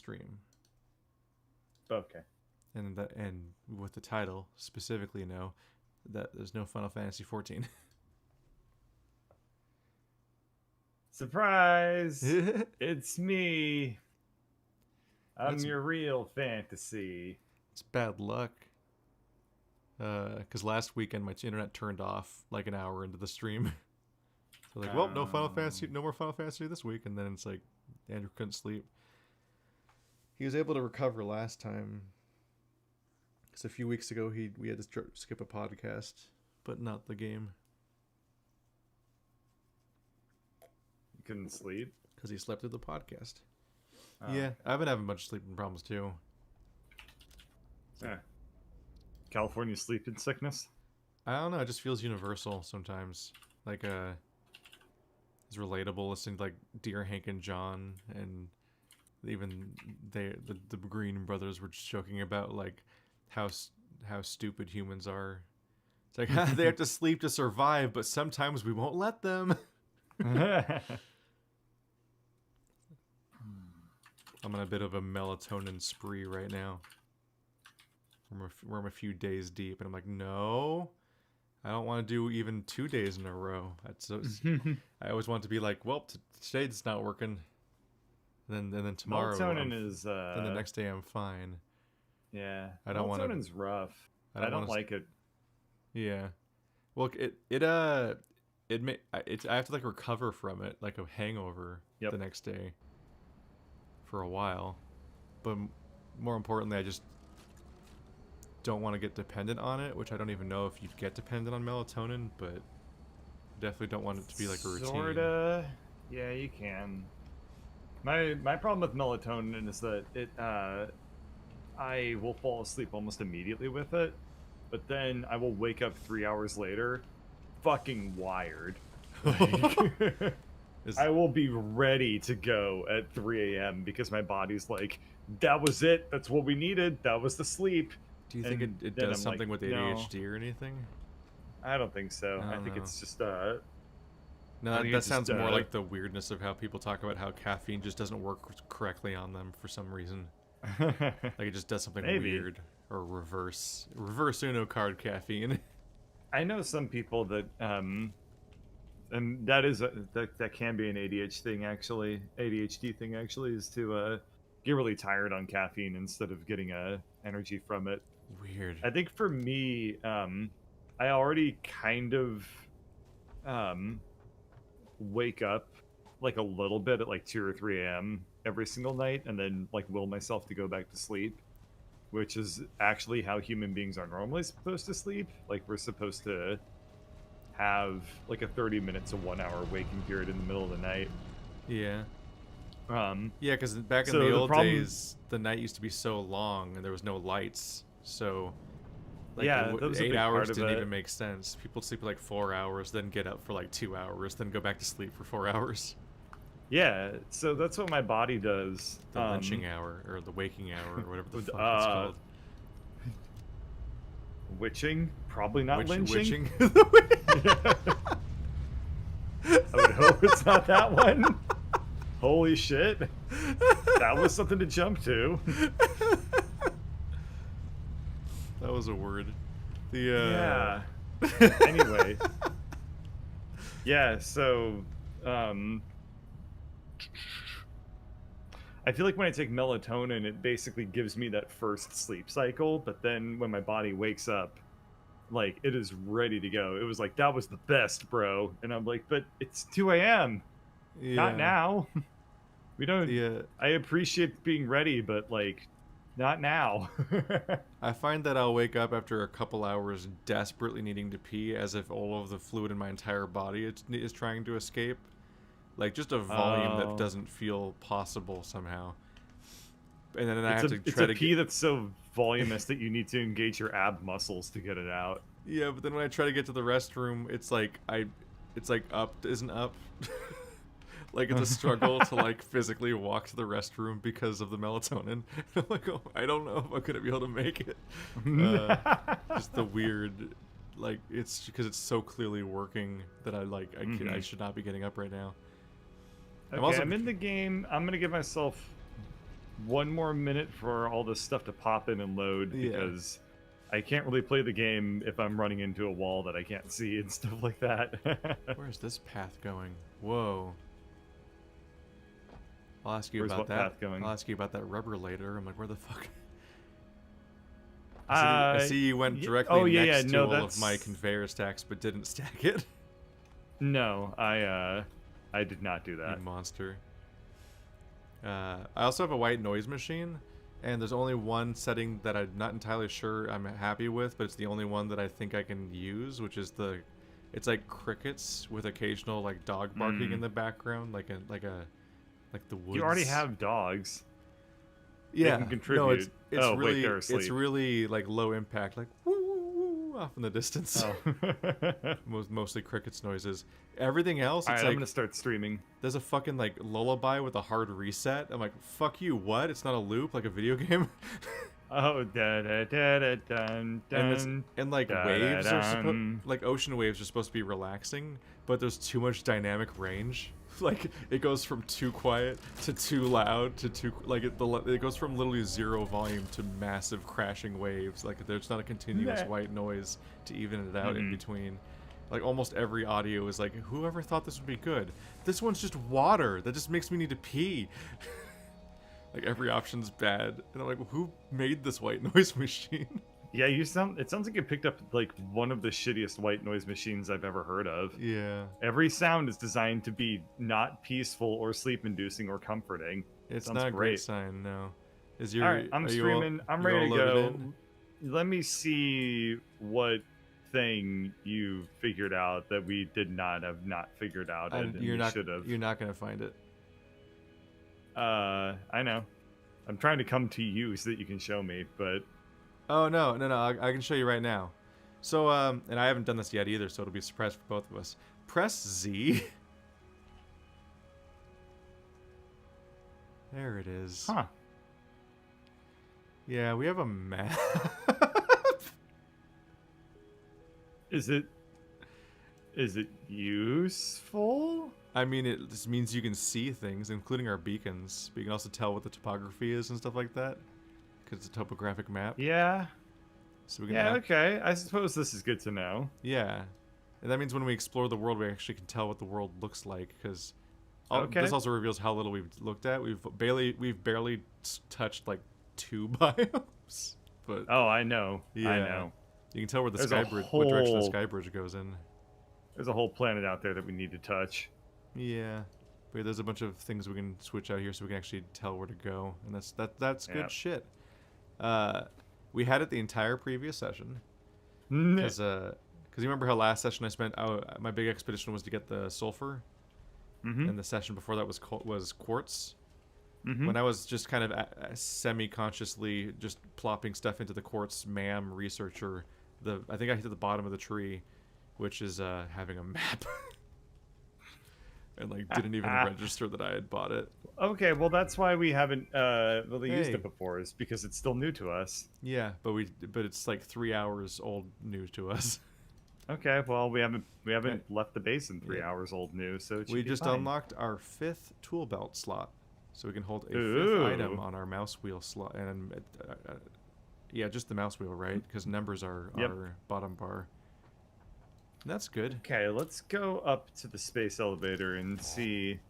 stream. Okay. And with the title specifically, no, that there's no Final Fantasy 14. Surprise! It's me. I'm That's your real fantasy. It's bad luck. Because last weekend my internet turned off like an hour into the stream. So like, well, no Final Fantasy, no more Final Fantasy this week. And then it's like Andrew couldn't sleep. He was able to recover last time. Because a few weeks ago we had to skip a podcast, but not the game. You couldn't sleep? Because he slept through the podcast. Oh. Yeah, I've been having a bunch of sleeping problems too. Yeah. California sleeping sickness? I don't know, it just feels universal sometimes. Like, it's relatable listening to like Dear Hank and John, and even the Green brothers were just joking about like how stupid humans are. It's like they have to sleep to survive, but sometimes we won't let them. I'm on a bit of a melatonin spree right now. We're a few days deep, and I'm like, no, I don't want to do even 2 days in a row. I always want to be like, well, today it's not working. And then tomorrow, melatonin is. Then the next day I'm fine. Yeah, I don't want to. Melatonin's rough. I don't like it. Yeah, well, I have to like recover from it, like a hangover, the next day. For a while, but more importantly, I just don't want to get dependent on it, which I don't even know if you get dependent on melatonin, but definitely don't want it to be like a routine. Sorta. Yeah, you can. My problem with melatonin is that I will fall asleep almost immediately with it, but then I will wake up 3 hours later, fucking wired. Like, I will be ready to go at 3 a.m. because my body's like, that was it. That's what we needed. That was the sleep. Do you think it does something with ADHD or anything? I don't think so. I think it's just no, that sounds more like the weirdness of how people talk about how caffeine just doesn't work correctly on them for some reason. Like it just does something weird, or reverse Uno card caffeine. I know some people that and that is that can be an ADHD thing actually. ADHD thing actually is to get really tired on caffeine instead of getting energy from it. Weird. I think for me, I already kind of wake up like a little bit at like 2 or 3 a.m. every single night, and then like will myself to go back to sleep, which is actually how human beings are normally supposed to sleep. Like we're supposed to have like a 30 minutes to 1 hour waking period in the middle of the night. Yeah. Yeah, because back in the old days, the night used to be so long and there was no lights, so like yeah, 8 hours didn't even make sense. People would sleep like 4 hours, then get up for like 2 hours, then go back to sleep for 4 hours. Yeah, so that's what my body does. The lynching hour, or the waking hour, or whatever the fuck it's called. Witching? Probably not lynching. Witching? I would hope it's not that one. Holy shit. That was something to jump to. That was a word. Yeah. Anyway. Yeah, so I feel like when I take melatonin, it basically gives me that first sleep cycle, but then when my body wakes up, like, it is ready to go. It was like, that was the best, bro. And I'm like, but it's 2 a.m. Yeah. Not now. We don't... Yeah. I appreciate being ready, but, like, not now. I find that I'll wake up after a couple hours desperately needing to pee, as if all of the fluid in my entire body is trying to escape. Like, just a volume that doesn't feel possible somehow. And then I have to try to pee that's so voluminous that you need to engage your ab muscles to get it out. Yeah, but then when I try to get to the restroom, it's like up isn't up. Like it's a struggle to like physically walk to the restroom because of the melatonin. I'm like, oh, I don't know if I'm gonna be able to make it. Just the weird, like it's because it's so clearly working that I should not be getting up right now. Okay, I'm in the game. I'm gonna give myself one more minute for all this stuff to pop in and load because I can't really play the game if I'm running into a wall that I can't see and stuff like that. Where's this path going? Whoa. I'll ask you Where's about what that. path going? I'll ask you about that rubber later. I'm like, where the fuck? I see you went directly next to all of my conveyor stacks, but didn't stack it. No, I did not do that. You monster. I also have a white noise machine, and there's only one setting that I'm not entirely sure I'm happy with, but it's the only one that I think I can use, which is it's like crickets with occasional like dog barking in the background, like the woods. You already have dogs. Yeah, they can contribute. No, it's oh, really wait, they're asleep. It's really like low impact, like woo, woo, woo, off in the distance. Oh. Mostly crickets noises. Everything else, All it's right, like I'm gonna start streaming. There's a fucking like lullaby with a hard reset. I'm like, fuck you, what? It's not a loop like a video game. Oh, da da da da dun dun. And like waves are like ocean waves are supposed to be relaxing, but there's too much dynamic range. Like it goes from too quiet to too loud to too like it goes from literally 0 volume to massive crashing waves. Like there's not a continuous white noise to even it out in between. Like almost every audio is like, whoever thought this would be good? This one's just water. That just makes me need to pee. Like every option's bad, and I'm like, who made this white noise machine? Yeah, it sounds like you picked up like one of the shittiest white noise machines I've ever heard of. Yeah. Every sound is designed to be not peaceful or sleep-inducing or comforting. It's not a great sign, no. All right, I'm streaming. I'm ready to go. Let me see what thing you figured out that we did not have figured out, and you should have. You're not gonna find it. I know. I'm trying to come to you so that you can show me, but. Oh no! I can show you right now. So and I haven't done this yet either, so it'll be a surprise for both of us. Press Z. There it is. Huh. Yeah, we have a map. Is it useful? I mean, it just means you can see things, including our beacons. But you can also tell what the topography is and stuff like that, because it's a topographic map. Yeah. So we can okay. I suppose this is good to know. Yeah. And that means when we explore the world, we actually can tell what the world looks like, because this also reveals how little we've looked at. We've barely touched like 2 biomes. But oh, I know. Yeah. I know. You can tell where the sky bridge, what direction the sky bridge goes in. There's a whole planet out there that we need to touch. Yeah, but there's a bunch of things we can switch out here so we can actually tell where to go, and that's good shit. We had it the entire previous session, because you remember how last session I spent my big expedition was to get the sulfur, and the session before that was quartz. When I was just kind of semi-consciously just plopping stuff into the quartz MAM researcher, I think I hit the bottom of the tree, which is having a map. And like didn't even register that I had bought it. Okay, well that's why we haven't really used it before, is because it's still new to us. Yeah, but it's like 3 hours old new to us. Okay, well we haven't left the base in 3 hours old new, so it should we be just fine. Unlocked our 5th tool belt slot, so we can hold a 5th item on our mouse wheel slot, and yeah, just the mouse wheel, right? Because numbers are our bottom bar. That's good. Okay, let's go up to the space elevator and see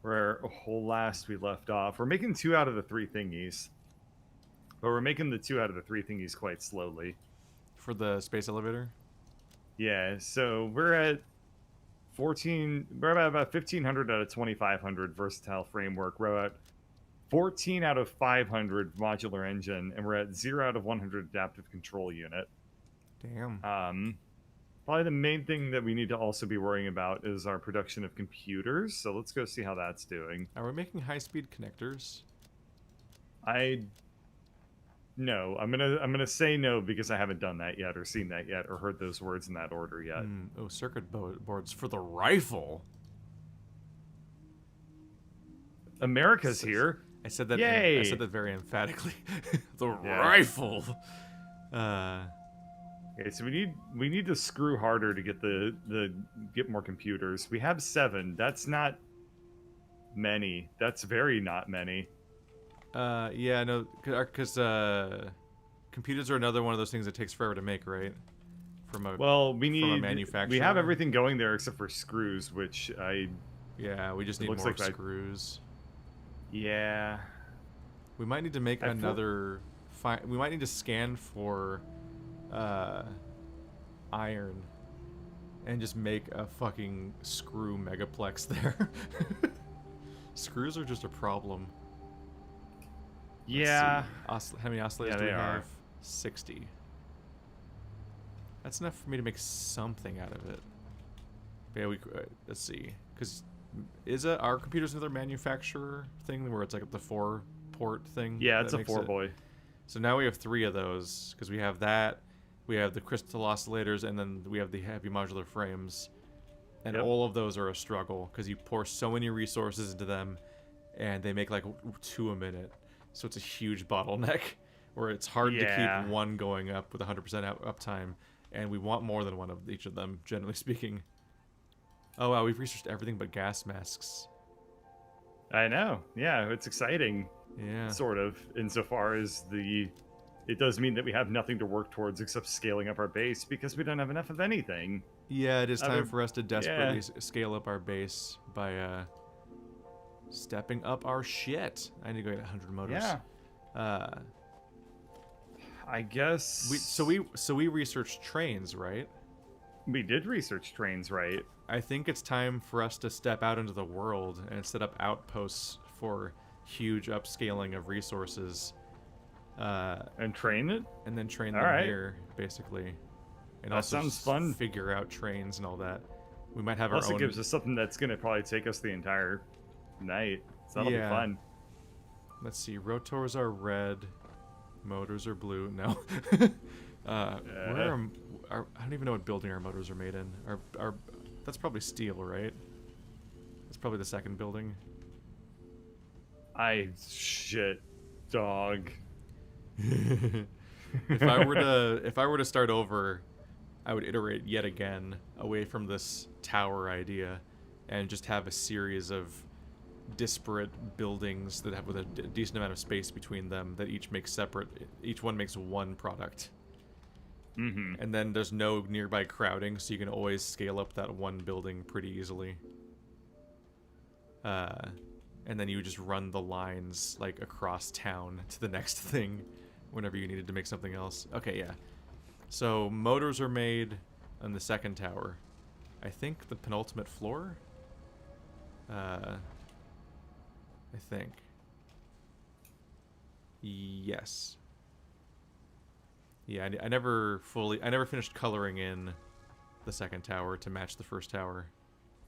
where last we left off. We're making 2 out of the 3 thingies. But we're making the 2 out of the 3 thingies quite slowly. For the space elevator? Yeah, so we're at 14... We're about 1,500 out of 2,500 versatile framework. We're at 14 out of 500 modular engine. And we're at 0 out of 100 adaptive control unit. Damn. Probably the main thing that we need to also be worrying about is our production of computers. So let's go see how that's doing. Are we making high-speed connectors? No. I'm gonna say no because I haven't done that yet, or seen that yet, or heard those words in that order yet. Oh, circuit boards for the rifle. America's here. I said that. Yay! I said that very emphatically. The rifle. Okay, so we need to screw harder to get more computers. We have 7. That's not many. That's very not many. Yeah, no, because computers are another one of those things that takes forever to make, right? From a Well, from a manufacturer. we have everything going there except for screws, which Yeah, we just it need looks more like screws. Yeah. We might need to make another. We might need to scan for iron and just make a fucking screw megaplex there. Screws are just a problem. Yeah. How many oscillators do we have? 60. That's enough for me to make something out of it. But yeah, let's see. Because are computers another manufacturer thing where it's like the 4-port thing? Yeah, it's a 4-boy. So now we have 3 of those because we have that, we have the crystal oscillators, and then we have the heavy modular frames. And all of those are a struggle because you pour so many resources into them, and they make like 2 a minute. So it's a huge bottleneck where it's hard to keep one going up with 100% uptime, and we want more than one of each of them, generally speaking. Oh wow, we've researched everything but gas masks. I know. Yeah, it's exciting. Yeah. Sort of, insofar as it does mean that we have nothing to work towards except scaling up our base because we don't have enough of anything. Yeah, it is time for us to desperately scale up our base by stepping up our shit. I need to go get 100 motors. Yeah. I guess we researched trains, right? We did research trains, right? I think it's time for us to step out into the world and set up outposts for huge upscaling of resources. And train it? And then train them here, basically. And that also sounds fun. Figure out trains and all that. We might have Plus our own... it gives us something that's going to probably take us the entire night. So that'll be fun. Let's see. Rotors are red. Motors are blue. No. I don't even know what building our motors are made in. That's probably steel, right? That's probably the second building. Shit, dog. If I were to start over, I would iterate yet again away from this tower idea, and just have a series of disparate buildings that have with a decent amount of space between them that each one makes one product. Mm-hmm. And then there's no nearby crowding, so you can always scale up that one building pretty easily. And then you just run the lines like across town to the next thing whenever you needed to make something else. Okay, yeah. So motors are made on the second tower. I think the penultimate floor? I think. Yes. Yeah, I never finished coloring in the second tower to match the first tower.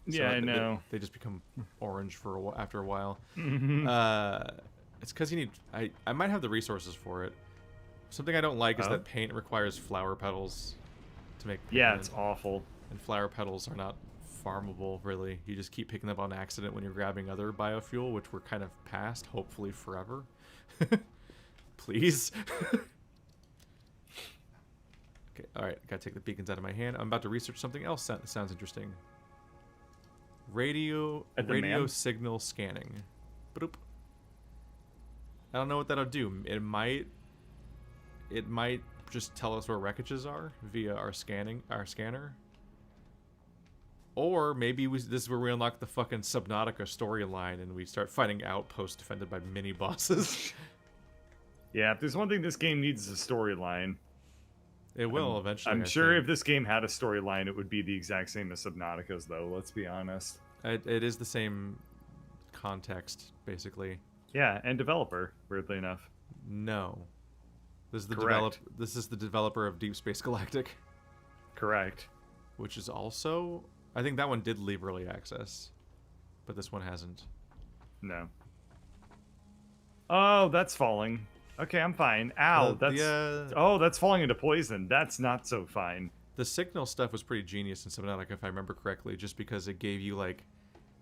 Yeah, I know. They just become orange after a while. Mm-hmm. It's because you need... I might have the resources for it. Something I don't like is that paint requires flower petals to make pigment. Yeah, it's awful. And flower petals are not farmable, really. You just keep picking them up on accident when you're grabbing other biofuel, which we're kind of past, hopefully forever. Please. Okay, alright, gotta take the beacons out of my hand. I'm about to research something else that sounds interesting. Radio signal scanning. Boop. I don't know what that'll do. It might just tell us where wreckages are via our scanner. Or maybe this is where we unlock the fucking Subnautica storyline and we start fighting outposts defended by mini bosses. Yeah, if there's one thing this game needs is a storyline. It will eventually. I'm sure if this game had a storyline, it would be the exact same as Subnautica's, though. Let's be honest. It is the same context, basically. Yeah, and developer, weirdly enough. No. This is the developer of Deep Space Galactic. Correct. Which is also... I think that one did leave early access. But this one hasn't. No. Oh, that's falling. Okay, I'm fine. Ow, that's falling into poison. That's not so fine. The signal stuff was pretty genius in Subnautica, if I remember correctly, just because it gave you, like,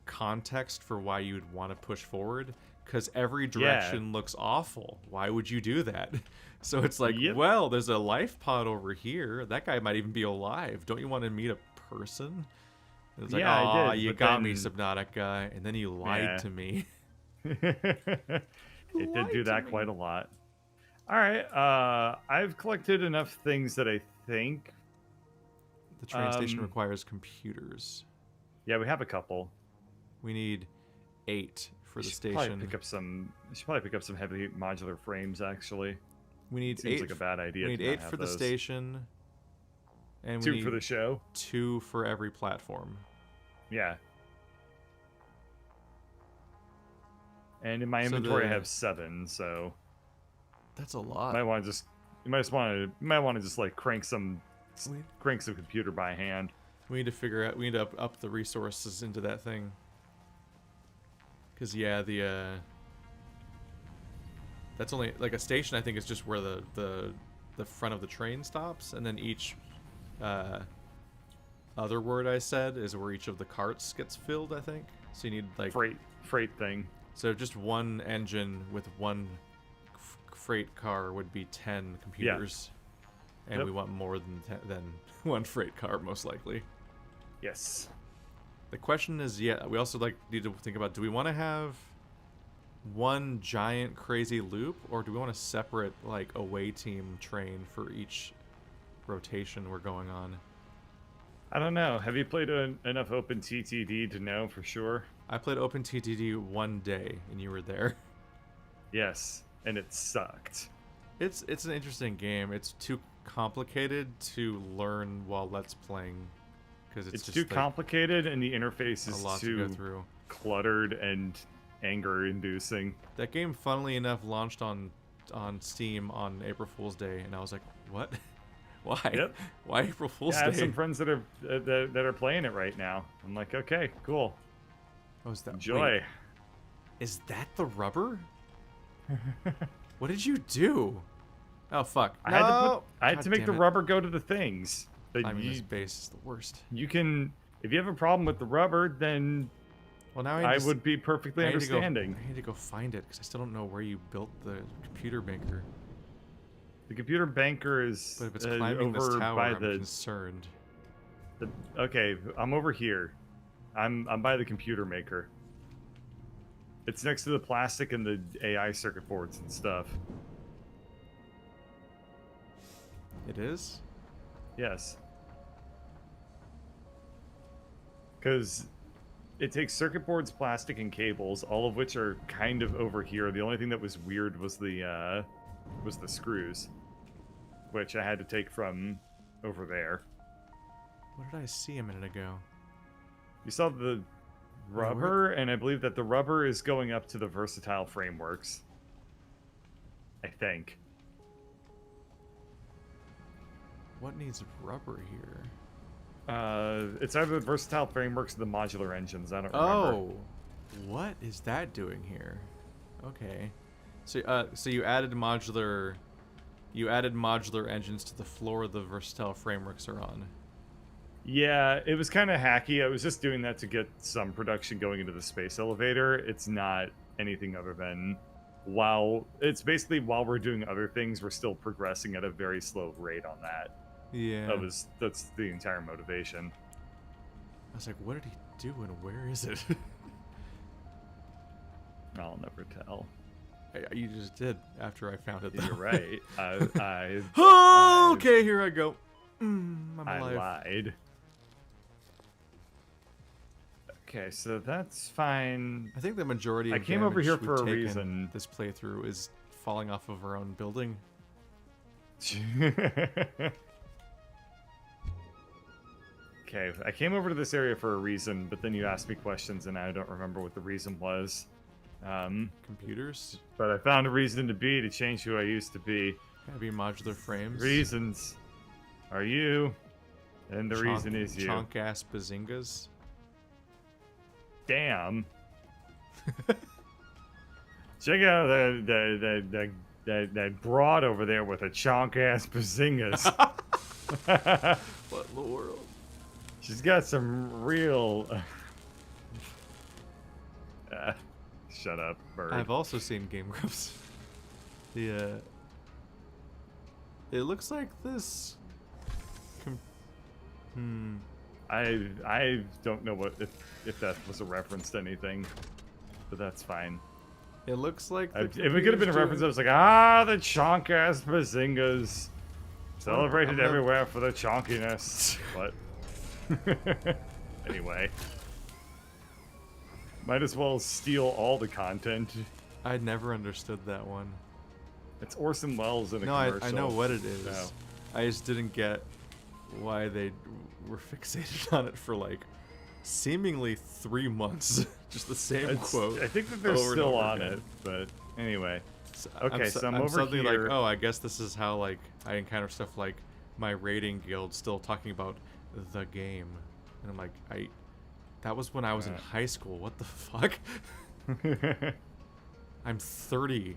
context for why you'd want to push forward. Because every direction looks awful. Why would you do that? So it's like, well, there's a life pod over here. That guy might even be alive. Don't you want to meet a person? And it's like, I did, you got me, Subnautica, and then you lied to me. It did do that quite a lot. All right. I've collected enough things that I think The train station requires computers. Yeah, we have a couple. We need 8 for the station. Probably pick up some. I should probably pick up some heavy modular frames. Actually, we need seems 8. like a bad idea. We need 8 for the station, and 2 we need for the show. 2 for every platform. Yeah. And in my inventory, I have 7. So that's a lot. You might want to just like crank some computer by hand. We need to figure out. We need to up the resources into that thing. Cause yeah, that's only like a station. I think is just where the front of the train stops, and then each other word I said is where each of the carts gets filled. I think so. You need like freight thing. So just one engine with one freight car would be 10 computers, and we want more than one freight car most likely. Yes. The question is, we also need to think about: do we want to have one giant crazy loop, or do we want a separate like away team train for each rotation we're going on? I don't know. Have you played enough OpenTTD to know for sure? I played OpenTTD one day, and you were there. Yes, and it sucked. It's an interesting game. It's too complicated to learn while Let's playing. Because it's just too complicated, and the interface is too go through. Cluttered and anger-inducing. That game, funnily enough, launched on Steam on April Fool's Day, and I was like, "What? Why? Yep. Why April Fool's Day?" I have some friends that are playing it right now. I'm like, okay, cool. Oh, is that enjoy? Wait, is that the rubber? What did you do? Oh fuck! I had to make the rubber go to the things. This base is the worst. You can, if you have a problem with the rubber, then now I would be perfectly understanding. I need to go find it because I still don't know where you built the computer banker. The computer banker is but if it's climbing over this tower, by I'm concerned. Okay, I'm over here. I'm by the computer maker. It's next to the plastic and the AI circuit boards and stuff. It is? Yes. Because it takes circuit boards, plastic, and cables, all of which are kind of over here. The only thing that was weird was the screws, which I had to take from over there. What did I see a minute ago? You saw the rubber, and I believe that the rubber is going up to the versatile frameworks. I think. What needs rubber here? It's either the versatile frameworks or the modular engines. I don't remember. Oh, what is that doing here? Okay, so you added modular engines to the floor the versatile frameworks are on. Yeah, it was kind of hacky. I was just doing that to get some production going into the space elevator. It's not anything other than it's basically while we're doing other things, we're still progressing at a very slow rate on that. Yeah. That's the entire motivation. I was like, what did he do and where is it? I'll never tell. You just did after I found it, though. You're right. Okay, here I go. I'm alive. I lied. Okay, so that's fine. I think the majority of I came over here for a taken reason. This playthrough is falling off of our own building. Okay, I came over to this area for a reason, but then you asked me questions and I don't remember what the reason was. Computers? But I found a reason to change who I used to be. Gotta be modular frames. Reasons are you, and the reason is you. Chonk ass bazingas. Damn. Check out that broad over there with a chonk ass bazingas. What in the world? She's got some real. Shut up, bird. I've also seen Game Grumps. It looks like this. I don't know if that was a reference to anything, but that's fine. It looks like If it could have been a reference, I was like, the chonk ass bazingas. Celebrated everywhere for the chonkiness. But anyway. Might as well steal all the content. I never understood that one. It's Orson Welles in a no, commercial. I know what it is. No. I just didn't get why they were fixated on it for like seemingly 3 months. Just the same quote. I think that they're still on it, but anyway. Okay, so I'm over something here. like, oh, I guess this is how like I encounter stuff like my raiding guild still talking about the game, and I'm like, that was when I was in high school. What the fuck? I'm 30.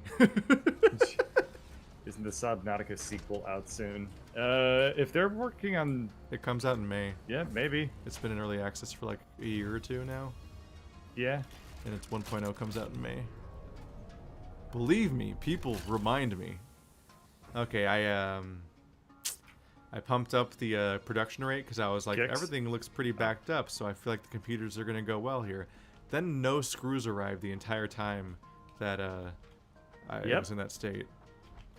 Isn't the Subnautica sequel out soon? If they're working on... It comes out in May. Yeah, maybe. It's been in early access for like a year or two now. Yeah. And its 1.0 comes out in May. Believe me, people remind me. Okay, I pumped up the production rate because I was like, everything looks pretty backed up, so I feel like the computers are going to go well here. Then no screws arrived the entire time that I was in that state.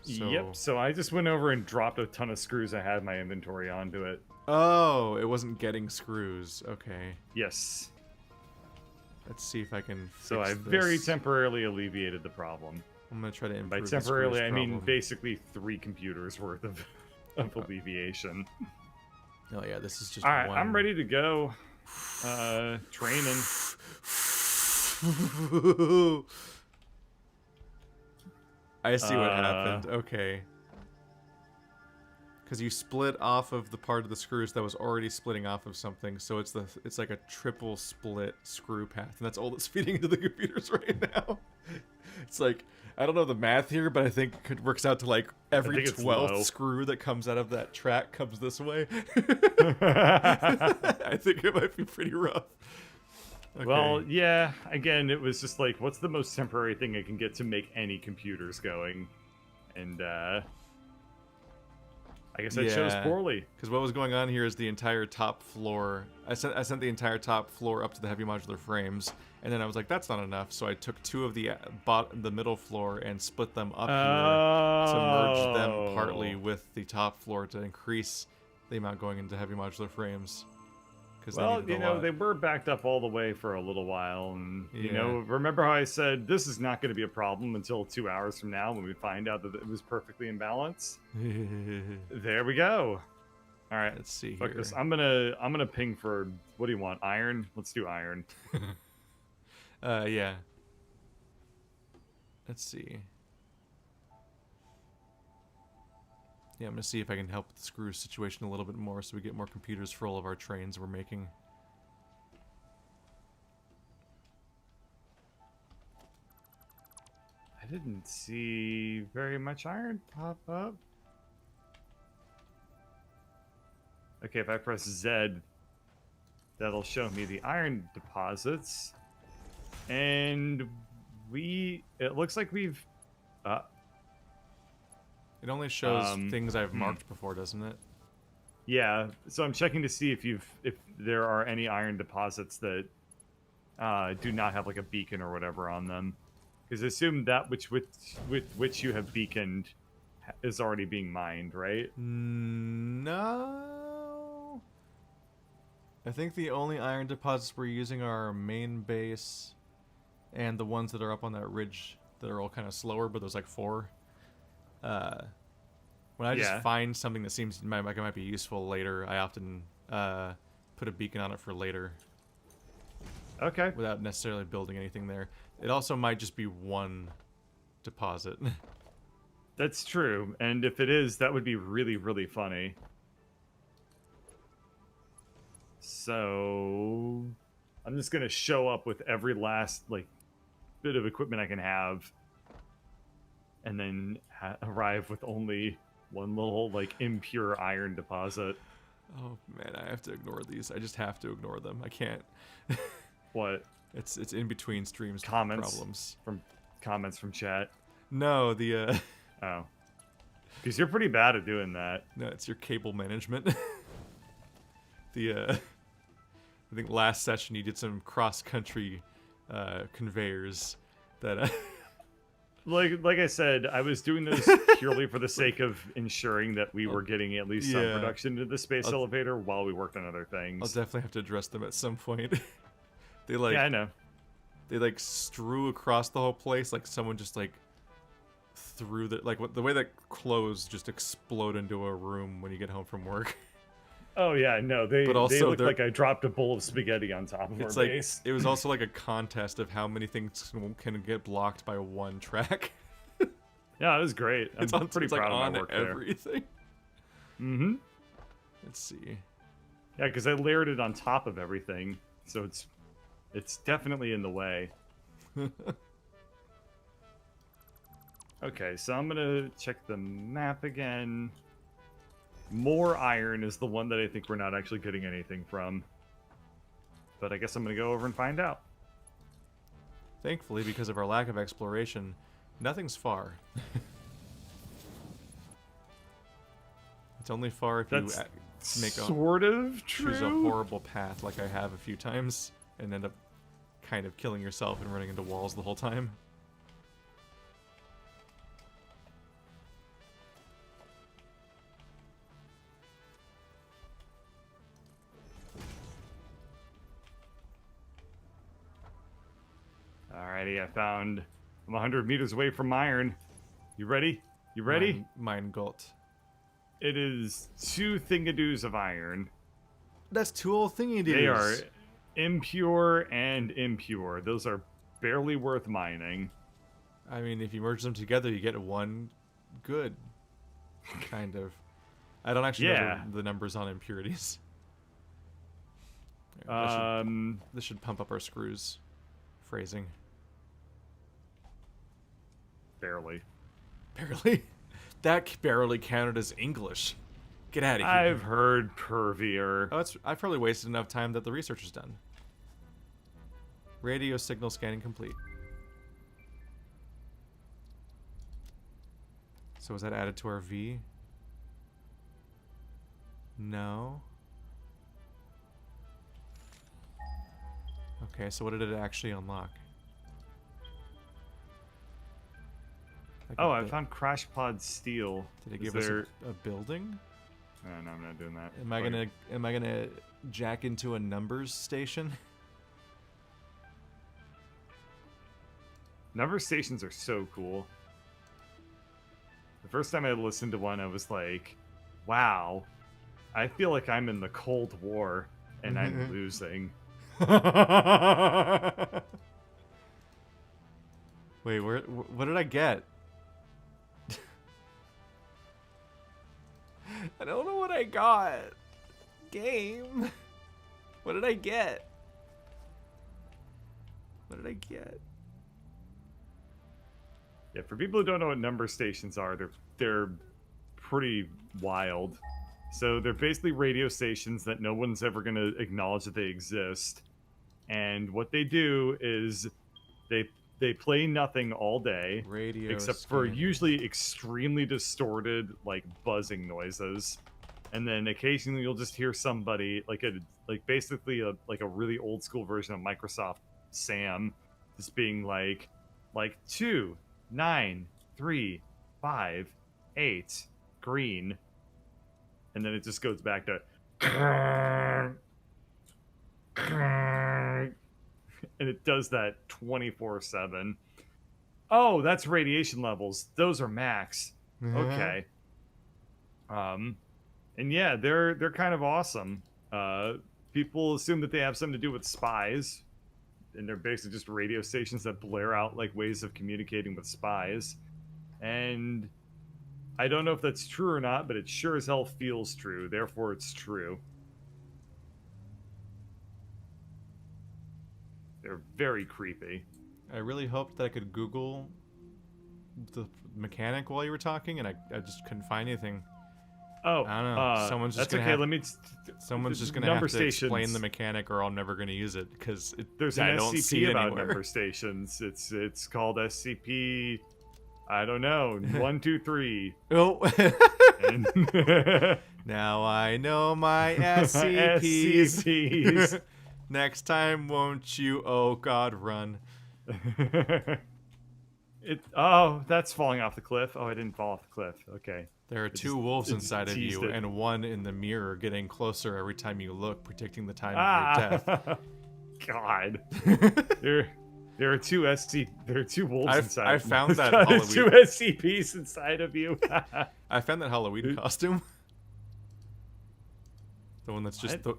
So... so I just went over and dropped a ton of screws I had in my inventory onto it. Oh, it wasn't getting screws. Okay. Yes. Let's see if I can fix So I very temporarily alleviated the problem. I'm going to try to improve By temporarily, I mean problem. basically 3 computers worth of alleviation. Oh yeah, this is just Alright, one. I'm ready to go. Training. I see what happened. Okay. Because you split off of the part of the screws that was already splitting off of something, so it's like a triple split screw path, and that's all that's feeding into the computers right now. It's like, I don't know the math here, but I think it works out to like every 12th screw that comes out of that track comes this way. I think it might be pretty rough. Okay. Well, yeah, again, it was just like, what's the most temporary thing I can get to make any computers going? And, I guess I chose poorly. Because what was going on here is the entire top floor. I sent the entire top floor up to the heavy modular frames, and then I was like, that's not enough. So I took 2 of the middle floor and split them up here to merge them partly with the top floor to increase the amount going into heavy modular frames. Well, you know, they were backed up all the way for a little while, and you know, remember how I said this is not going to be a problem until 2 hours from now when we find out that it was perfectly in balance. There we go. All right, let's see. Fuck this. I'm gonna ping for, what do you want? Iron? Let's do iron. Yeah. Let's see. Yeah, I'm going to see if I can help with the screw situation a little bit more so we get more computers for all of our trains we're making. I didn't see very much iron pop up. Okay, if I press Z, that'll show me the iron deposits. And it looks like we've... It only shows things I've marked before, doesn't it? Yeah, so I'm checking to see if there are any iron deposits that do not have like a beacon or whatever on them. Because I assume that with which you have beaconed is already being mined, right? No. I think the only iron deposits we're using are our main base and the ones that are up on that ridge that are all kind of slower, but there's like 4. When I just find something that seems like it might be useful later, I often put a beacon on it for later. Okay. Without necessarily building anything there. It also might just be one deposit. That's true, and if it is, that would be really, really funny. So I'm just gonna show up with every last like bit of equipment I can have, and then arrive with only one little like impure iron deposit. Oh man, I have to ignore these. I just have to ignore them. I can't. What? It's in between streams. Comments from chat. No, the oh, because you're pretty bad at doing that. No, it's your cable management. I think last session you did some cross-country conveyors that like I said, I was doing this purely for the sake of ensuring that we were getting at least some Yeah. production into the space elevator while we worked on other I'll things. definitely have to address them at some point. They Yeah, I know. They like strew across the whole place, like someone just like threw the way that clothes just explode into a room when you get home from work. Oh yeah, no, they look like I dropped a bowl of spaghetti on top of our base. It was also like a contest of how many things can get blocked by one track. Yeah, it was great. I'm pretty proud of my work everything. there. Mm-hmm. Let's see. Yeah, because I layered it on top of everything, so it's definitely in the way. Okay, so I'm gonna check the map again. More iron is the one that I think we're not actually getting anything from. But I guess I'm gonna go over and find out. Thankfully, because of our lack of exploration, nothing's far. It's only far if you choose a horrible path like I have a few times and end up kind of killing yourself and running into walls the whole time. Alrighty, I'm 100 meters away from iron. You ready? You ready? Mine Gult. It is 2 thingadoos of iron. That's 2 old thingadoos. They are impure and impure. Those are barely worth mining. I mean, if you merge them together, you get 1 good. Kind of. I don't actually know the numbers on impurities. This should pump up our screws. Phrasing. Barely. Barely? That barely counted as English. Get out of here. I've heard pervier. Oh, I've probably wasted enough time that the research is done. Radio signal scanning complete. So was that added to our V? No. Okay, so what did it actually unlock? I found crash pod steel. Did it give us a building? No, I'm not doing that. Am I gonna jack into a numbers station? Number stations are so cool. The first time I listened to one, I was like, wow, I feel like I'm in the Cold War and I'm losing. Wait, what did I get? I don't know what I got. Game. What did I get? What did I get? Yeah, for people who don't know what number stations are, they're pretty wild. So they're basically radio stations that no one's ever going to acknowledge that they exist. And what they do is they play nothing all day, except for usually extremely distorted, like buzzing noises. And then occasionally you'll just hear somebody basically a really old school version of Microsoft Sam just being like 2, 9, 3, 5, 8, green. And then it just goes back to and it does that 24/7. Oh, that's radiation levels. Those are max. Okay. And yeah, they're kind of awesome. People assume that they have something to do with spies, and they're basically just radio stations that blare out like ways of communicating with spies. And I don't know if that's true or not, but it sure as hell feels true. Therefore, it's true. They're very creepy. I really hoped that I could Google the mechanic while you were talking, and I just couldn't find anything. Oh, I don't know. Someone's just gonna have to explain the mechanic, or I'm never gonna use it because there's an SCP about number stations. It's called SCP. I don't know. 1, 2, 3. Oh. Now I know my SCPs. Next time, won't you? Oh God, run! Oh, that's falling off the cliff. Oh, I didn't fall off the cliff. Okay. There are It two just wolves it just inside of teased you, it. and one in the mirror getting closer every time you look, predicting the time of your death. Ah, God. There, there are two there are two wolves inside. I found that God, Halloween. there's two SCPs inside of you. I found that Halloween costume. The one that's just the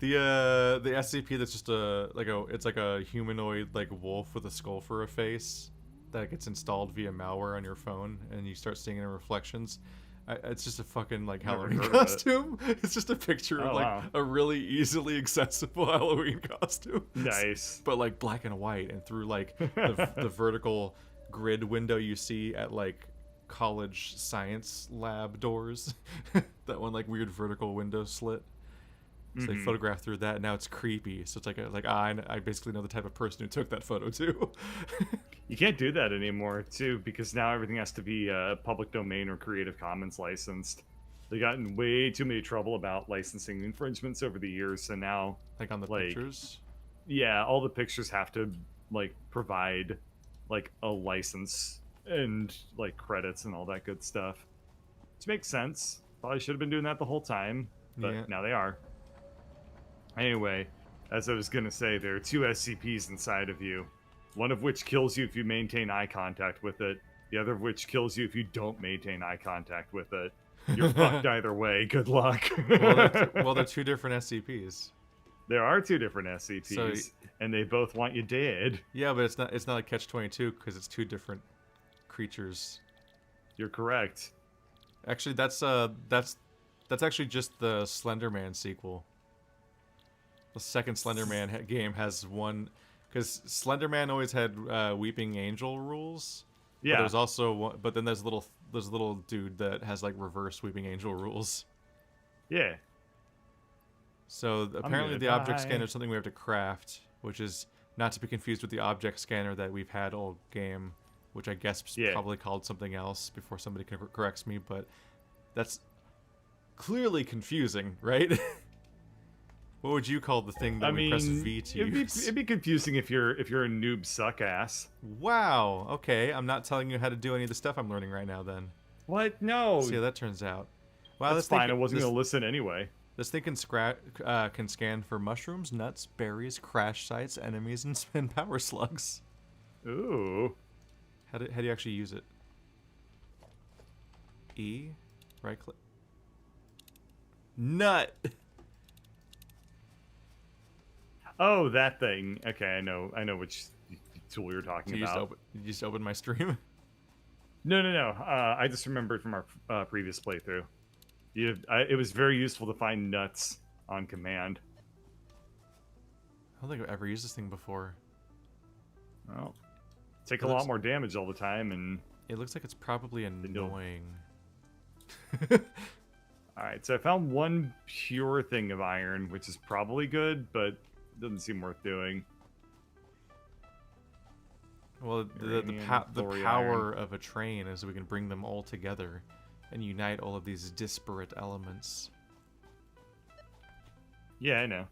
SCP that's just it's like a humanoid like wolf with a skull for a face that gets installed via malware on your phone, and you start seeing it in reflections. It's just a fucking like Halloween costume. It's just a picture of like a really easily accessible Halloween costume. Nice. But like black and white, and through like the vertical grid window you see at like college science lab doors. That one like weird vertical window slit. So they photographed through that, and now it's creepy. So it's like I basically know the type of person who took that photo too. You can't do that anymore too, because now everything has to be public domain or Creative Commons licensed. They got in way too many trouble about licensing infringements over the years, so now like on the pictures. Yeah, all the pictures have to like provide like a license and like credits and all that good stuff. Which makes sense. Probably should have been doing that the whole time, but now they are. Anyway, as I was gonna say, there are two SCPs inside of you. One of which kills you if you maintain eye contact with it. The other of which kills you if you don't maintain eye contact with it. You're fucked either way. Good luck. Well, they're two different SCPs. There are two different SCPs, and they both want you dead. Yeah, but it's not a catch-22 because it's two different creatures. You're correct. Actually, that's actually just the Slender Man sequel. The second Slender Man game has one, because Slender Man always had Weeping Angel rules. Yeah. But there's also one, but then there's a little dude that has like reverse Weeping Angel rules. Yeah. So apparently the object scanner is something we have to craft, which is not to be confused with the object scanner that we've had all game, which I guess is probably called something else before somebody corrects me, but that's clearly confusing, right? What would you call the thing that we press V to use? It'd be confusing if you're a noob suck ass. Wow. Okay, I'm not telling you how to do any of the stuff I'm learning right now. Then. What? No. See how that turns out. Wow, that's fine. I wasn't gonna listen anyway. This thing can scan for mushrooms, nuts, berries, crash sites, enemies, and spin power slugs. Ooh. How do you actually use it? E, right click. Nut. Oh, that thing. Okay, I know which tool you're talking about. You just open my stream? No. I just remembered from our previous playthrough. It was very useful to find nuts on command. I don't think I've ever used this thing before. Well, take a lot more damage all the time, and it looks like it's probably annoying. Alright, so I found one pure thing of iron, which is probably good, but doesn't seem worth doing. Well, the power of a train is we can bring them all together and unite all of these disparate elements. Yeah, I know.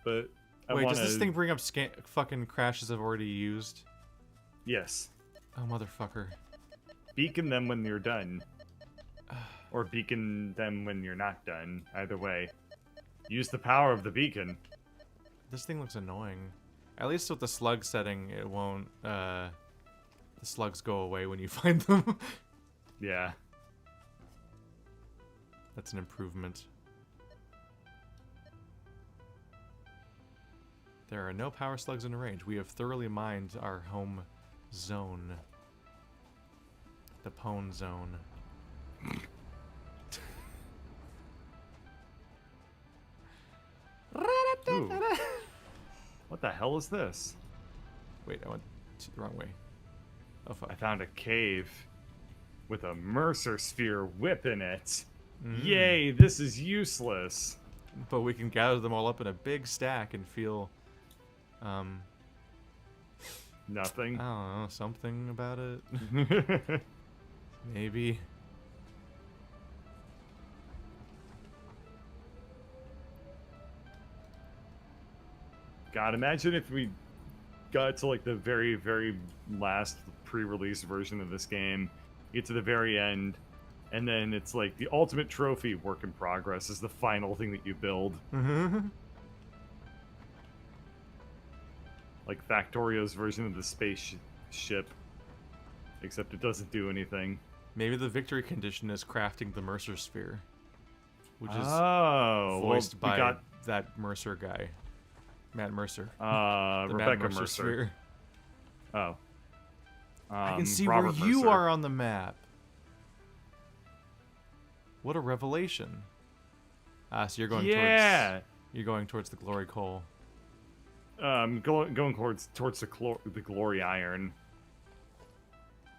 But wait, does this thing bring up fucking crashes I've already used? Yes. Oh, motherfucker. Beacon them when you're done. Or beacon them when you're not done. Either way. Use the power of the beacon. This thing looks annoying. At least with the slug setting, it won't, the slugs go away when you find them. Yeah. That's an improvement. There are no power slugs in range. We have thoroughly mined our home zone. The Pwn zone. Ooh. What the hell is this? Wait, I went the wrong way. Oh, fuck. I found a cave with a Mercer sphere whip in it. Yay, this is useless. But we can gather them all up in a big stack and feel, nothing. I don't know, something about it. Maybe. God, imagine if got to like the very, very last pre-release version of this game, you get to the very end, and then it's like the ultimate trophy work in progress is the final thing that you build. Like Factorio's version of the spaceship, except it doesn't do anything. Maybe the victory condition is crafting the Mercer Sphere, which is voiced by that Mercer guy, Matt Mercer. Rebecca Mercer. Mercer. Sphere. Oh. I can see Robert where you Mercer. are on the map. What a revelation! So you're going towards the glory coal. Going towards the glory iron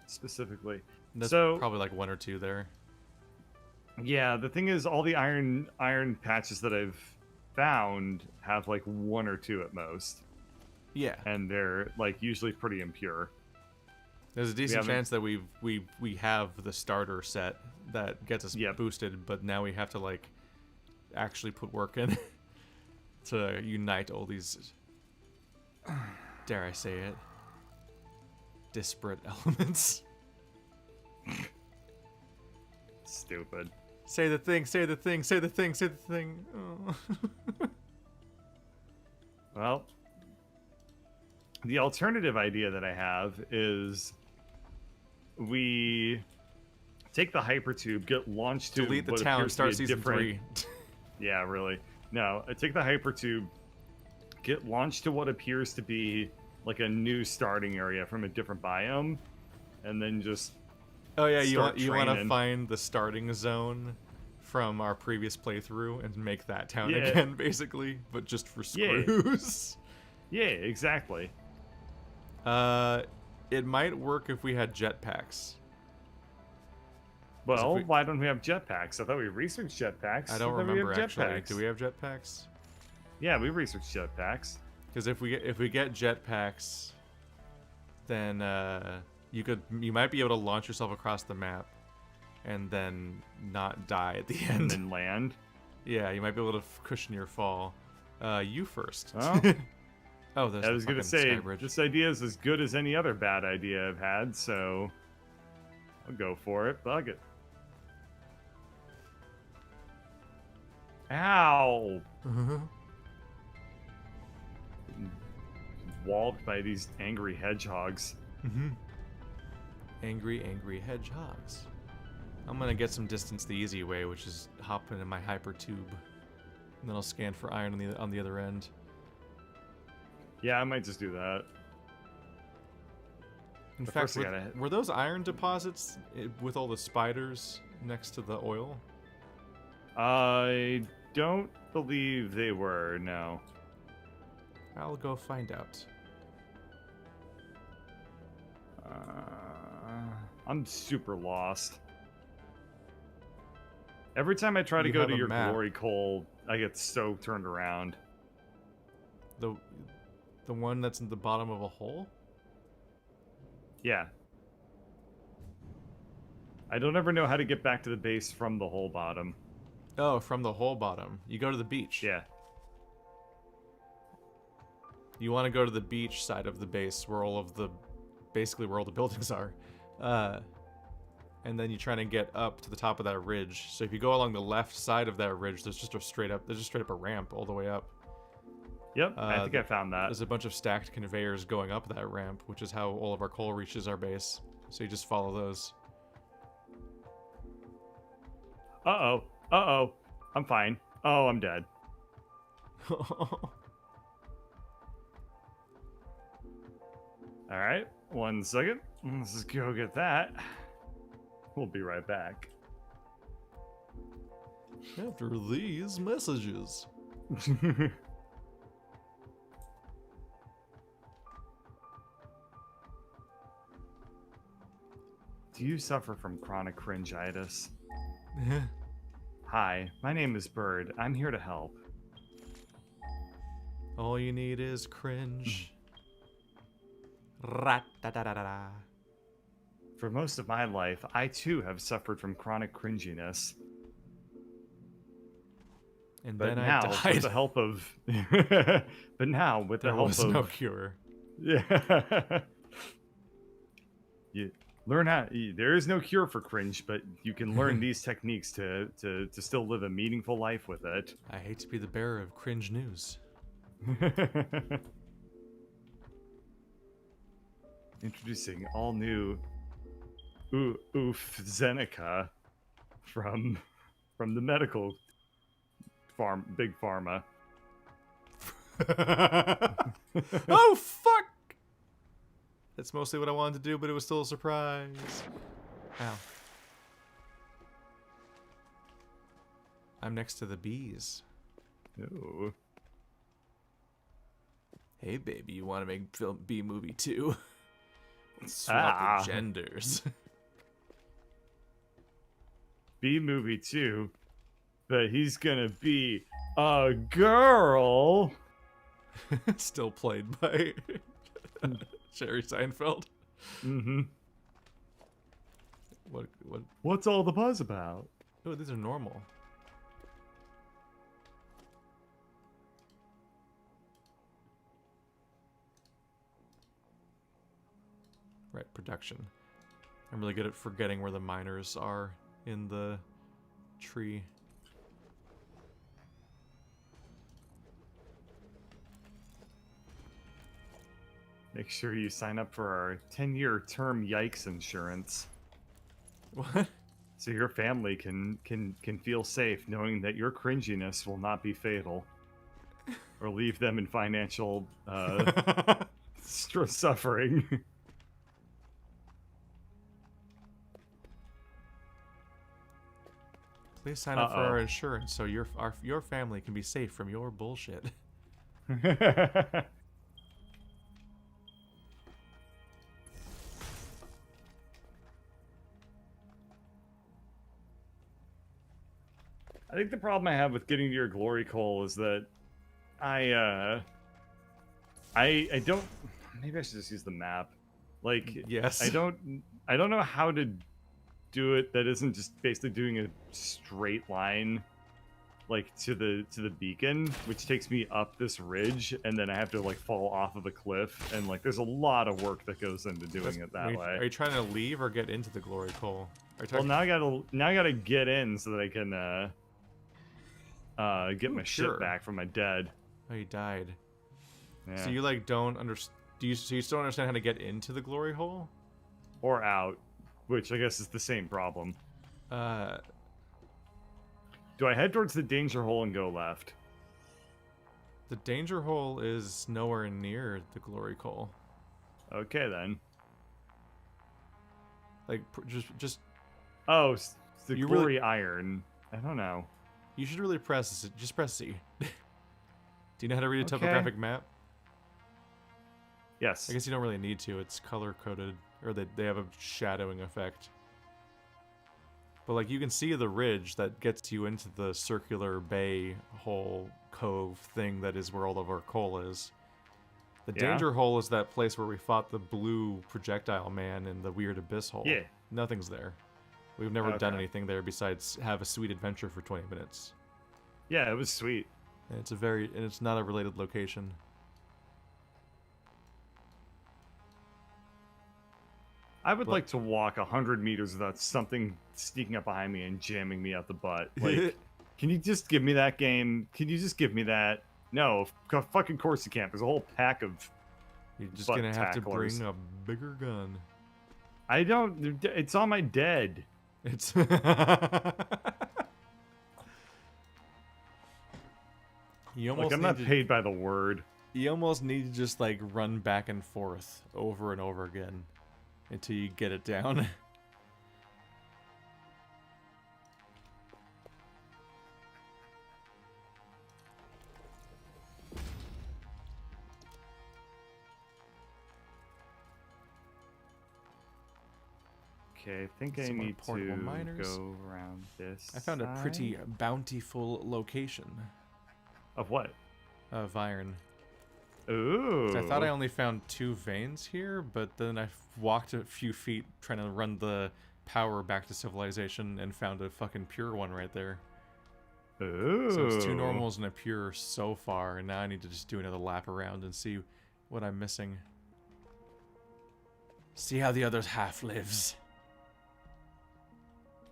specifically. That's so probably like 1 or 2 there. Yeah, the thing is, all the iron patches that I've found have like 1 or 2 at most. Yeah, and they're like usually pretty impure. There's a decent chance that we have the starter set that gets us boosted, but now we have to like actually put work in to unite all these, dare I say it, disparate elements. Stupid. Say the thing, say the thing, say the thing, say the thing. Oh. Well, the alternative idea that I have is we take the hypertube, get launched to delete the town, start season 3. Yeah, really. No, I take the hypertube, get launched to what appears to be like a new starting area from a different biome, and then just oh yeah, you want to find the starting zone from our previous playthrough and make that town again, basically, but just for screws. Yeah, exactly. It might work if we had jetpacks. Well, why don't we have jetpacks? I thought we researched jetpacks. I don't remember actually. Do we have jetpacks? Yeah, we researched jetpacks. Because if we get jetpacks, then you might be able to launch yourself across the map, and then not die at the end. And then land. Yeah, you might be able to cushion your fall. You first. Well, oh, there's I was gonna say this idea is as good as any other bad idea I've had, so I'll go for it. Bug it. Ow! Walled by these angry hedgehogs. Angry hedgehogs. I'm gonna get some distance the easy way, which is hop into my hyper tube, and then I'll scan for iron on the other end. Yeah, I might just do that. In fact, were those iron deposits with all the spiders next to the oil? I don't believe they were, no. I'll go find out. I'm super lost. Every time I try to go to your glory coal, I get so turned around. The one that's in the bottom of a hole? Yeah. I don't ever know how to get back to the base from the hole bottom. Oh, from the hole bottom. You go to the beach. Yeah. You want to go to the beach side of the base where basically where all the buildings are. And then you're trying to get up to the top of that ridge. So if you go along the left side of that ridge, there's just straight up a ramp all the way up. Yep, I think I found that. There's a bunch of stacked conveyors going up that ramp, which is how all of our coal reaches our base. So you just follow those. Uh-oh. Uh-oh. I'm fine. Oh, I'm dead. Alright, 1 second. Let's just go get that. We'll be right back. After these messages. Do you suffer from chronic cringitis? Hi, my name is Bird. I'm here to help. All you need is cringe. Rat-da-da-da-da-da. For most of my life, I too have suffered from chronic cringiness. And but then now, I died. with the help of... but now, with the there help was of... no cure. Yeah. You learn how. There is no cure for cringe, but you can learn these techniques to still live a meaningful life with it. I hate to be the bearer of cringe news. Introducing all new Oof Zeneca from the medical big pharma. Oh fuck! That's mostly what I wanted to do, but it was still a surprise. Ow. I'm next to the bees. Oh. Hey baby, you want to make film bee movie too? Let's swap the genders. B movie too, but he's gonna be a girl. Still played by Jerry Seinfeld. Mm-hmm. What's all the buzz about? Oh, these are normal. Right, production. I'm really good at forgetting where the miners are in the tree. Make sure you sign up for our 10-year term yikes insurance. What? So your family can feel safe knowing that your cringiness will not be fatal or leave them in financial suffering. Please sign up for our insurance so your family can be safe from your bullshit. I think the problem I have with getting to your glory coal is that I don't. Maybe I should just use the map. Like, yes, I don't know how to do it that isn't just basically doing a straight line, like to the beacon, which takes me up this ridge, and then I have to like fall off of a cliff, and like there's a lot of work that goes into doing it that way. Are you trying to leave or get into the glory coal? Well, now I gotta get in so that I can get my shit back from my dead. Oh, you died. Yeah. So you like don't understand? So you still don't understand how to get into the glory hole? Or out, which I guess is the same problem. Do I head towards the danger hole and go left? The danger hole is nowhere near the glory coal. Okay then. Like just. Oh, the glory iron. I don't know. You should really press. Just press C. Do you know how to read a topographic map? Yes. I guess you don't really need to. It's color coded, or they have a shadowing effect. But like you can see the ridge that gets you into the circular bay hole cove thing that is where all of our coal is. The danger hole is that place where we fought the blue projectile man in the weird abyss hole. Yeah. Nothing's there. We've never done anything there besides have a sweet adventure for 20 minutes. Yeah, it was sweet. And it's not a related location. I would like to walk 100 meters without something sneaking up behind me and jamming me out the butt. Like, can you just give me that game? Can you just give me that? No, fucking course you can't. There's a whole pack of You're just gonna have to bring a bigger gun. I don't. It's on my dead. It's. I'm not paid by the word. You almost need to just like run back and forth over and over again until you get it down. Okay, I think I need to go around this. I found a pretty bountiful location. Of what? Of iron. Ooh. I thought I only found 2 veins here, but then I walked a few feet trying to run the power back to civilization and found a fucking pure one right there. Ooh. So it's 2 normals and a pure so far, and now I need to just do another lap around and see what I'm missing. See how the other half lives.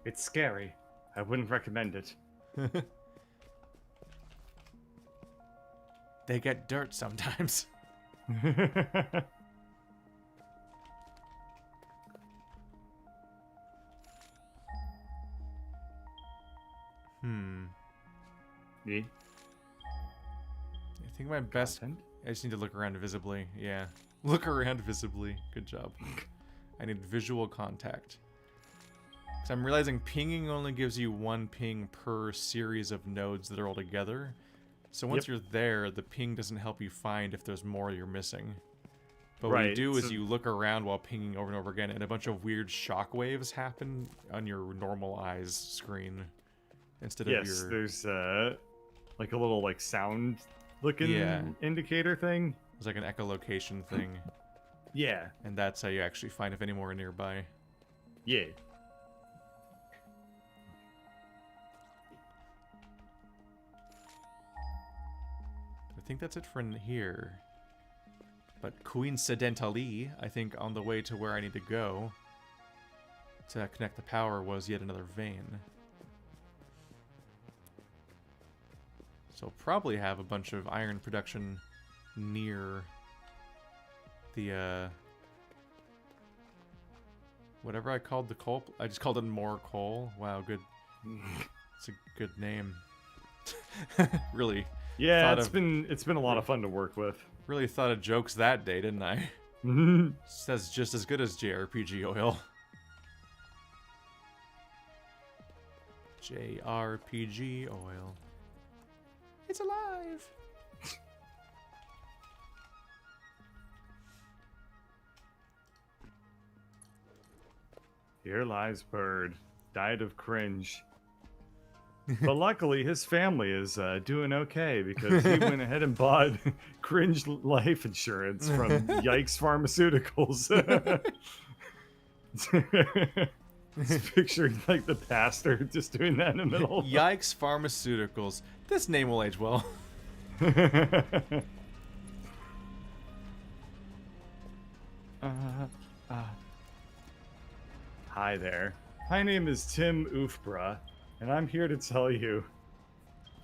It's scary. I wouldn't recommend it. They get dirt sometimes. Me? I think my best... Content? I just need to look around visibly. Yeah. Look around visibly. Good job. I need visual contact. So I'm realizing pinging only gives you 1 ping per series of nodes that are all together. So once you're there, the ping doesn't help you find if there's more you're missing. But what you do is you look around while pinging over and over again, and a bunch of weird shock waves happen on your normal eyes screen. Instead of your... Yes, there's like a little like sound looking indicator thing. It's like an echolocation thing. Yeah. And that's how you actually find if any more are nearby. Yeah. I think that's it for in here. But coincidentally, I think on the way to where I need to go to connect the power was yet another vein. So I'll probably have a bunch of iron production near the whatever I called the coal. I just called it more coal. Wow, good. It's a good name. Really. Yeah, it's been a lot of fun to work with. Really thought of jokes that day, didn't I? Says just as good as JRPG oil. JRPG oil. It's alive. Here lies Bird, died of cringe. But luckily, his family is doing okay because he went ahead and bought cringe life insurance from Yikes Pharmaceuticals. Just picturing like the pastor just doing that in the middle. Yikes Pharmaceuticals. This name will age well. Hi there. My name is Tim Oofbra, and I'm here to tell you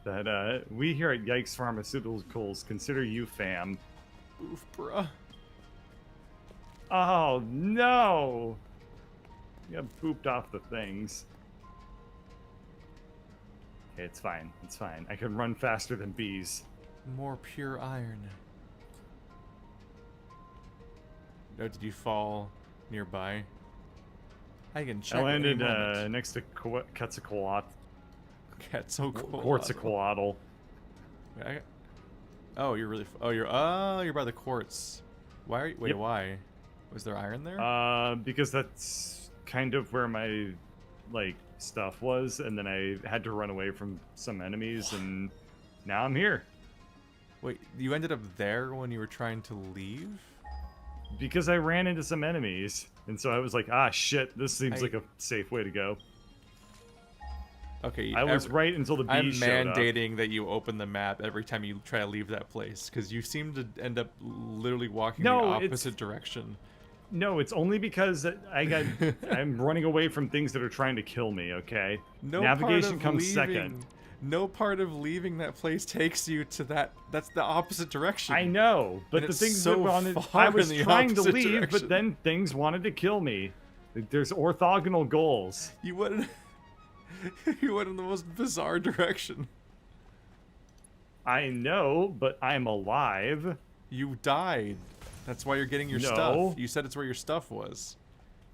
that we here at Yikes Pharmaceuticals consider you fam. Oofbra. Oh no! You got pooped off the things. Okay, it's fine. It's fine. I can run faster than bees. More pure iron. No, did you fall nearby? I can check. I landed next to Quetzalcoatl. Quetzalcoatl. Oh, you're really. You're by the quartz. Why are you? Wait, why? Was there iron there? Because that's kind of where my stuff was, and then I had to run away from some enemies, and now I'm here. Wait, you ended up there when you were trying to leave? Because I ran into some enemies, and so I was like, ah, shit, this seems like a safe way to go. Okay, I was right until the bees showed up. I'm mandating that you open the map every time you try to leave that place, because you seem to end up literally walking the opposite direction. No, it's only because I'm running away from things that are trying to kill me, okay? Navigation comes second. No part of leaving that place takes you to that's the opposite direction. I know, but the things that wanted, I was trying to leave, but then things wanted to kill me. There's orthogonal goals. You went in the most bizarre direction. I know, but I'm alive. You died. That's why you're getting your stuff. You said it's where your stuff was.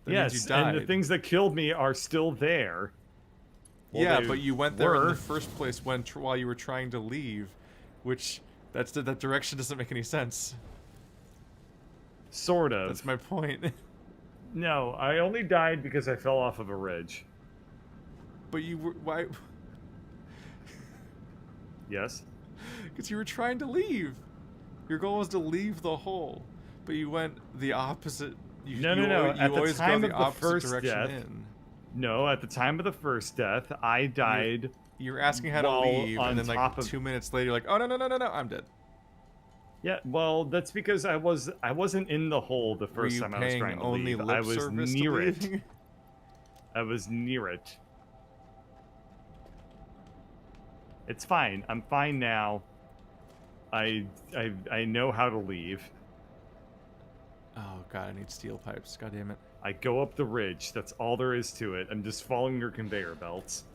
That means you died. And the things that killed me are still there. Well, yeah, but you went there in the first place while you were trying to leave, which that direction doesn't make any sense. Sort of. That's my point. No, I only died because I fell off of a ridge. But you were why? Yes. Because you were trying to leave. Your goal was to leave the hole, but you went the opposite. No. At the time of the first death. No, at the time of the first death, I died. You're asking how to leave, and then like 2 minutes later, you're like, oh no, I'm dead. Yeah, well, that's because I wasn't in the hole the Were first you time I was paying trying to only leave. I lip was service to near it. leaving? I was near it. It's fine. I'm fine now. I know how to leave. Oh god, I need steel pipes. God damn it. I go up the ridge. That's all there is to it. I'm just following your conveyor belts.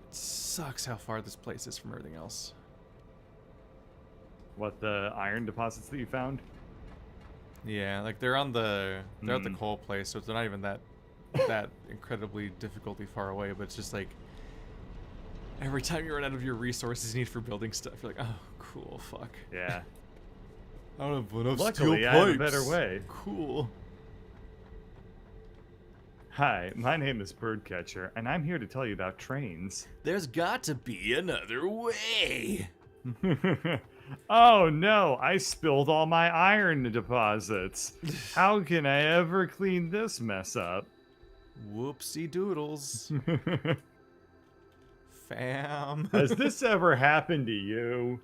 It sucks how far this place is from everything else. What, the iron deposits that you found? Yeah, like they're at the coal place, so they're not even that incredibly difficultly far away, but it's just like every time you run out of your resources you need for building stuff, you're like, oh cool, fuck. Yeah. I don't have enough Luckily, steel I pipes. have a better way. Cool. Hi, my name is Birdcatcher, and I'm here to tell you about trains. There's got to be another way. Oh no, I spilled all my iron deposits. How can I ever clean this mess up? Whoopsie doodles. Fam. Has this ever happened to you?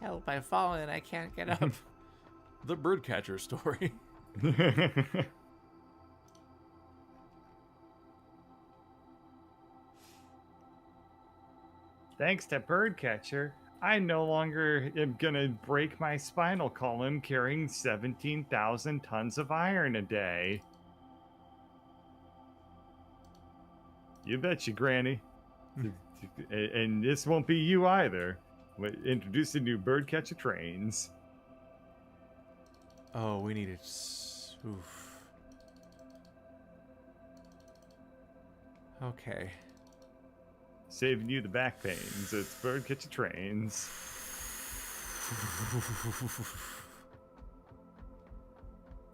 Help, I've fallen and I can't get up. The birdcatcher story. Thanks to Birdcatcher, I no longer am gonna break my spinal column carrying 17,000 tons of iron a day. You betcha, Granny. And this won't be you either. Introducing new Birdcatcher trains. Oh, we need it. Oof. Okay. Saving you the back pains. It's Birdcatcher trains.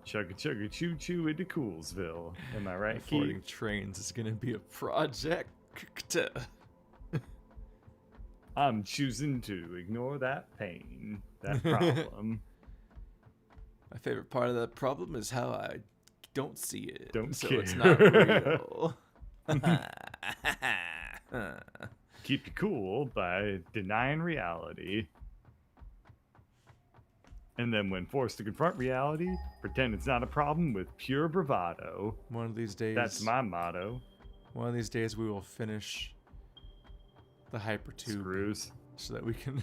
Chugga chugga choo choo into Coolsville. Am I right, Affording Keith? trains is gonna be a project. I'm choosing to ignore that pain, that problem. My favorite part of that problem is how I don't see it. Don't so care. it's not real. Keep you cool by denying reality. And then when forced to confront reality, pretend it's not a problem with pure bravado. One of these days. That's my motto. One of these days we will finish the hypertube Screws. so that we can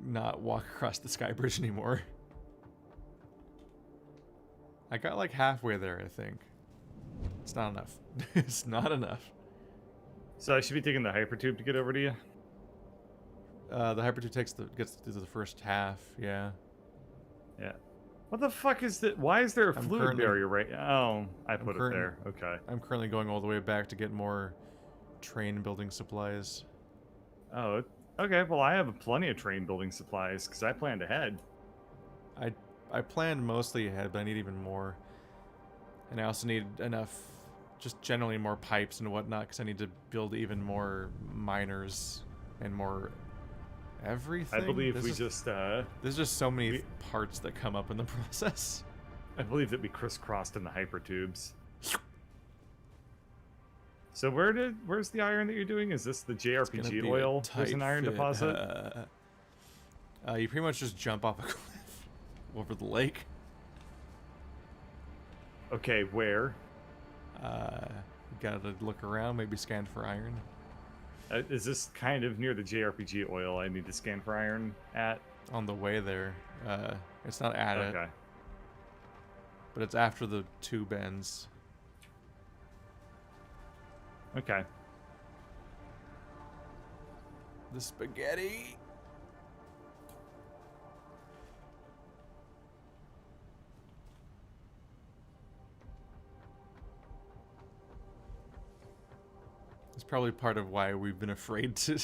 not walk across the sky bridge anymore. I got like halfway there, I think. It's not enough. It's not enough. So I should be taking the hypertube to get over to you? The hypertube gets through the first half, yeah. Yeah. What the fuck is that? Why is there a fluid currently- barrier right? Oh, I put it currently- there. Okay. I'm currently going all the way back to get more train building supplies. Oh, okay. Well, I have plenty of train building supplies because I planned ahead. I planned mostly ahead, but I need even more. And I also need enough, just generally more pipes and whatnot, because I need to build even more miners and more everything. I believe there's just so many parts that come up in the process. I believe that we crisscrossed in the hypertubes. So where's the iron that you're doing? Is this the JRPG oil? There's an iron deposit. You pretty much just jump off a cliff over the lake. Okay, where? You gotta look around, maybe scan for iron. Is this kind of near the JRPG oil I need to scan for iron at? On the way there. It's not at it. Okay. But it's after the two bends. Okay. The spaghetti. It's probably part of why we've been afraid to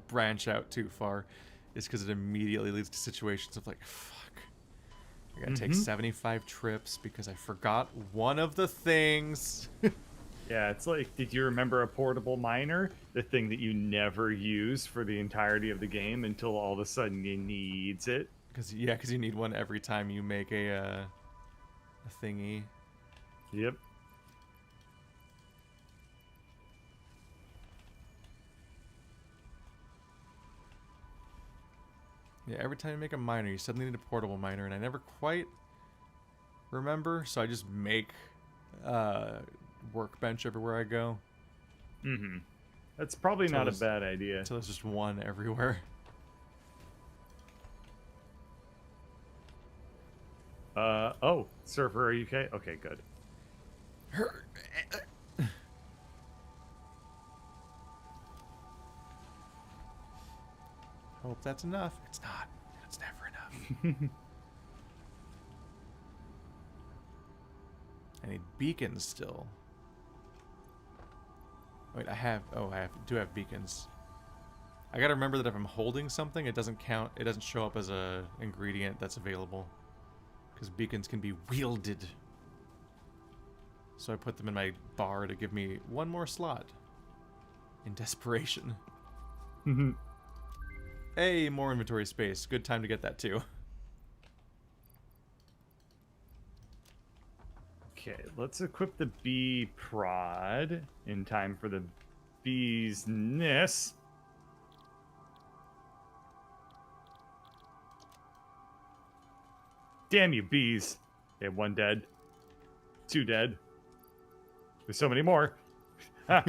branch out too far, is because it immediately leads to situations of like, fuck, I gotta take 75 trips because I forgot one of the things. Yeah, it's like, did you remember a portable miner? The thing that you never use for the entirety of the game until all of a sudden you needs it. Because you need one every time you make a thingy. Yep. Yeah, every time you make a miner, you suddenly need a portable miner, and I never quite remember, so I just make workbench everywhere I go. Mm-hmm. That's probably not a bad idea. Until there's just one everywhere. Oh, Surfer, are you okay? Okay, good. Hope that's enough. It's not. It's never enough. I need beacons still. Wait, I do have beacons. I gotta remember that if I'm holding something, it doesn't count. It doesn't show up as a ingredient that's available. Because beacons can be wielded. So I put them in my bar to give me one more slot. In desperation. Hey, more inventory space. Good time to get that too. Okay, let's equip the bee prod in time for the bee's nest. Damn you, bees. Okay, 1 dead. 2 dead. There's so many more. Why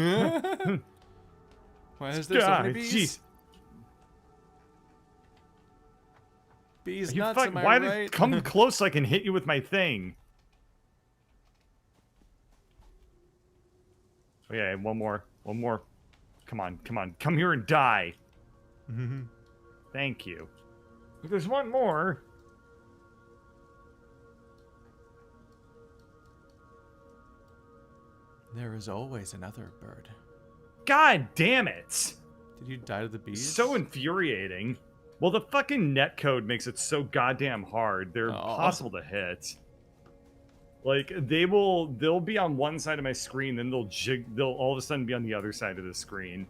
is there so many bees? Jeez. Bees nuts, am I why right? did come close so I can hit you with my thing? Okay, one more. One more. Come on, come on. Come here and die. Thank you. If there's one more. There is always another bird. God damn it! Did you die to the bees? So infuriating. Well, the fucking netcode makes it so goddamn hard. They're impossible to hit. Like, they'll be on one side of my screen, then they'll all of a sudden be on the other side of the screen.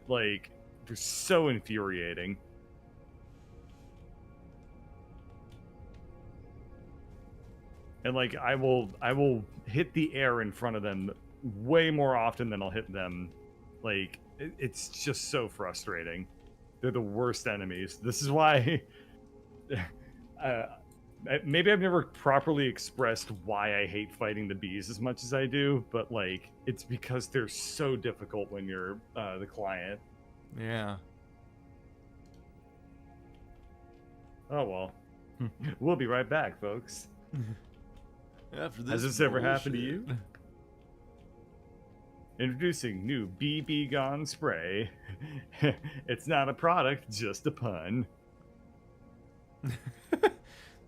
Like, they're so infuriating. And like, I will hit the air in front of them way more often than I'll hit them. Like, it's just so frustrating. They're the worst enemies. This is why maybe I've never properly expressed why I hate fighting the bees as much as I do, but like, it's because they're so difficult when you're the client. Yeah. Oh well. We'll be right back, folks. After this Has this ever happened to you? Introducing new BB Gone Spray. It's not a product, just a pun.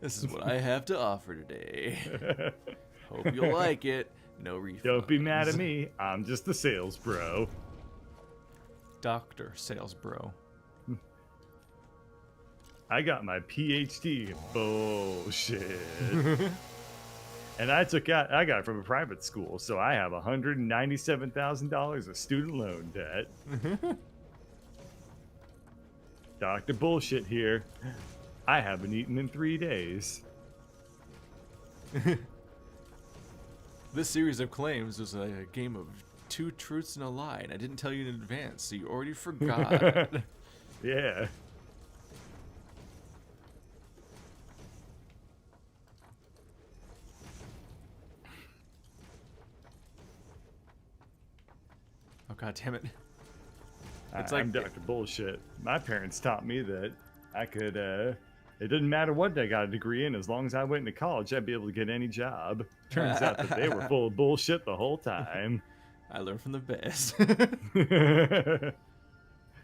This is what I have to offer today. Hope you'll like it. No refunds. Don't be mad at me. I'm just the sales bro. Dr. Sales Bro. I got my PhD in bullshit. And I got it from a private school, so I have $197,000 of student loan debt. Dr. Bullshit here. I haven't eaten in 3 days. This series of claims was a game of 2 truths and a lie, and I didn't tell you in advance, so you already forgot. Yeah. Oh god damn it. I'm Dr. Bullshit. My parents taught me that I could, it didn't matter what I got a degree in, as long as I went into college, I'd be able to get any job. Turns out that they were full of bullshit the whole time. I learned from the best.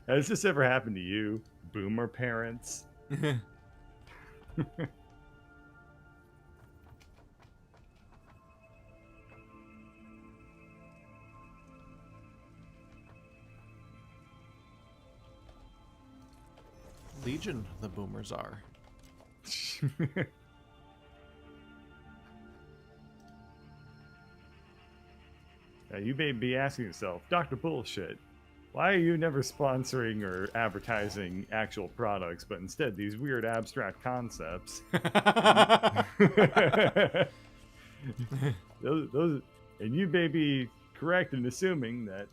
Has this ever happened to you, boomer parents? Legion, the boomers are. Now, you may be asking yourself, Dr. Bullshit, why are you never sponsoring or advertising actual products, but instead these weird abstract concepts? those, and you may be correct in assuming that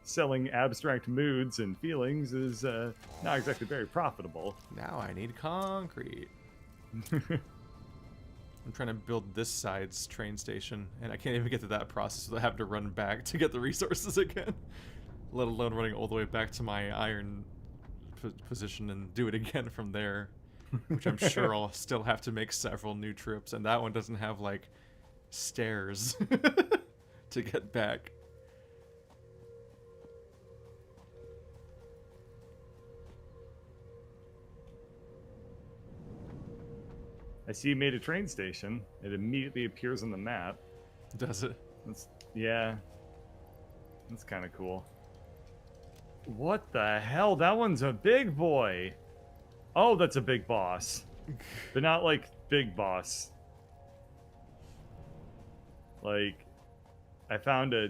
selling abstract moods and feelings is not exactly very profitable. Now I need concrete. I'm trying to build this side's train station, and I can't even get to that process without having to run back to get the resources again. Let alone running all the way back to my iron position and do it again from there. Which I'm sure I'll still have to make several new trips, and that one doesn't have, like, stairs to get back. I see you made a train station. It immediately appears on the map. Does it? Yeah. That's kind of cool. What the hell? That one's a big boy. Oh, that's a big boss. But not like big boss. Like, I found a...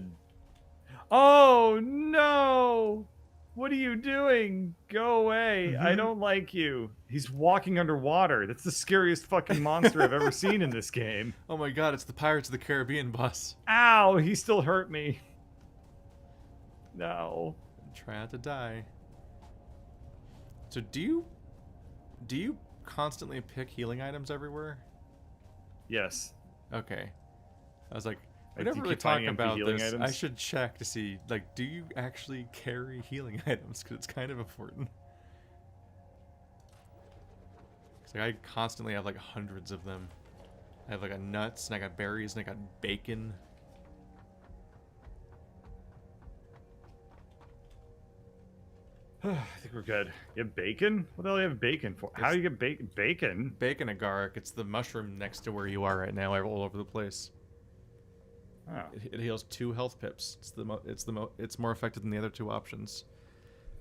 Oh, no! What are you doing? Go away. I don't like you. He's walking underwater. That's the scariest fucking monster I've ever seen in this game. Oh my god, it's the Pirates of the Caribbean boss. Ow, he still hurt me. No. Try not to die. So do you constantly pick healing items everywhere? Yes. Okay. I was like, we I never keep really talk finding empty about healing this. items. I should check to see, like, do you actually carry healing items? Because it's kind of important. 'Cause, like, I constantly have, like, hundreds of them. I have, like, a nuts, and I got berries, and I got bacon. I think we're good. You have bacon? What the hell do you have bacon for? How do you get bacon? Bacon? Bacon agaric. It's the mushroom next to where you are right now, all over the place. Oh. It heals 2 health pips. It's more effective than the other 2 options.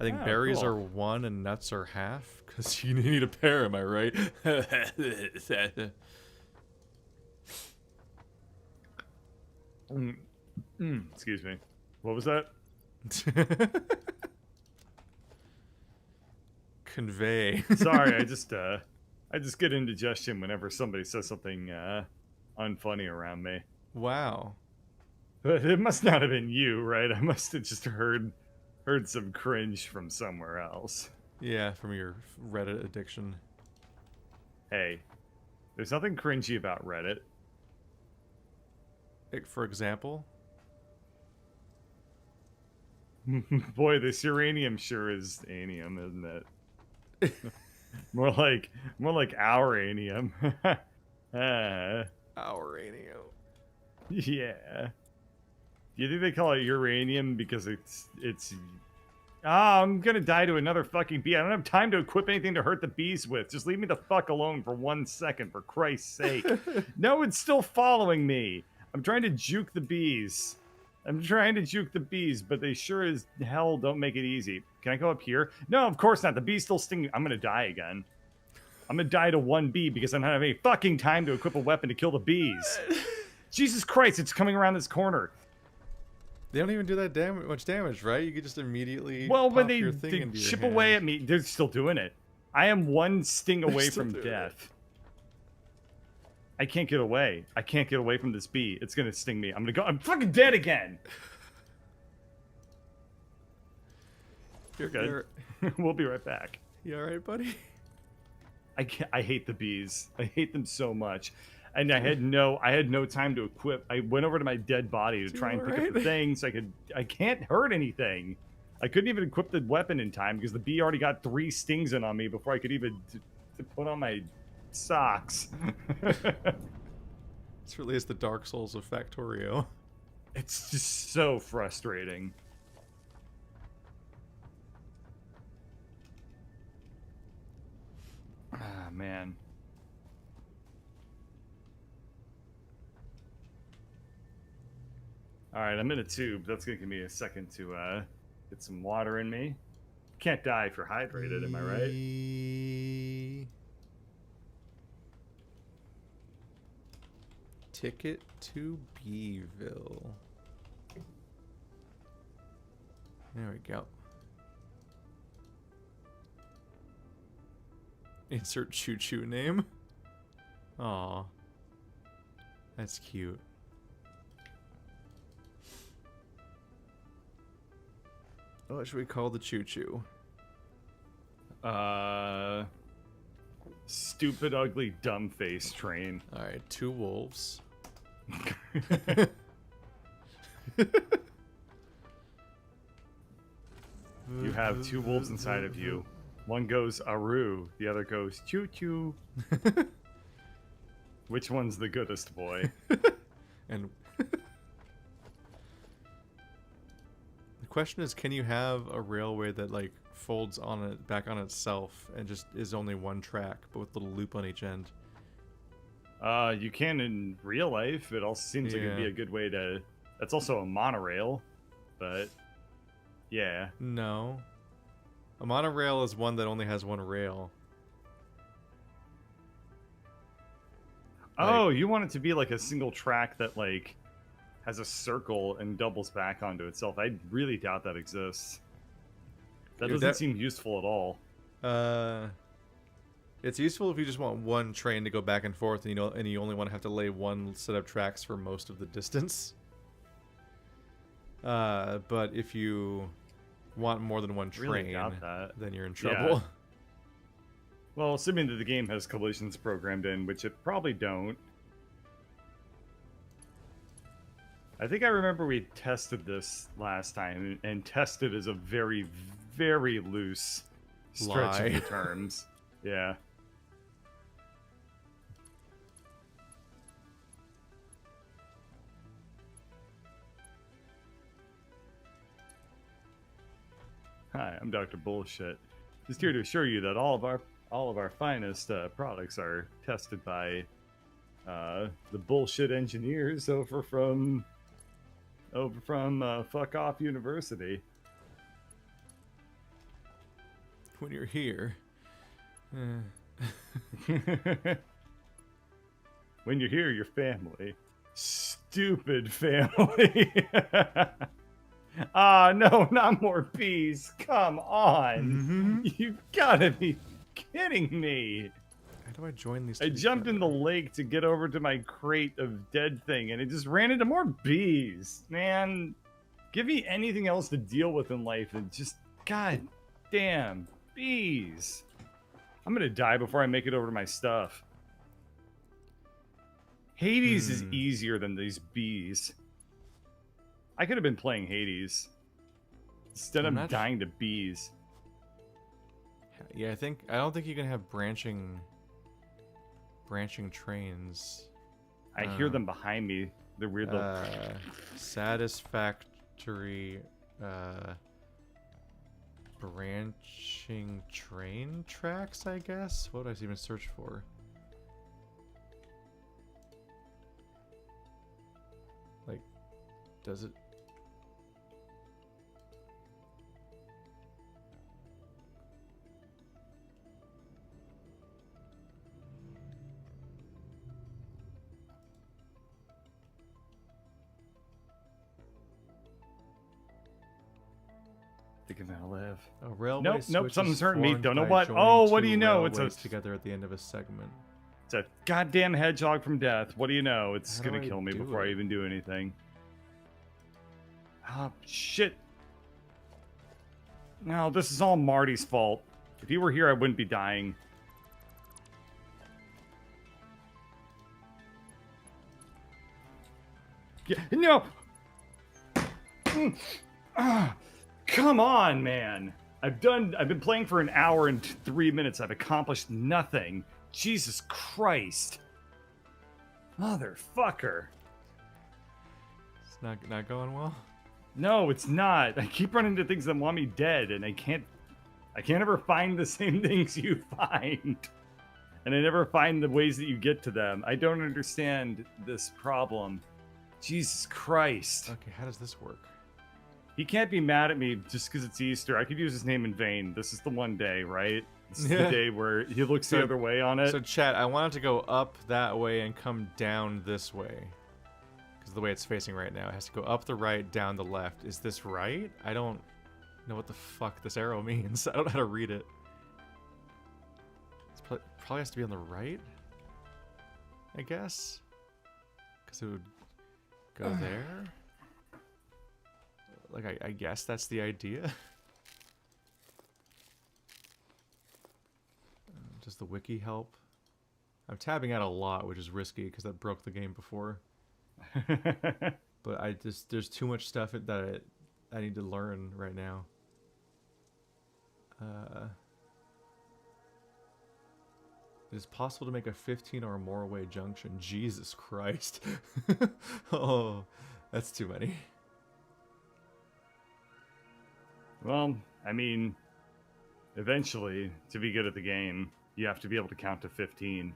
I think Oh, berries cool. are 1 and nuts are half, because you need a pair. Am I right? Excuse me. What was that? Convey. Sorry, I just get indigestion whenever somebody says something unfunny around me. Wow. But it must not have been you, right? I must have just heard some cringe from somewhere else. Yeah, from your Reddit addiction. Hey, there's nothing cringy about Reddit. Like, for example? Boy, this uranium sure is anium, isn't it? more like ouranium. Auranium. Yeah. Do you think they call it uranium because it's I'm gonna die to another fucking bee. I don't have time to equip anything to hurt the bees with. Just leave me the fuck alone for 1 second, for Christ's sake. No, it's still following me. I'm trying to juke the bees. But they sure as hell don't make it easy. Can I go up here? No, of course not. The bee's still stinging. I'm gonna die again. I'm gonna die to 1 bee because I'm not having any fucking time to equip a weapon to kill the bees. Jesus Christ, it's coming around this corner. They don't even do that much damage, right? You could just immediately when pop they your thing into your chip hand. away at me, they're still doing it. I am 1 sting away still from doing death. I can't get away. I can't get away from this bee. It's gonna sting me. I'm fucking dead again. You're good. We'll be right back. You alright, buddy? I hate the bees. I hate them so much. And I had no time to equip. I went over to my dead body to try and pick up the thing so I can't hurt anything. I couldn't even equip the weapon in time because the bee already got 3 stings in on me before I could even put on my socks. This really is the Dark Souls of Factorio. It's just so frustrating. Ah, man. Alright, I'm in a tube. That's gonna give me a second to get some water in me. Can't die if you're hydrated, am I right? Ticket to Beeville. There we go. Insert choo-choo name. Aw. That's cute. What should we call the choo-choo? Stupid, ugly, dumb face train. All right, 2 wolves. You have 2 wolves inside of you. One goes aru, the other goes choo choo. Which one's the goodest boy? And the question is, can you have a railway that like folds on it back on itself and just is only one track, but with a little loop on each end? You can in real life. It also seems like it'd be a good way to. That's also a monorail, but yeah. No. A monorail is one that only has one rail. Oh, you want it to be like a single track that like has a circle and doubles back onto itself. I really doubt that exists. That doesn't seem useful at all. It's useful if you just want one train to go back and forth, and you only want to have to lay one set of tracks for most of the distance. But if you want more than one train, then you're in trouble. Yeah. Well, assuming that the game has collisions programmed in, which it probably don't. I think I remember we tested this last time, and tested is a very, very loose stretch of the terms. Yeah. Hi, I'm Dr. Bullshit. Just here to assure you that all of our finest products are tested by the bullshit engineers over from Fuck Off University. When you're here. When you're here, your family. Stupid family. No, not more bees. Come on. You've got to be kidding me. How do I join these? I jumped in the lake to get over to my crate of dead thing, and it just ran into more bees. Man, give me anything else to deal with in life than just, god damn, bees. I'm gonna die before I make it over to my stuff. Hades is easier than these bees. I could have been playing Hades. Instead I'm dying to bees. Yeah, I don't think you can have branching trains. I hear them behind me. They're weird little Satisfactory branching train tracks, I guess? What would I even search for? Like, does it? Thinking I'll live. A railway nope, something's hurting me. Don't know what. Oh, what do you know? It's together at the end of a segment. It's a goddamn hedgehog from death. What do you know? It's gonna kill me before I even do anything. Oh, shit. No, this is all Marty's fault. If he were here, I wouldn't be dying. Yeah, no! Come on, man. I've been playing for an hour and 3 minutes. I've accomplished nothing. Jesus Christ. Motherfucker. It's not going well? No, it's not. I keep running into things that want me dead, and I can't ever find the same things you find. And I never find the ways that you get to them. I don't understand this problem. Jesus Christ. Okay, how does this work? He can't be mad at me just because it's Easter. I could use his name in vain. This is the one day, right? This is the day where he looks the other way on it. So, chat, I want it to go up that way and come down this way. Because the way it's facing right now, it has to go up the right, down the left. Is this right? I don't know what the fuck this arrow means. I don't know how to read it. It probably has to be on the right, I guess. Because it would go there. Like, I guess that's the idea. the wiki help? I'm tabbing out a lot, which is risky because that broke the game before. But there's too much stuff that I need to learn right now. It is possible to make a 15 or more way junction. Jesus Christ. Oh, that's too many. Well, I mean, eventually, to be good at the game, you have to be able to count to 15.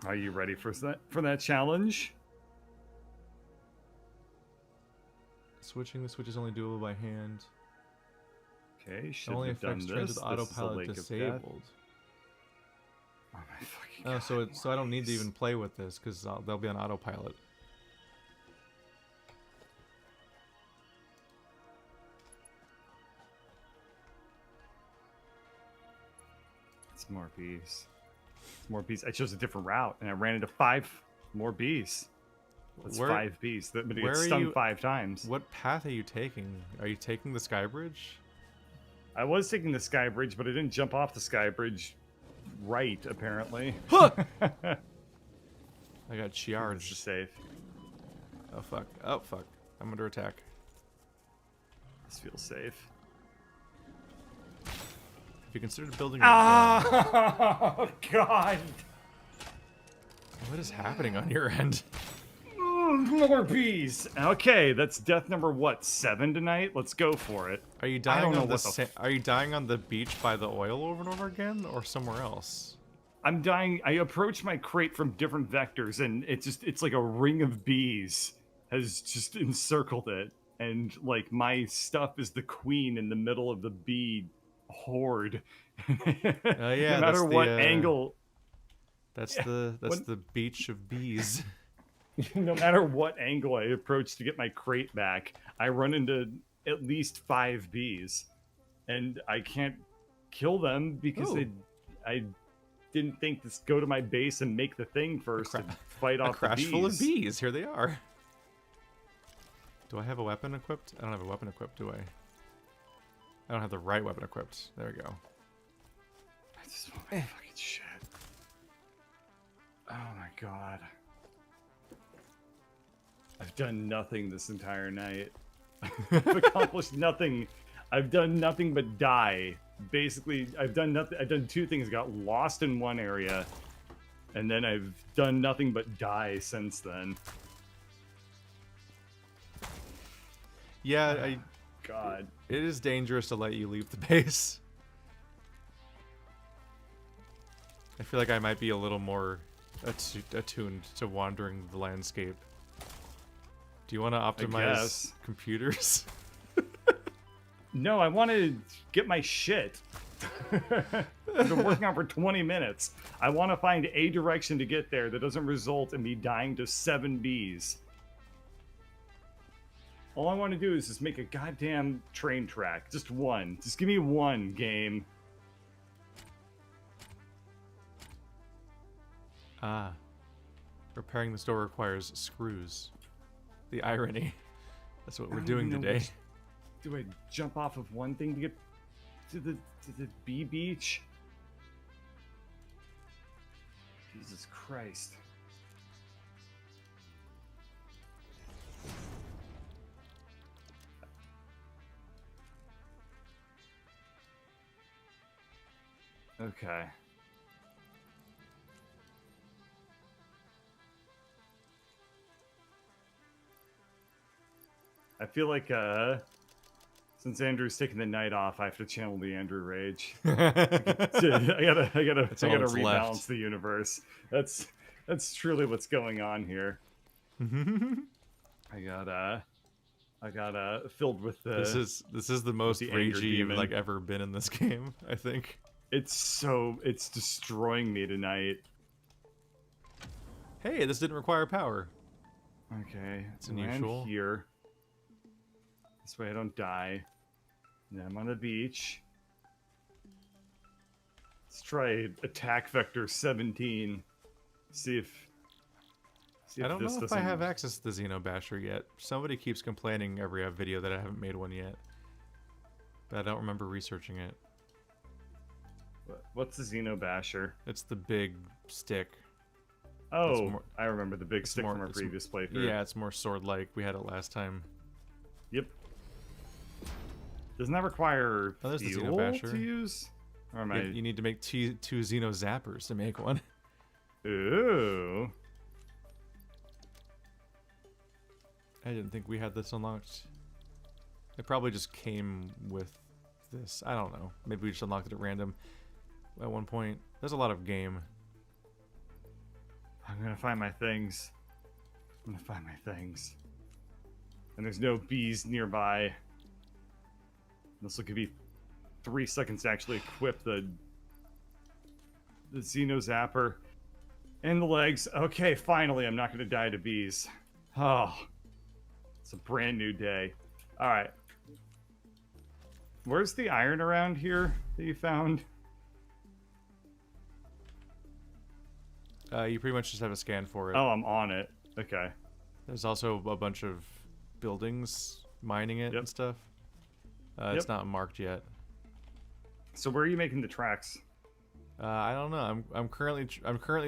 Are you ready for that challenge? Switching the switch is only doable by hand. Okay, should only have done affects trains this. with autopilot disabled. Oh my fucking God, God, so I don't need to even play with this because they'll be on autopilot. It's more bees. It's more bees. I chose a different route and I ran into 5 more bees. That's 5 bees. But it gets stung 5 times. What path are you taking? Are you taking the sky bridge? I was taking the sky bridge, but I didn't jump off the sky bridge right, apparently. Huh! I got charged. This is safe. Oh, fuck. Oh, fuck. I'm under attack. This feels safe. Have you considered building a gun? Oh, God! What is happening on your end? More bees. Okay, that's death number what, 7 tonight? Let's go for it. Are you dying on Are you dying on the beach by the oil over and over again, or somewhere else? I'm dying. I approach my crate from different vectors, and it's like a ring of bees has just encircled it, and like my stuff is the queen in the middle of the bee horde. Yeah, no matter what angle. That's the beach of bees. No matter what angle I approach to get my crate back, I run into at least 5 bees, and I can't kill them because I didn't think to go to my base and make the thing first and fight off the bees. A crash full of bees. Here they are. Do I have a weapon equipped? I don't have a weapon equipped, do I? I don't have the right weapon equipped. There we go. I just want my fucking shit. Oh my God. I've done nothing this entire night. I've accomplished nothing. I've done nothing but die. Basically, I've done nothing. I've done 2 things. Got lost in one area, and then I've done nothing but die since then. Yeah, God. It is dangerous to let you leave the base. I feel like I might be a little more attuned to wandering the landscape. Do you want to optimize computers? No, I want to get my shit. I've been working on for 20 minutes. I want to find a direction to get there that doesn't result in me dying to 7 bees. All I want to do is just make a goddamn train track. Just one. Just give me one, game. Ah. Repairing this door requires screws. The irony. That's what we're doing today. Do I jump off of one thing to get to the bee beach? Jesus Christ. Okay. I feel like, since Andrew's taking the night off, I have to channel the Andrew rage. I gotta rebalance the universe. That's truly what's going on here. I got filled with the. This is the most ragey you've like ever been in this game. I think it's destroying me tonight. Hey, this didn't require power. Okay, it's unusual. Here. This way I don't die. And I'm on the beach. Let's try attack vector 17. See if I don't know if I have access to the Xenobasher yet. Somebody keeps complaining every video that I haven't made one yet. But I don't remember researching it. What's the Xenobasher? It's the big stick. Oh, I remember the big stick from our previous playthrough. Yeah, it's more sword-like. We had it last time. Yep. Doesn't that require fuel to use? Or am you need to make two Xeno Zappers to make one. Ooh. I didn't think we had this unlocked. It probably just came with this. I don't know. Maybe we just unlocked it at random at one point. There's a lot of game. I'm gonna find my things. I'm gonna find my things. And there's no bees nearby. This will give me 3 seconds to actually equip the Xeno Zapper and the legs. Okay, finally, I'm not gonna die to bees. Oh, it's a brand new day. All right. Where's the iron around here that you found? You pretty much just have a scan for it. Oh, I'm on it. Okay. There's also a bunch of buildings mining it and stuff. It's not marked yet. So where are you making the tracks? I don't know. I'm currently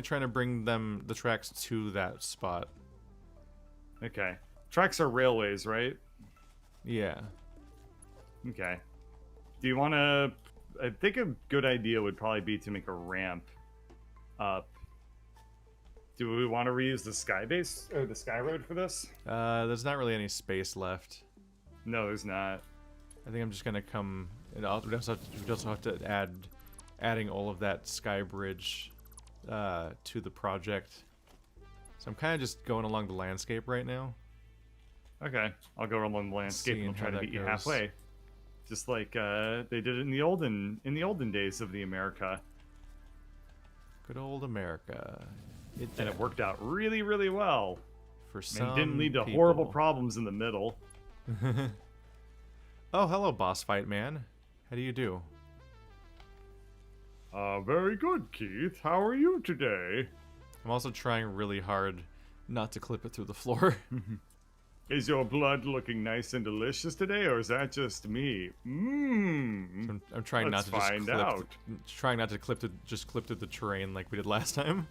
trying to bring the tracks to that spot. Okay. Tracks are railways, right? Yeah. Okay. Do you want to... I think a good idea would probably be to make a ramp up. Do we want to reuse the sky base or the sky road for this? There's not really any space left. No, there's not. I think I'm just gonna come. We also have to adding all of that sky bridge to the project. So I'm kind of just going along the landscape right now. Okay, I'll go along the landscape and I'll try to meet you halfway, just like they did it in the olden days of the America. Good old America. And it worked out really, really well. For some and didn't lead to people. horrible problems in the middle. Oh, hello, boss fight man. How do you do? Very good, Keith. How are you today? I'm also trying really hard not to clip it through the floor. Is your blood looking nice and delicious today, or is that just me? I'm trying not to just clip through the terrain like we did last time.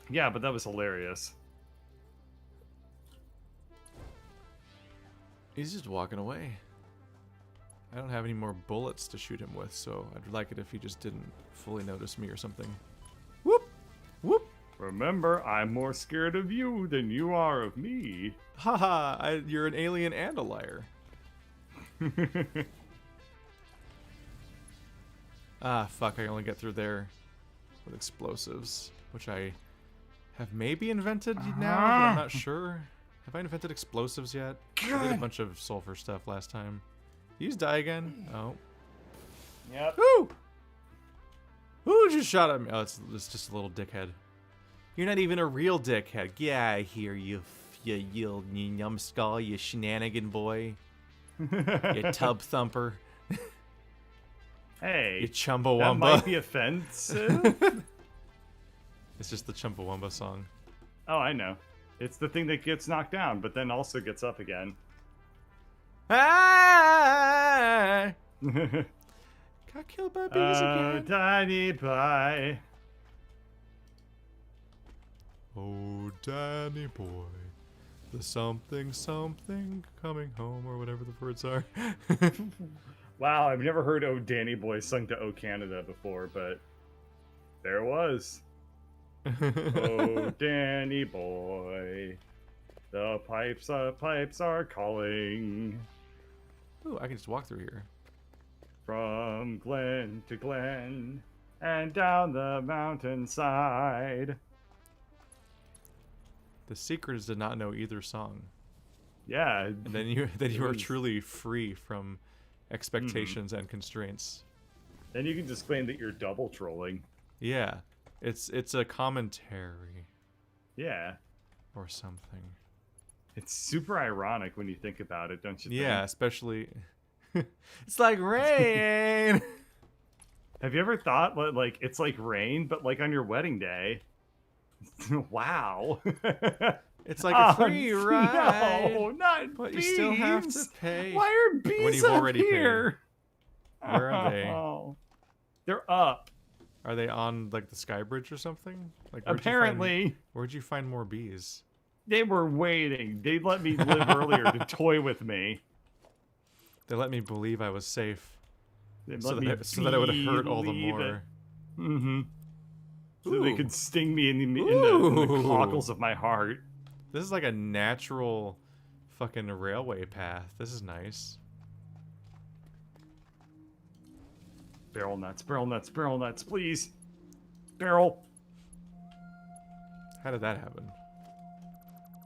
Yeah, but that was hilarious. He's just walking away. I don't have any more bullets to shoot him with, so I'd like it if he just didn't fully notice me or something. Whoop! Whoop! Remember, I'm more scared of you than you are of me. Haha, you're an alien and a liar. Ah, fuck, I only get through there with explosives, which I have maybe invented now, but I'm not sure. Have I invented explosives yet? I did a bunch of sulfur stuff last time. You just die again? Oh. Yep. Who? Who just shot at me? Oh, it's just a little dickhead. You're not even a real dickhead. Get out of here, you numbskull, you shenanigan boy. You tub thumper. Hey. You Chumbawamba. That might be offensive. It's just the Chumbawamba song. Oh, I know. It's the thing that gets knocked down, but then also gets up again. Ah! Got killed by bees again. Tiny pie. Oh, Danny boy, the something coming home, or whatever the words are. Wow, I've never heard "Oh Danny Boy" sung to "Oh Canada" before, but there it was. Oh Danny boy, the pipes are calling. Ooh, I can just walk through here. From glen to glen and down the mountainside. The secret is to not know either song. Yeah. And then you are truly free from expectations and constraints. Then you can just claim that you're double trolling. Yeah. It's a commentary. Yeah. Or something. It's super ironic when you think about it, don't you think? Yeah, especially... It's like rain! Have you ever thought, like, it's like rain, but like on your wedding day? Wow. It's like a free ride. No, not but bees. You still have to pay. Why are bees when you've up already here? Paid. Where are they? Oh, they're up. Are they on like the sky bridge or something? Like Apparently. Where'd you find more bees? They were waiting. They let me live earlier to toy with me. They let me believe I was safe. So that I would hurt all the more. Mm-hmm. So they could sting me in the cockles of my heart. This is like a natural fucking railway path. This is nice. Barrel nuts, barrel nuts, barrel nuts, please. Barrel. How did that happen?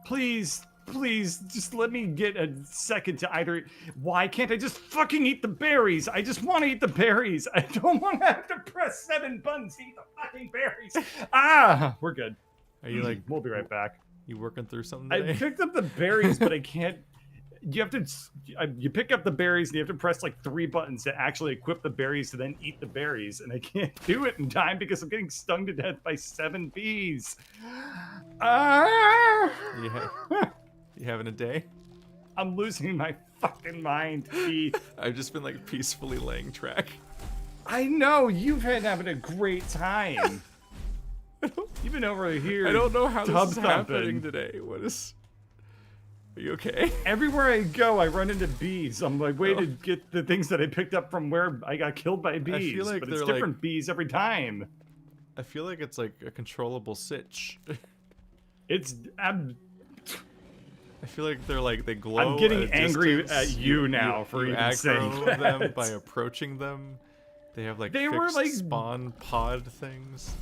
Please, please, just let me get a second to either... Why can't I just fucking eat the berries? I just want to eat the berries. I don't want to have to press 7 buttons to eat the fucking berries. Ah, we're good. Are you like... We'll be right back. You working through something today? I picked up the berries, but I can't... You have to... You pick up the berries, and you have to press like 3 buttons to actually equip the berries to then eat the berries, and I can't do it in time because I'm getting stung to death by 7 bees. Ah! You having a day? I'm losing my fucking mind, Pete. I've just been like peacefully laying track. I know, you've been having a great time. You've been over here. I don't know how this is happening today. What is... Are you okay? Everywhere I go, I run into bees. I'm like, way to get the things that I picked up from where I got killed by bees. I feel like but it's different bees every time. I feel like it's like a controllable sitch. It's... I feel like they glow. I'm getting angry distance. at you now for even saying that. Them by approaching them. They have like fixed spawn pod things.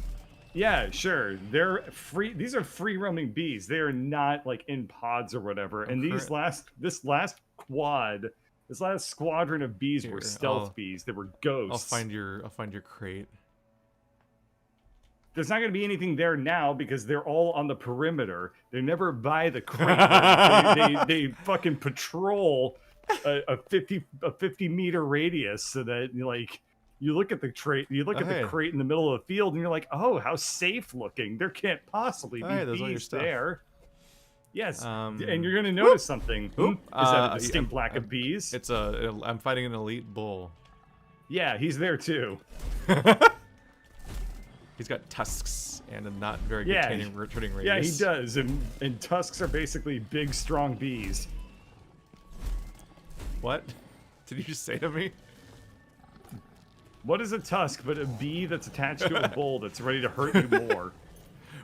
Yeah, sure. They're free. These are free roaming bees. They are not like in pods or whatever. And this last squadron of bees were stealth bees. They were ghosts. I'll find your crate. There's not going to be anything there now because they're all on the perimeter. They're never by the crate. they fucking patrol a 50 meter radius so that like you look at the crate, the crate in the middle of the field and you're like, oh, how safe looking. There can't possibly be bees there. Yes, and you're going to notice something. Is that a distinct lack of bees? I'm fighting an elite bull. Yeah, he's there too. He's got tusks and a not very good turning radius. Yeah, he does. And tusks are basically big, strong bees. What? Did you just say to me? What is a tusk but a bee that's attached to a bull that's ready to hurt you more?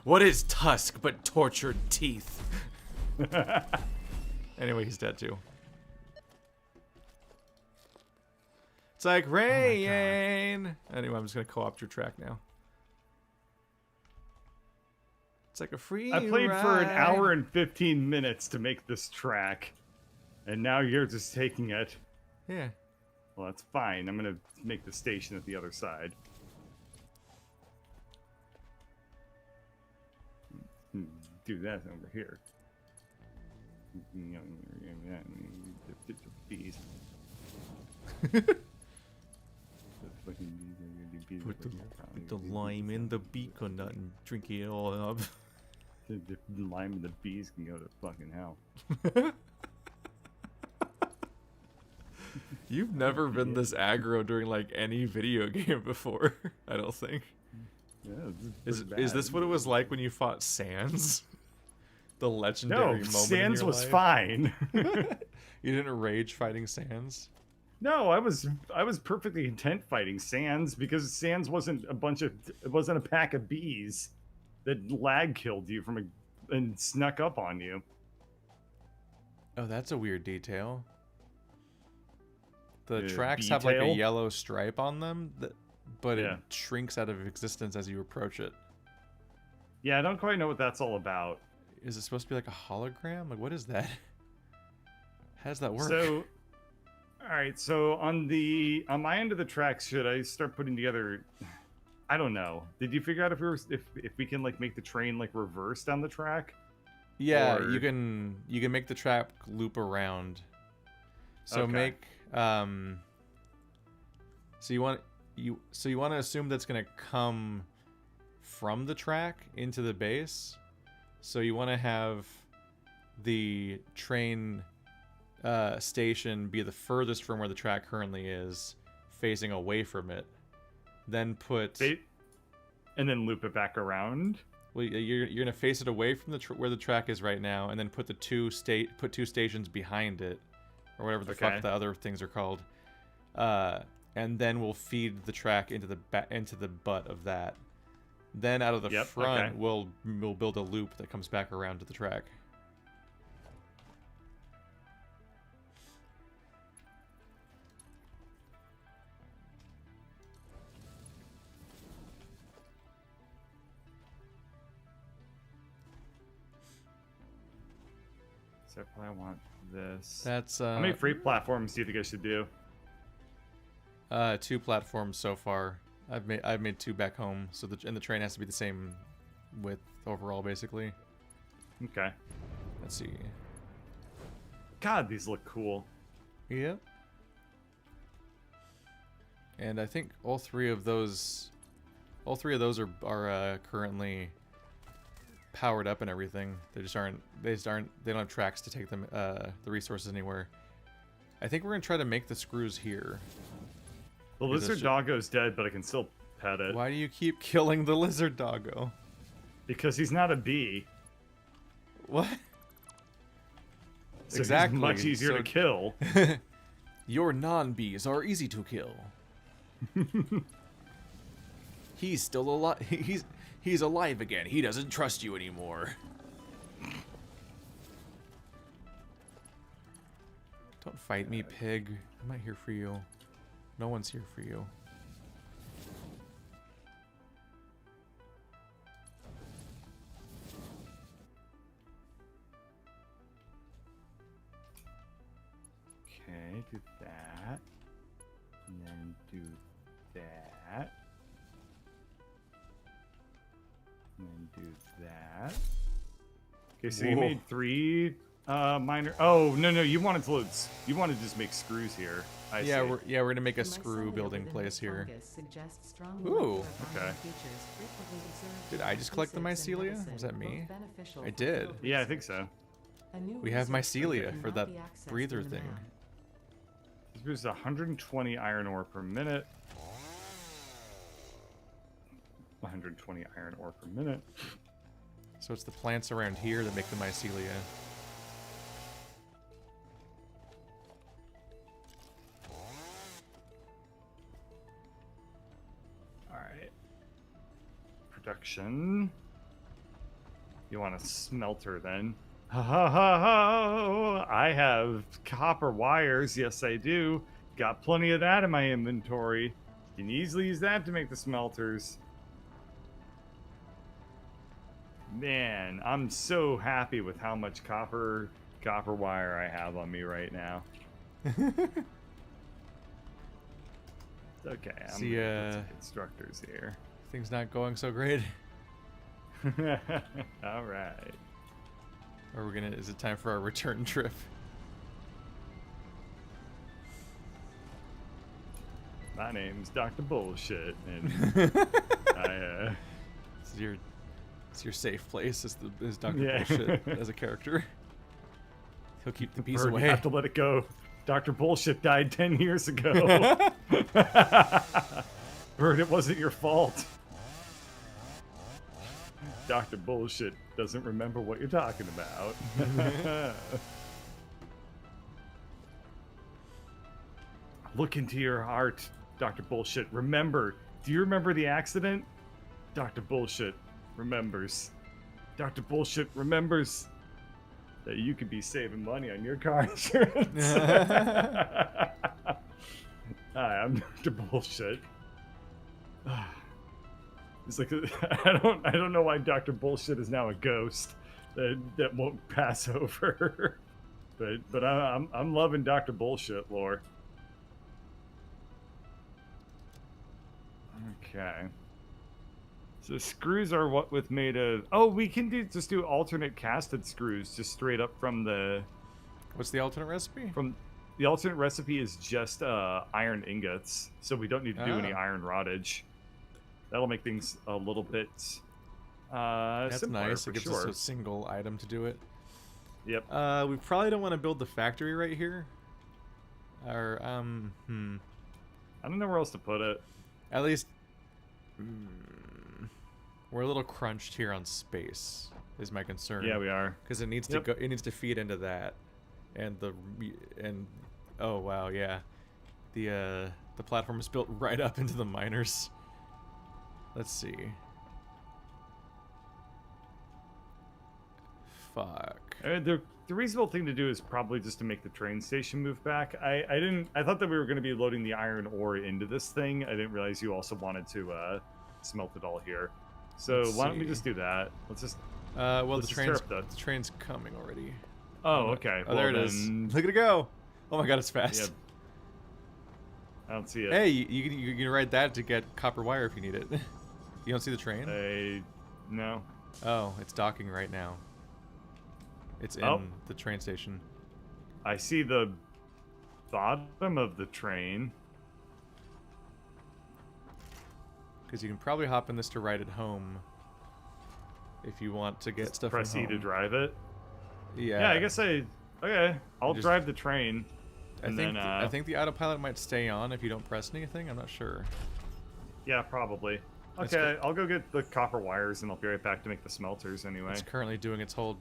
What is tusk but tortured teeth? Anyway, he's dead too. It's like rain. Anyway, I'm just gonna co-opt your track now. It's like a free I played ride. for an hour and 15 minutes to make this track. And now you're just taking it. Yeah. Well, that's fine. I'm going to make the station at the other side. Do that over here. Bees. Put the lime in the beacon nut and drink it all up. The lime and the bees can go to fucking hell. You've never been this aggro during like any video game before, I don't think. Yeah, is this what it was like when you fought Sans? The legendary moment Sans in your was life? fine. You didn't rage fighting Sans? No, I was perfectly content fighting Sans because Sans wasn't a pack of bees that lag killed you and snuck up on you. Oh, that's a weird detail. The tracks have like a yellow stripe on them, but it shrinks out of existence as you approach it. Yeah, I don't quite know what that's all about. Is it supposed to be like a hologram? Like, what is that? How does that work? So, all right. So on my end of the tracks, should I start putting together? I don't know. Did you figure out if we can like make the train like reverse down the track? Yeah, you can make the track loop around. So so you want to assume that's going to come from the track into the base. So you want to have the train station be the furthest from where the track currently is, facing away from it. Then put and then loop it back around. Well, you're gonna face it away from where the track is right now, and then put the two stations behind it, or whatever the fuck the other things are called. And then we'll feed the track into the butt of that. Then out of the front, we'll build a loop that comes back around to the track. So I probably want this. That's how many free platforms do you think I should do? 2 platforms so far. I've made 2 back home, so the train has to be the same width overall, basically. Okay. Let's see. God, these look cool. Yep. And I think all three of those are currently powered up and everything. They don't have tracks to take them the resources anywhere. I think we're gonna try to make the screws here. The lizard doggo's dead, but I can still pet it. Why do you keep killing the lizard doggo? Because he's not a bee. What? So exactly. He's much easier to kill. Your non-bees are easy to kill. He's still alive. He's alive again. He doesn't trust you anymore. Don't fight me, pig. I'm not here for you. No one's here for you. Okay, do that. And then do that. And then do that. Okay, so you made 3 minor. Oh no, you wanted to just make screws here. We're gonna make a screw building place here. Ooh. Okay. Did I just collect the mycelia? Was that me? I did. Yeah, I think so. We have mycelia for that breather thing. There's 120 iron ore per minute. 120 iron ore per minute. So it's the plants around here that make the mycelia. Alright. Production. You want a smelter then? Ha ha ha ha! I have copper wires. Yes, I do. Got plenty of that in my inventory. You can easily use that to make the smelters. Man, I'm so happy with how much copper wire I have on me right now. Okay, I'm gonna put some constructors here. Things not going so great. All right. Or is it time for our return trip? My name's Dr. Bullshit, and It's your safe place. Is Dr. Bullshit as a character? He'll keep the bees away. You have to let it go. Dr. Bullshit died 10 years ago. Bird, it wasn't your fault. Dr. Bullshit doesn't remember what you're talking about. Look into your heart, Dr. Bullshit. Remember. Do you remember the accident? Dr. Bullshit remembers. Dr. Bullshit remembers that you could be saving money on your car insurance. Hi, I'm Dr. Bullshit. It's like I don't know why Dr. Bullshit is now a ghost that won't pass over. but I'm loving Dr. Bullshit lore. Okay. So screws are what with made of. Oh, we can just do alternate casted screws just straight up from the. What's the alternate recipe? From the alternate recipe is just iron ingots, so we don't need to do any iron rottage. That'll make things a little bit That's simpler, nice. It gives sure. us a single item to do it. Yep. We probably don't want to build the factory right here. Or I don't know where else to put it. At least We're a little crunched here on space, is my concern. Yeah, we are. Because it needs to go. It needs to feed into that, and oh wow, yeah, the platform is built right up into the miners. Let's see. Fuck. The reasonable thing to do is probably just to make the train station move back. I thought that we were going to be loading the iron ore into this thing. I didn't realize you also wanted to smelt it all here. So why don't we just do that? Let's just. Well, the train's coming already. Oh, okay. Oh, there it is. Look at it go! Oh my god, it's fast. Yeah. I don't see it. Hey, you can ride that to get copper wire if you need it. You don't see the train? No. Oh, it's docking right now. It's in the train station. I see the bottom of the train. Because you can probably hop in this to ride it home. If you want to get stuff press from home. E to drive it. Yeah. Yeah, I guess okay. I'll drive the train. I think the autopilot might stay on if you don't press anything. I'm not sure. Yeah, probably. Okay, I'll go get the copper wires and I'll be right back to make the smelters anyway. It's currently doing its whole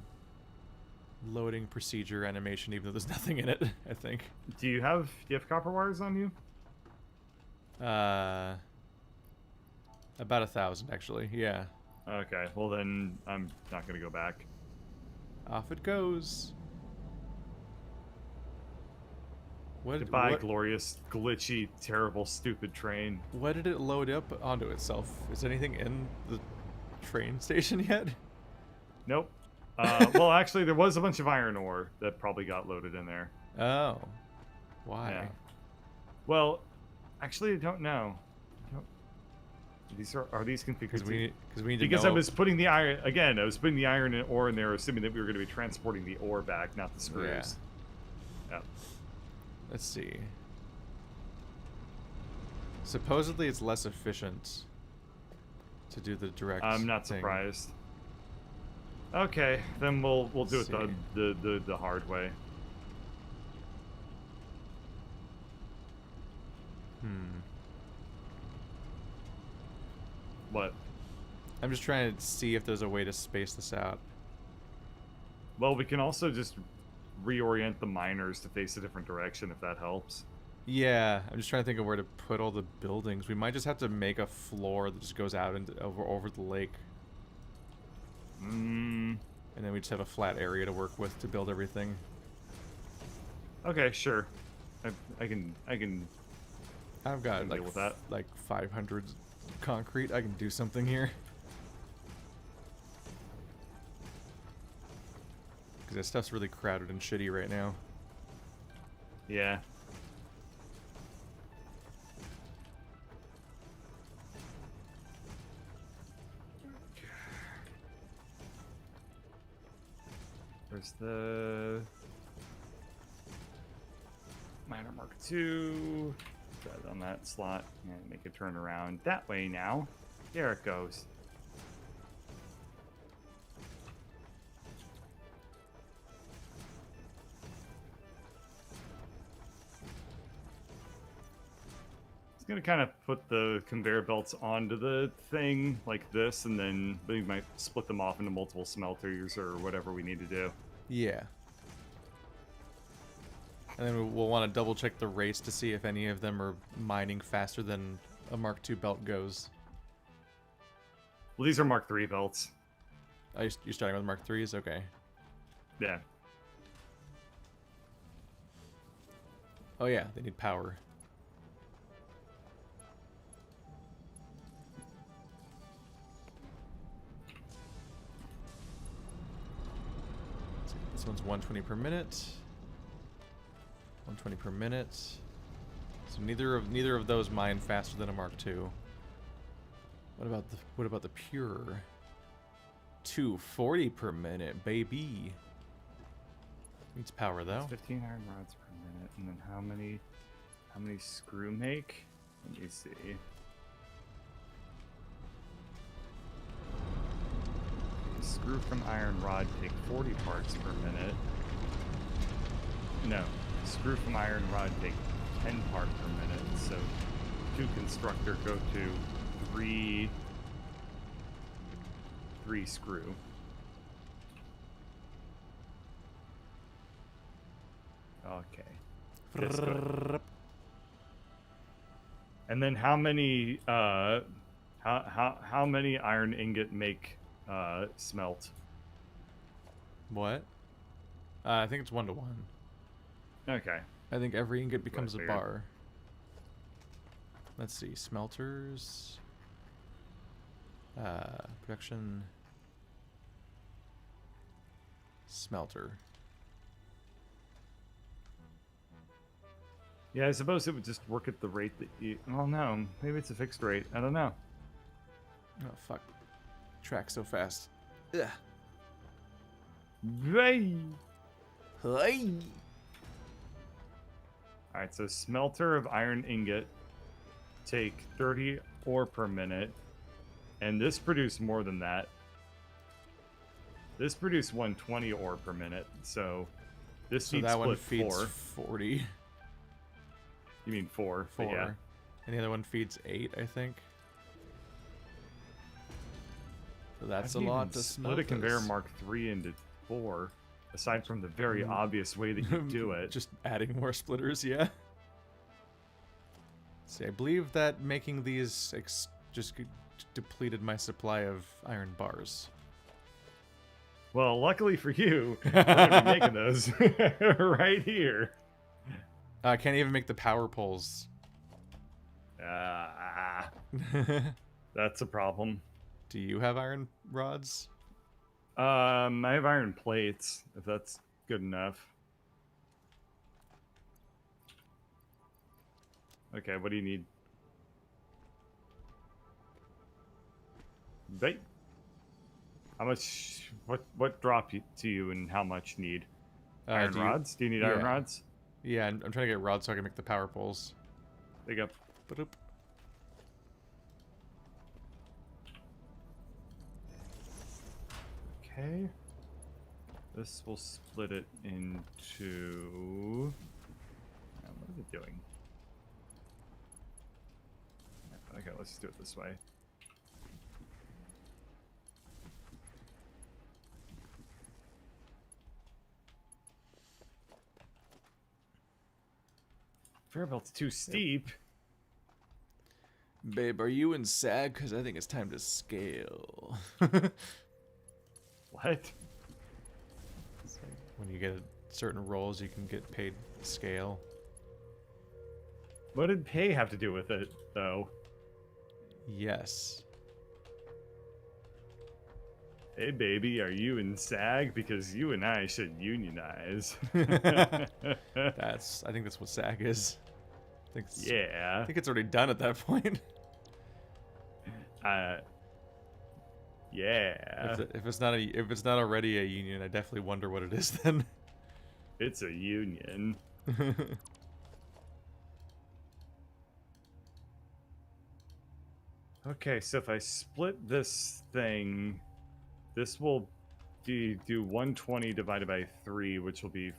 loading procedure animation, even though there's nothing in it. I think. Do you have copper wires on you? About 1,000 actually. Yeah. Okay. Well then, I'm not gonna go back. Off it goes. Goodbye, glorious, glitchy, terrible, stupid train. What did it load up onto itself? Is anything in the train station yet? Nope. Well, actually, there was a bunch of iron ore that probably got loaded in there. Oh. Why? Yeah. Well, actually, I don't know. Are these configured? Because we need to because know. I was putting the iron again. I was putting the iron and ore in there, assuming that we were going to be transporting the ore back, not the screws. Yeah. Let's see. Supposedly, it's less efficient to do the direct. I'm not surprised. Okay, then we'll do it the hard way. What? I'm just trying to see if there's a way to space this out. Well, we can also just reorient the miners to face a different direction if that helps. Yeah, I'm just trying to think of where to put all the buildings. We might just have to make a floor that just goes out into over the lake. And then we just have a flat area to work with to build everything. Okay, sure. I can. I've got deal with that. like 500 concrete. I can do something here. Because that stuff's really crowded and shitty right now. Yeah. There's the miner Mark II. Put that on that slot and make it turn around that way now. There it goes. It's gonna kind of put the conveyor belts onto the thing like this, and then we might split them off into multiple smelters or whatever we need to do. Yeah. And then we'll want to double check the race to see if any of them are mining faster than a Mark II belt goes. Well, these are Mark III belts. Oh, you're starting with Mark IIIs? Okay. Yeah. Oh yeah, they need power. This one's 120 per minute. 120 per minute. So neither of those mine faster than a Mark II. What about the pure? 240 per minute, baby. Needs power though. 15 iron rods per minute, and then how many screw make? Let me see. Screw from iron rod take 40 parts per minute. No, screw from iron rod take 10 parts per minute. So 2 constructor go to 3 3 screw. Okay. That's good. And then how many how many iron ingot make smelt? What? I think it's 1 to 1. Okay. I think every ingot becomes a figured. bar. Let's see. Smelters. Production. Smelter. Yeah, I suppose it would just work at the rate that you... Oh, no. Maybe it's a fixed rate. I don't know. Oh, fuck. Track so fast. Ugh. Hey! Hey! Alright, so smelter of iron ingot take 30 ore per minute. And this produced more than that. This produced 120 ore per minute. So this So needs that one split feeds 4. 40. You mean 4? 4. Yeah. And the other one feeds 8, I think. So that's a lot to smelt. Split a conveyor Mark 3 into 4, aside from the very obvious way that you do it. Just adding more splitters, yeah. See, I believe that making these just depleted my supply of iron bars. Well, luckily for you, I'm gonna be making those right here. I can't even make the power poles. That's a problem. Do you have iron rods? I have iron plates, if that's good enough. Okay, what do you need? Right. How much? What drop to you, and how much need? Iron rods? Do you need iron rods? Yeah, I'm trying to get rods so I can make the power poles. There you go. Ba-doop. Okay. This will split it into... What is it doing? Okay, let's do it this way. Fairbilt's too steep. Babe, are you in SAG? Because I think it's time to scale. What? When you get certain roles, you can get paid scale. What did pay have to do with it, though? Yes. Hey, baby, are you in SAG? Because you and I should unionize. I think that's what SAG is. Yeah. I think it's already done at that point. Yeah. If it's not already a union, I definitely wonder what it is then. It's a union. Okay, so if I split this thing, this will do 120 divided by 3, which will be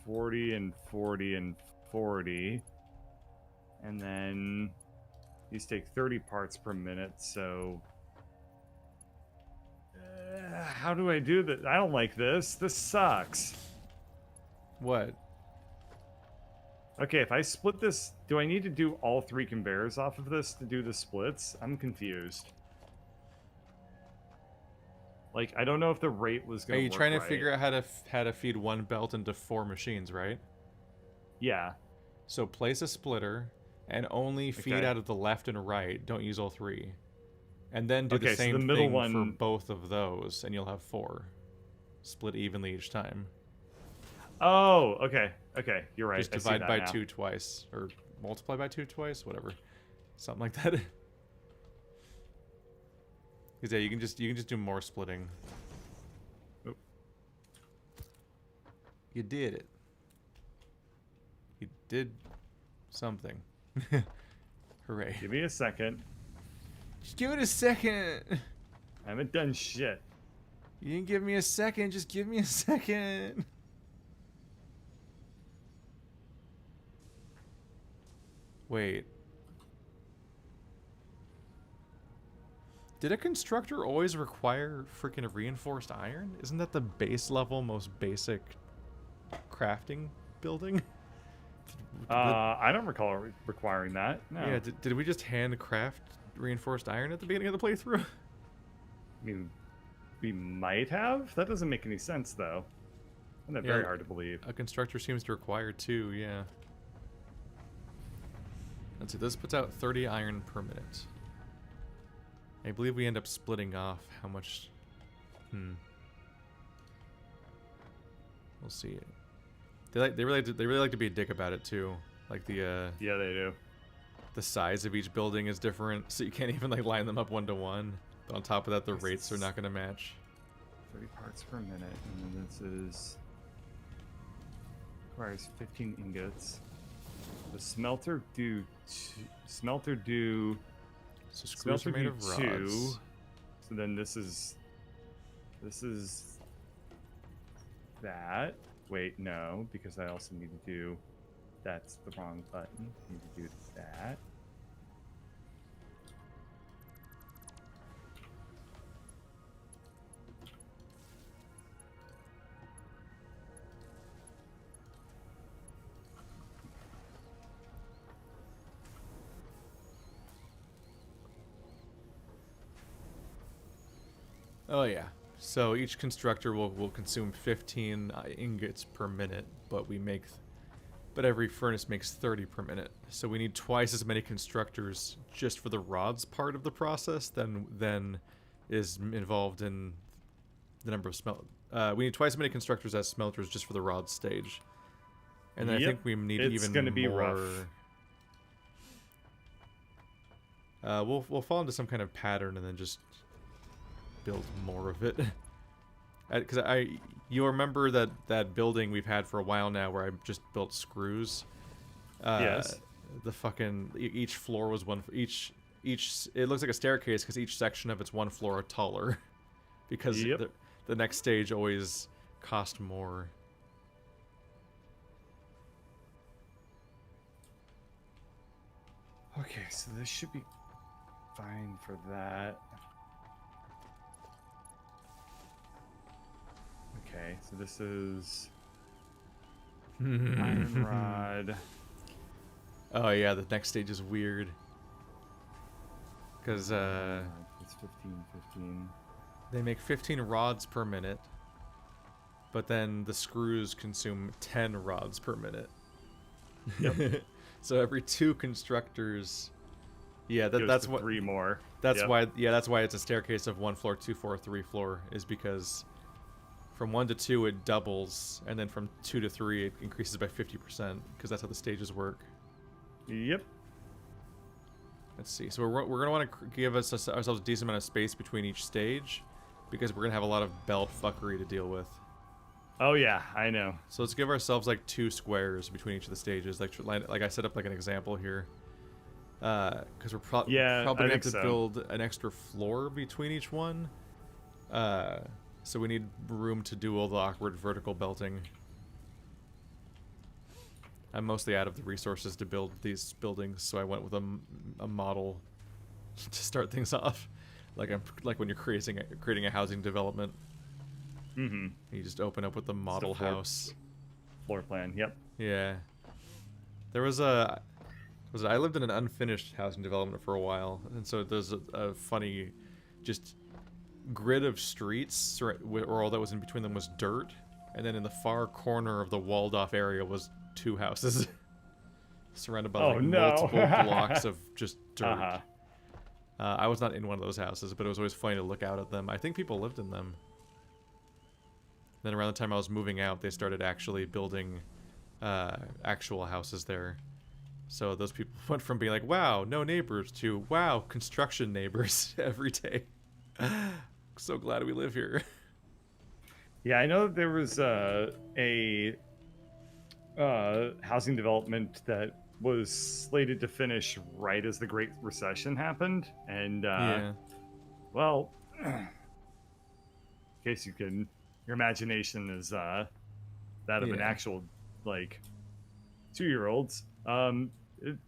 40 and 40 and 40. And then these take 30 parts per minute, so... how do I do that? I don't like this. This sucks. What? Okay, if I split this, do I need to do all 3 conveyors off of this to do the splits? I'm confused. Like, I don't know if the rate was going to work. Are you trying to right. figure out how to feed one belt into 4 machines, right? Yeah. So place a splitter and only feed out of the left and right. Don't use all 3. And then do the same thing for both of those, and you'll have 4. Split evenly each time. Oh, okay. Okay, you're right. Just divide by 2 twice, or multiply by 2 twice, whatever. Something like that. Because yeah, you can just do more splitting. Oop. You did it. You did something. Hooray. Give me a second. Just give it a second. I haven't done shit. You didn't give me a second. Just give me a second. Wait. Did a constructor always require freaking reinforced iron? Isn't that the base level, most basic crafting building? I don't recall requiring that. No. Yeah, did we just handcraft reinforced iron at the beginning of the playthrough? I mean, we might have. That doesn't make any sense, though. And that's very hard to believe. A constructor seems to require 2, yeah. Let's see, this puts out 30 iron per minute. I believe we end up splitting off how much... We'll see. They really like to be a dick about it too. Like the yeah, they do. The size of each building is different, so you can't even like line them up 1 to 1. But on top of that, the rates are not going to match. 30 parts per minute, and then this is requires 15 ingots. The smelter do So screws are made of rods. 2. So then this is that. Wait, no, because I also need to do. That's the wrong button. I need to do that. Oh yeah. So each constructor will consume 15 ingots per minute, but every furnace makes 30 per minute. So we need twice as many constructors just for the rods part of the process than is involved in the number of we need twice as many constructors as smelters just for the rods stage. And then I think we need even gonna be more. Rough. We'll fall into some kind of pattern and then just build more of it. Because you'll remember that building we've had for a while now where I just built screws. Yes. The fucking each floor was one. Each it looks like a staircase because each section of it's 1 floor taller. Because the next stage always cost more. Okay, so this should be fine for that. Okay, so this is iron rod. Oh yeah, the next stage is weird. Because it's 15. They make 15 rods per minute, but then the screws consume 10 rods per minute. Yep. So every 2 constructors, that's what 3 more. That's why it's a staircase of 1 floor, 2 floor, 3 floor, is because from 1 to 2 it doubles, and then from 2 to 3 it increases by 50%, because that's how the stages work. Yep. Let's see. So we're gonna want to give ourselves a decent amount of space between each stage, because we're gonna have a lot of belt fuckery to deal with. Oh yeah, I know. So let's give ourselves like 2 squares between each of the stages, like I set up like an example here. Because we're probably gonna have to build an extra floor between each one. So we need room to do all the awkward vertical belting. I'm mostly out of the resources to build these buildings, so I went with a model to start things off. Like when you're creating a housing development. Mm-hmm. You just open up with the model house. Floor plan, yep. Yeah. There was I lived in an unfinished housing development for a while, and so there's a funny just grid of streets where all that was in between them was dirt, and then in the far corner of the walled off area was 2 houses surrounded by multiple blocks of just dirt. I was not in one of those houses, but it was always funny to look out at them. I think people lived in them. Then around the time I was moving out, they started actually building actual houses there. So those people went from being like, wow, no neighbors, to wow, construction neighbors every day. So glad we live here. Yeah, I know that there was a housing development that was slated to finish right as the Great Recession happened. And, well, in case you can, your imagination is that of an actual, like, 2-year-olds.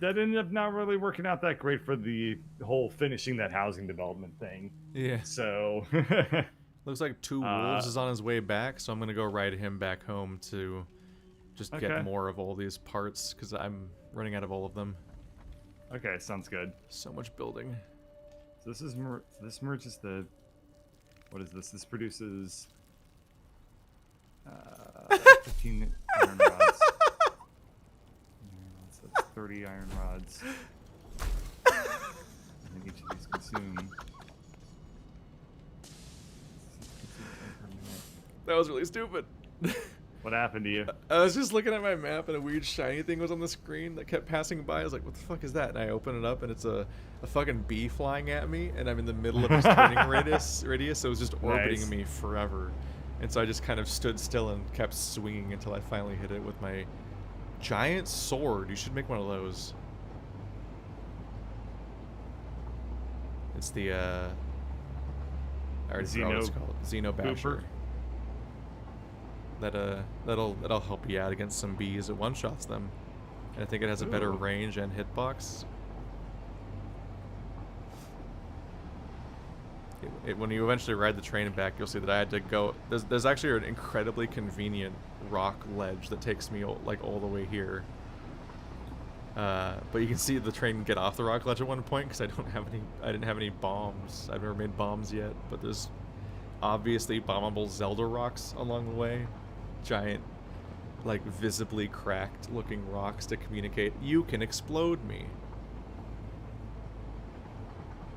that ended up not really working out that great for the whole finishing that housing development thing. Yeah. So, Looks like Two Wolves is on his way back, so I'm gonna go ride him back home to just get more of all these parts because I'm running out of all of them. Okay, sounds good. So much building. So this merges the. What is this? This produces 15 iron rods. So that's 30 iron rods. And then each of these consume. That was really stupid. What happened to you? I was just looking at my map and a weird shiny thing was on the screen that kept passing by. I was like, what the fuck is that? And I open it up and it's a fucking bee flying at me and I'm in the middle of this turning radius, so it was just orbiting me forever. And so I just kind of stood still and kept swinging until I finally hit it with my giant sword. You should make one of those. It's the, I already forgot what it's called. Xeno Basher. That'll help you out against some bees. It one-shots them. And I think it has a better range and hitbox. When you eventually ride the train back, you'll see that I had to go... There's actually an incredibly convenient rock ledge that takes me like all the way here. But you can see the train get off the rock ledge at one point because I didn't have any bombs. I've never made bombs yet, but there's obviously bombable Zelda rocks along the way. Giant, like visibly cracked looking rocks to communicate, you can explode me.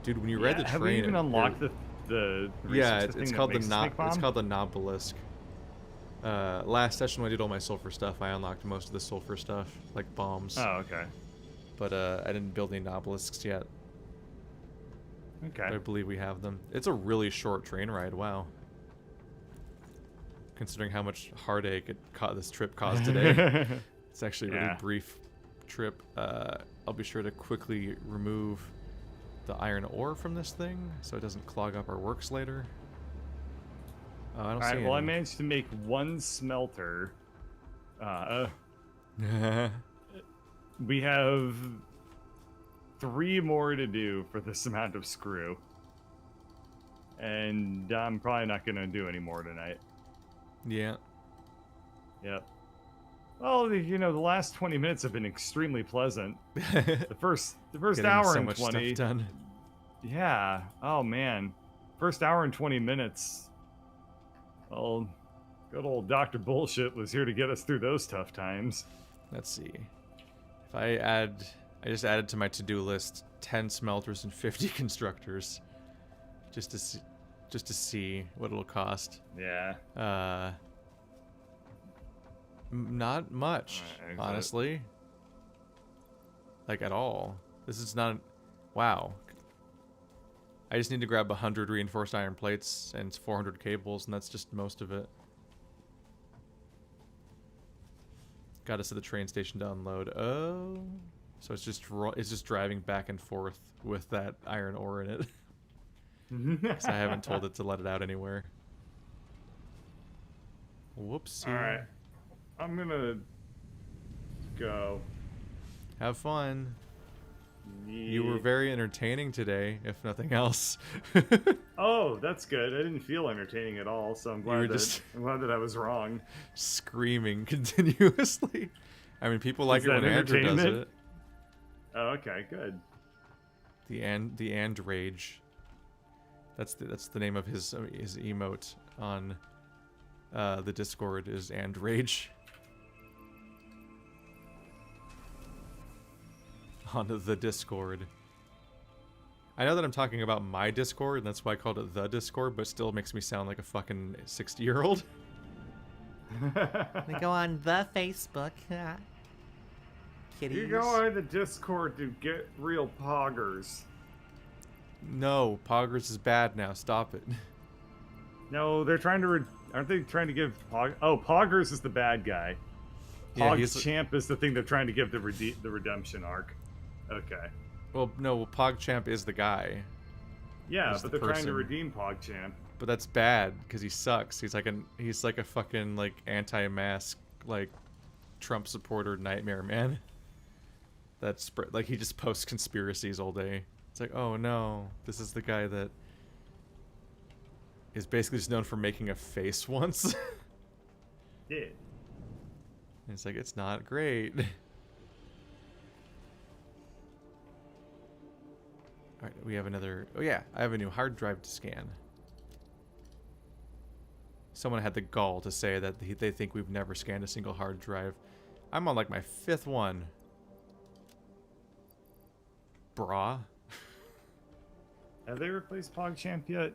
Dude, when you ride the train... Have we even unlocked the yeah, it's called the Nobelisk. Last session when I did all my sulfur stuff, I unlocked most of the sulfur stuff, like bombs. Oh, okay. But I didn't build any Nobelisks yet. Okay. But I believe we have them. It's a really short train ride, wow. Considering how much heartache this trip caused today. It's actually a really brief trip. I'll be sure to quickly remove the iron ore from this thing so it doesn't clog up our works later. Oh, I don't see any. Well, I managed to make one smelter. We have 3 more to do for this amount of screw. And I'm probably not going to do any more tonight. Yeah. Yep. Well, you know, the last 20 minutes have been extremely pleasant. The first hour so and much 20. stuff done. Yeah. Oh man. First hour and 20 minutes. Well, good old Dr. Bullshit was here to get us through those tough times. Let's see. If I just added to my to-do list 10 smelters and 50 constructors, just to see what it'll cost. Yeah. Not much, honestly. Like, at all. This is not... Wow. I just need to grab 100 reinforced iron plates and 400 cables, and that's just most of it. Got us to the train station to unload. Oh. So it's just driving back and forth with that iron ore in it. Because I haven't told it to let it out anywhere. Whoops. Alright. I'm gonna go. Have fun. You were very entertaining today, if nothing else. Oh, that's good. I didn't feel entertaining at all, so I'm glad that I was wrong. Screaming continuously. I mean, people like it when Andrew does it. Oh, okay, good. The and rage. That's the name of his emote on the Discord is and rage. On the Discord. I know that I'm talking about my Discord, and that's why I called it the Discord, but still makes me sound like a fucking 60-year-old. They go on the Facebook. Kitties. You go on the Discord to get real poggers. No, poggers is bad now. Stop it. No, they're trying to... aren't they trying to give... Poggers is the bad guy. PogChamp is the thing they're trying to give the redemption arc. Okay. Well, no, PogChamp is the guy. Yeah, but they're trying to redeem PogChamp. But that's bad because he sucks. He's like a fucking like anti-mask like Trump supporter nightmare man. That's like he just posts conspiracies all day. It's like, oh no, this is the guy that is basically just known for making a face once. Yeah. And it's like, it's not great. Alright, we have another... Oh yeah, I have a new hard drive to scan. Someone had the gall to say that they think we've never scanned a single hard drive. I'm on like my 5th one. Brah. Have they replaced PogChamp yet?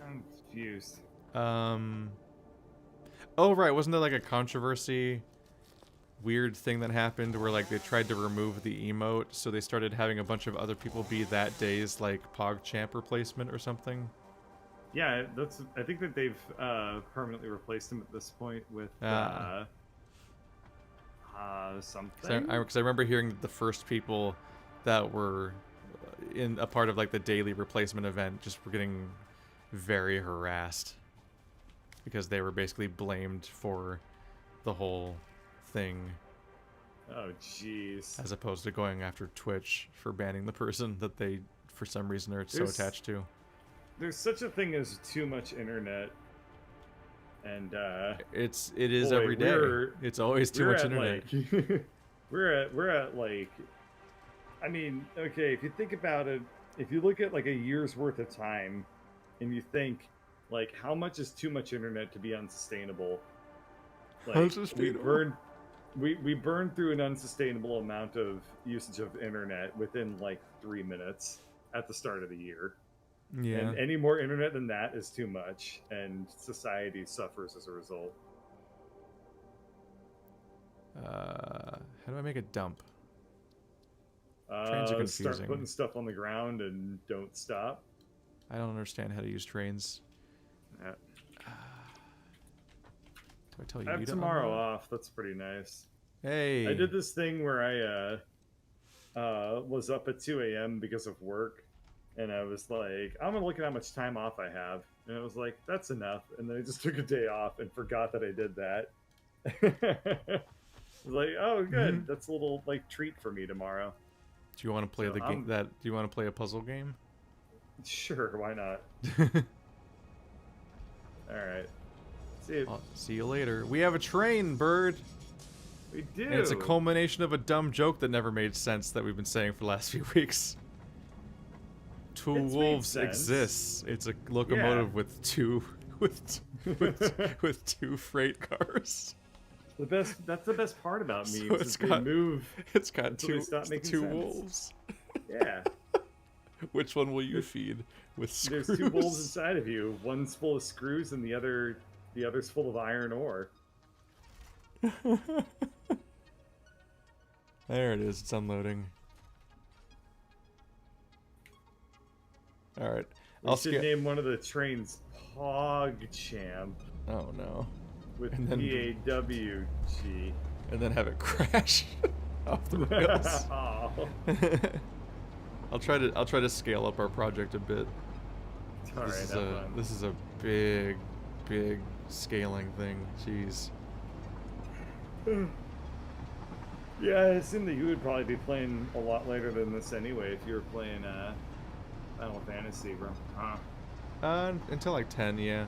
I'm confused. Oh right, wasn't there like a controversy weird thing that happened where like they tried to remove the emote, so they started having a bunch of other people be that day's like PogChamp replacement or something? Yeah, I think that they've permanently replaced him at this point with something. Because I remember hearing that the first people that were in a part of like the daily replacement event just were getting very harassed because they were basically blamed for the whole thing. Oh jeez. As opposed to going after Twitch for banning the person that they for some reason are so attached to. There's such a thing as too much internet, and it is every day. It's always too much internet. Like, we're at like, I mean, okay, if you think about it, if you look at like a year's worth of time, and you think like how much is too much internet to be unsustainable? Like we burn through an unsustainable amount of usage of internet within like 3 minutes at the start of the year. Yeah. And any more internet than that is too much, and society suffers as a result. How do I make a dump? Trains are confusing. Start putting stuff on the ground and don't stop. I don't understand how to use trains. Yeah. Do I tell you? I have tomorrow off. That's pretty nice. Hey. I did this thing where I was up at 2 a.m. because of work. And I was like, I'm going to look at how much time off I have. And I was like, that's enough. And then I just took a day off and forgot that I did that. I was like, oh, good. Mm-hmm. That's a little like treat for me tomorrow. Do you want to play the game? Do you want to play a puzzle game? Sure, why not? All right. I'll see you later. We have a train, Bird. We do. And it's a culmination of a dumb joke that never made sense that we've been saying for the last few weeks. Two wolves exists. It's a locomotive with two with two freight cars. That's the best part about memes. So it's got two wolves. Yeah. Which one will you feed with screws? There's two wolves inside of you. One's full of screws and the other's full of iron ore. There it is. It's unloading. All right. We should name one of the trains PogChamp. Oh no. With PAWG. And then have it crash off the rails. I'll try to scale up our project a bit. This is a big scaling thing. Jeez. Yeah, I assume that you would probably be playing a lot later than this anyway if you were playing Final Fantasy, bro. Huh? Until like 10, yeah.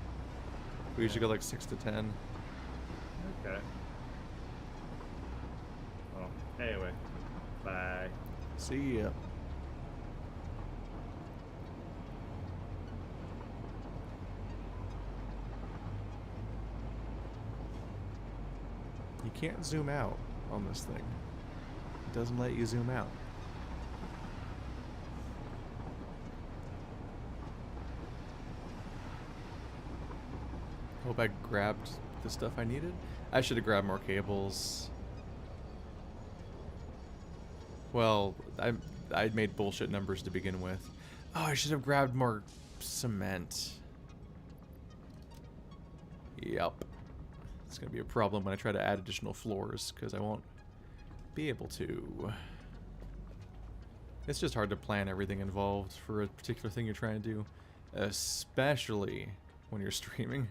We usually go like 6 to 10. Okay. Well, anyway. Bye. See ya. You can't zoom out on this thing. It doesn't let you zoom out. Hope I grabbed the stuff I needed. I should have grabbed more cables. Well, I made bullshit numbers to begin with. Oh, I should have grabbed more cement. Yep. It's going to be a problem when I try to add additional floors, because I won't be able to. It's just hard to plan everything involved for a particular thing you're trying to do, especially when you're streaming.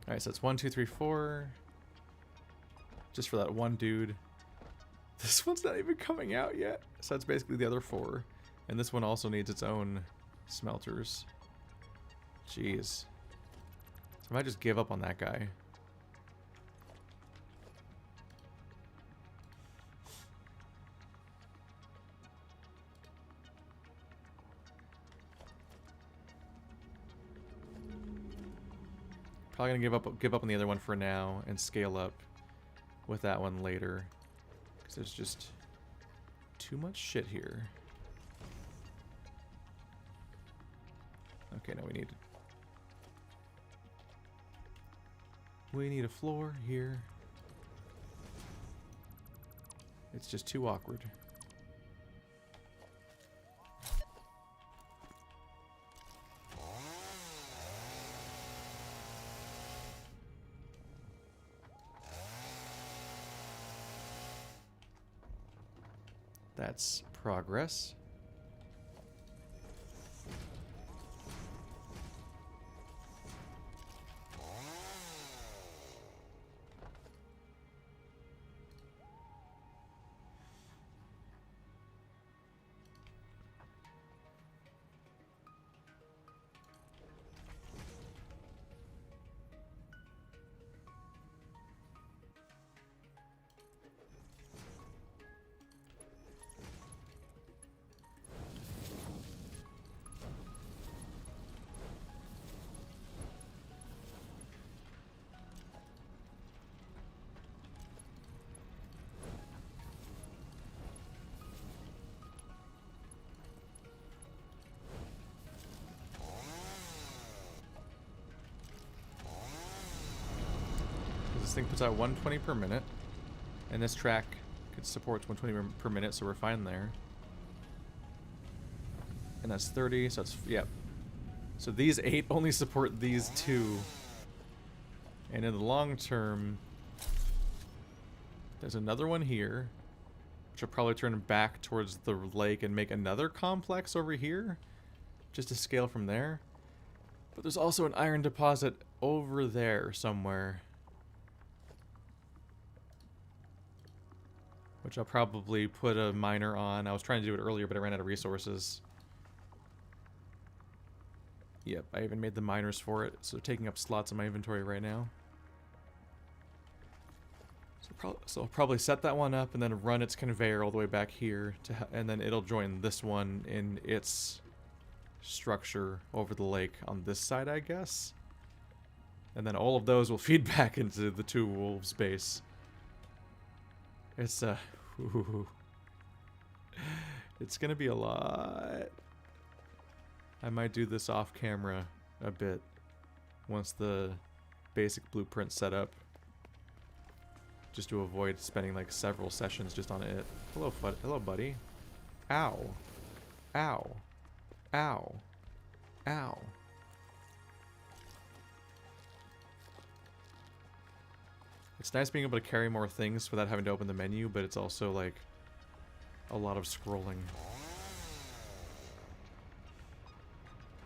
Alright, so it's 1, 2, 3, 4. Just for that one dude. This one's not even coming out yet. So that's basically the other 4. And this one also needs its own smelters. Jeez. So I might just give up on that guy. Probably gonna give up on the other one for now and scale up with that one later. Because there's just too much shit here. Okay, now we need a floor here. It's just too awkward. That's progress. This thing puts out 120 per minute, and this track could support 120 per minute, so we're fine there. And that's 30, so it's, yep. So these 8 only support these 2. And in the long term, there's another one here, which will probably turn back towards the lake and make another complex over here, just to scale from there. But there's also an iron deposit over there somewhere, which I'll probably put a miner on. I was trying to do it earlier, but I ran out of resources. Yep, I even made the miners for it, so taking up slots in my inventory right now. So I'll probably set that one up and then run its conveyor all the way back here, and then it'll join this one in its structure over the lake on this side, I guess. And then all of those will feed back into the 2 wolves base. It's it's gonna be a lot. I might do this off camera a bit once the basic blueprint's set up, just to avoid spending like several sessions just on it. Hello, buddy. Ow. Ow. Ow. Ow. It's nice being able to carry more things without having to open the menu, but it's also like a lot of scrolling.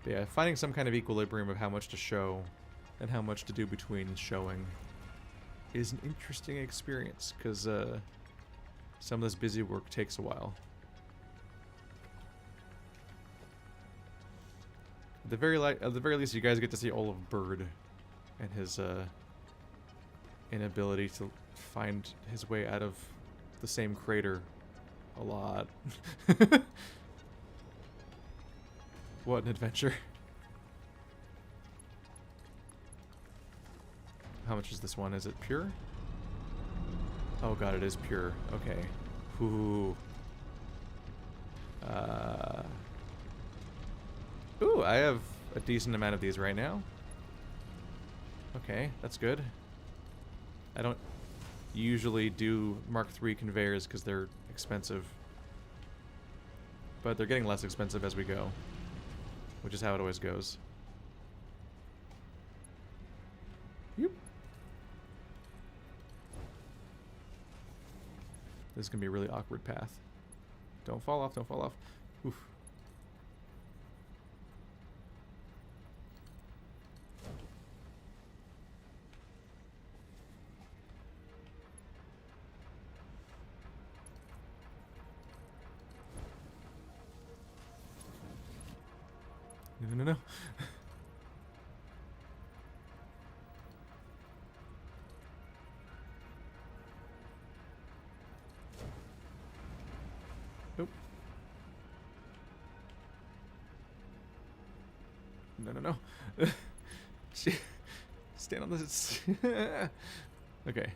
But yeah, finding some kind of equilibrium of how much to show and how much to do between showing is an interesting experience, because some of this busy work takes a while. At the very least, you guys get to see Olive Bird and his inability to find his way out of the same crater a lot. What an adventure. How much is this one? Is it pure? Oh god, it is pure. Okay. Ooh. Ooh, I have a decent amount of these right now. Okay, that's good. I don't usually do Mark III conveyors because they're expensive. But they're getting less expensive as we go, which is how it always goes. Yep. This is going to be a really awkward path. Don't fall off, don't fall off. Oof. No, no, no. Nope. No, no, no. Stand on this. Okay.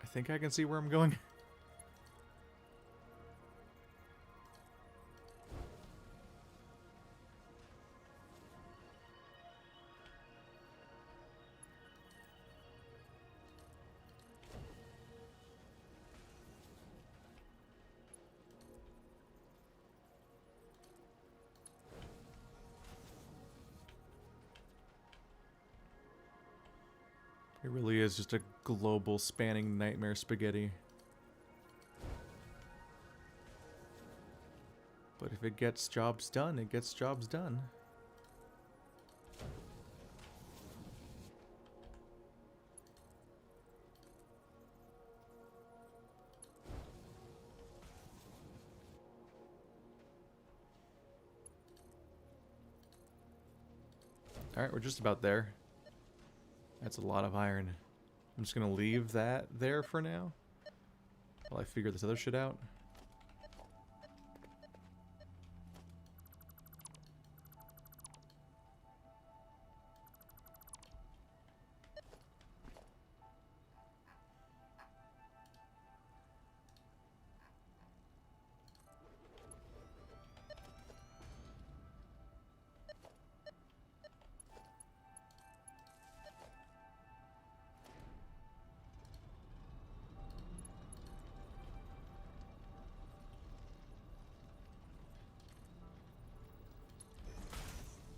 I think I can see where I'm going. It really is just a global spanning nightmare spaghetti. But if it gets jobs done, it gets jobs done. Alright, we're just about there. That's a lot of iron. I'm just gonna leave that there for now while I figure this other shit out.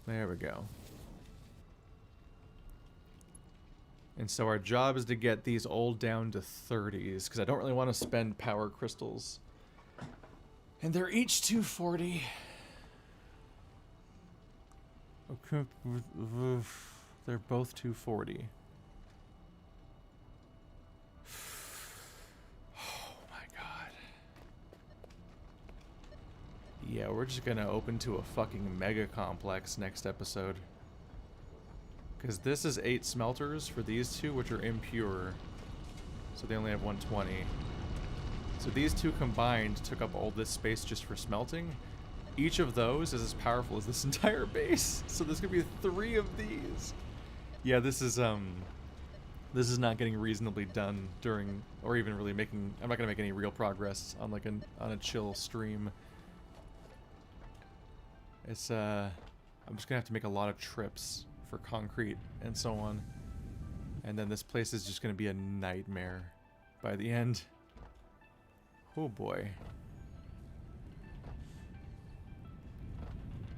There we go. And so our job is to get these all down to 30s, because I don't really want to spend power crystals. And they're each 240. Okay, they're both 240. Oh my god. Yeah, we're just gonna open to a fucking mega complex next episode. Because this is 8 smelters for these two, which are impure. So they only have 120. So these two combined took up all this space just for smelting. Each of those is as powerful as this entire base. So there's gonna be 3 of these. Yeah, this is not getting reasonably done during, or even really making, I'm not gonna make any real progress on like on a chill stream. It's I'm just gonna have to make a lot of trips for concrete and so on. And then this place is just gonna be a nightmare by the end. Oh boy.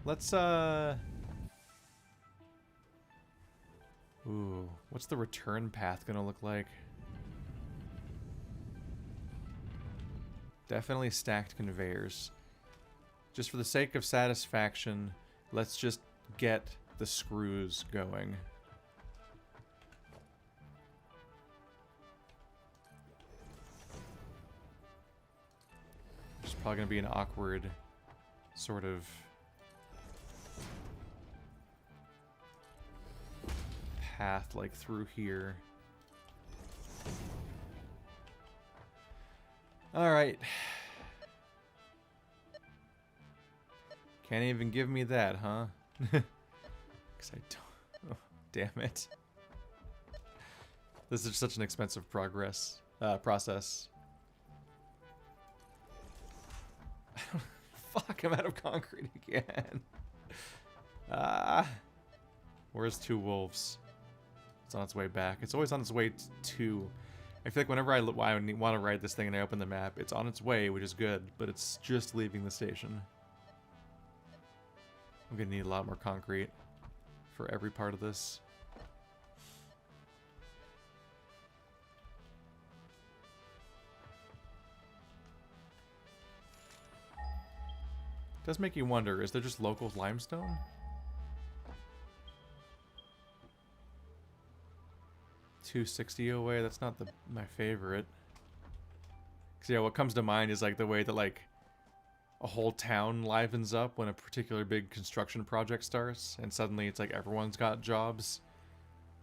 Let's ooh, what's the return path gonna look like? Definitely stacked conveyors. Just for the sake of satisfaction, let's just get the screws going. There's probably gonna be an awkward sort of path like through here. Alright. Can't even give me that, huh? Because I don't... Oh, damn it. This is such an expensive process. Fuck, I'm out of concrete again. Where's 2 wolves? It's on its way back. It's always on its way to... I feel like whenever I want to ride this thing and I open the map, it's on its way, which is good, but it's just leaving the station. I'm gonna need a lot more concrete for every part of this. Does make you wonder, is there just local limestone? 260 away, that's not my favorite. Cause yeah, what comes to mind is like the way that like a whole town livens up when a particular big construction project starts, and suddenly it's like everyone's got jobs.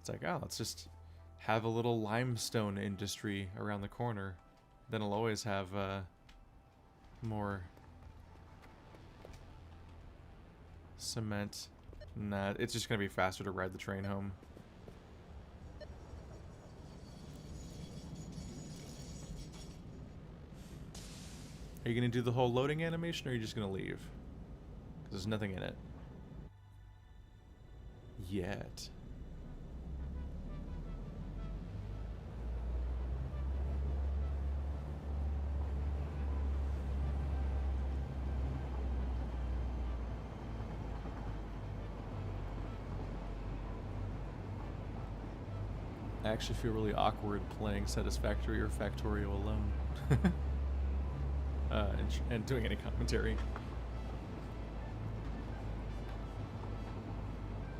It's like, oh, let's just have a little limestone industry around the corner. Then it'll always have more cement. Nah, it's just gonna be faster to ride the train home. Are you gonna do the whole loading animation, or are you just gonna leave? Because there's nothing in it. Yet. I actually feel really awkward playing Satisfactory or Factorio alone. And doing any commentary.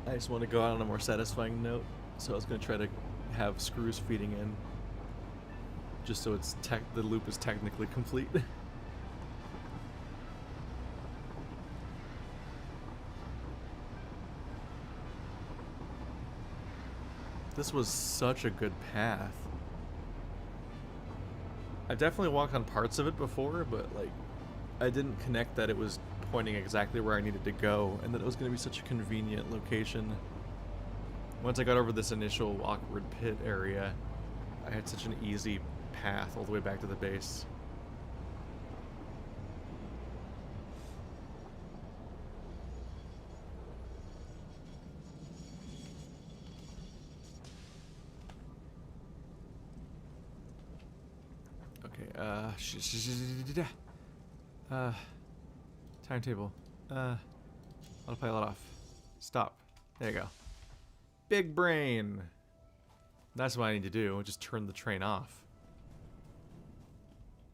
I just want to go out on a more satisfying note, so I was going to try to have screws feeding in, just so it's the loop is technically complete. This was such a good path. I definitely walked on parts of it before, but like I didn't connect that it was pointing exactly where I needed to go, and that it was going to be such a convenient location. Once I got over this initial awkward pit area, I had such an easy path all the way back to the base. Timetable. Autopilot off. Stop. There you go. Big brain. That's what I need to do. Just turn the train off.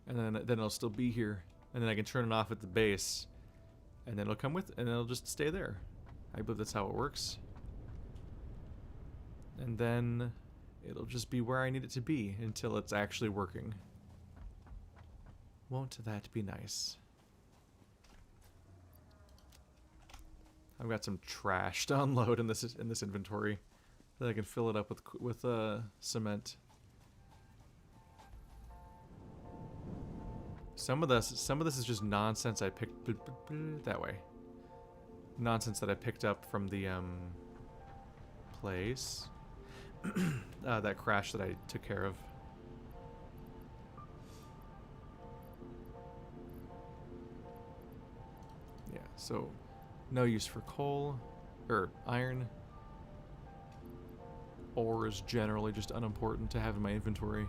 And then it'll still be here. And then I can turn it off at the base. And then it'll come with, and it'll just stay there. I believe that's how it works. And then it'll just be where I need it to be until it's actually working. Won't that be nice? I've got some trash to unload in this inventory that I can fill it up with cement. Some of this is just nonsense I picked that way. Nonsense that I picked up from the place. That crash that I took care of. Yeah, so no use for coal or iron. Ore is generally just unimportant to have in my inventory.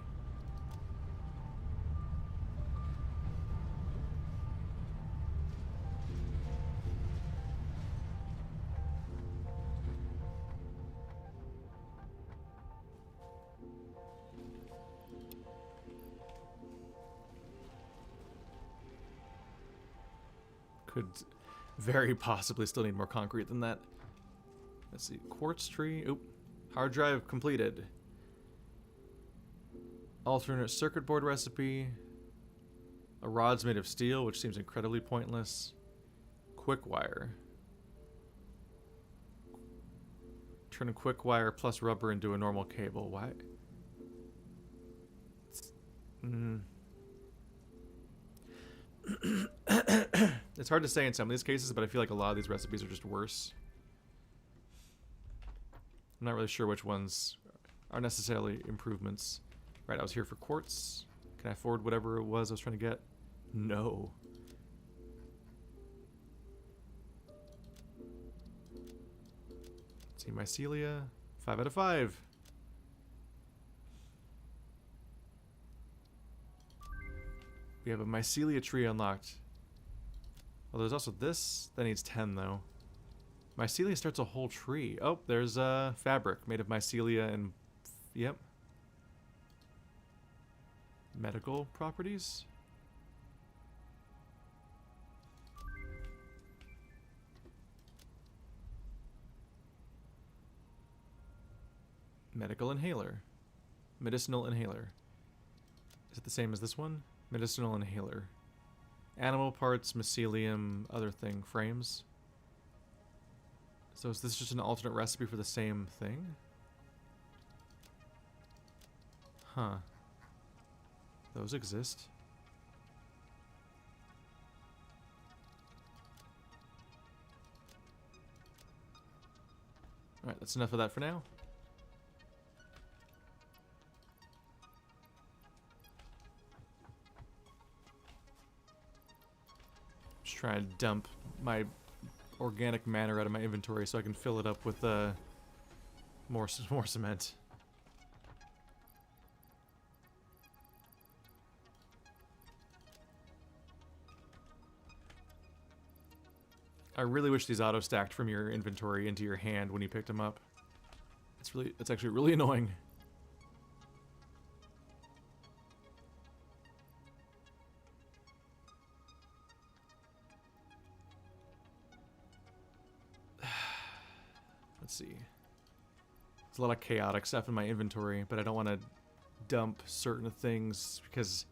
Could very possibly still need more concrete than that. Let's see. Quartz tree. Oop. Hard drive completed. Alternate circuit board recipe. A rod's made of steel, which seems incredibly pointless. Quick wire. Turn a quick wire plus rubber into a normal cable. Why? It's hard to say in some of these cases, but I feel like a lot of these recipes are just worse. I'm not really sure which ones are necessarily improvements. Right, I was here for quartz. Can I afford whatever it was I was trying to get? No. Let's see, mycelia. 5 out of 5. We have a mycelia tree unlocked. Well, there's also this. That needs 10, though. Mycelia starts a whole tree. Oh, there's a fabric made of mycelia and... Yep. Medical properties? Medical inhaler. Medicinal inhaler. Is it the same as this one? Medicinal inhaler. Animal parts, mycelium, other thing, frames. So is this just an alternate recipe for the same thing? Huh. Those exist. Alright, that's enough of that for now. Just trying to dump my organic matter out of my inventory so I can fill it up with more cement. I really wish these auto-stacked from your inventory into your hand when you picked them up. It's actually really annoying. Let's see. There's a lot of chaotic stuff in my inventory, but I don't want to dump certain things because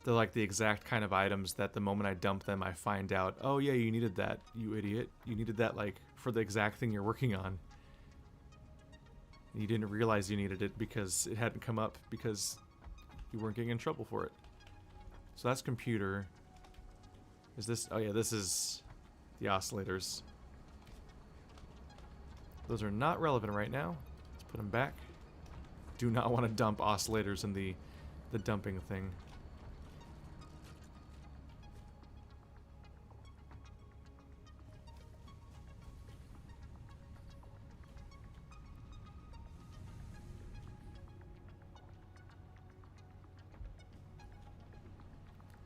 they're like the exact kind of items that the moment I dump them, I find out, oh yeah, you needed that, you idiot. You needed that, like, for the exact thing you're working on. And you didn't realize you needed it because it hadn't come up because you weren't getting in trouble for it. So that's computer. Is this, oh yeah, this is the oscillators. Those are not relevant right now. Let's put them back. Do not want to dump oscillators in the dumping thing.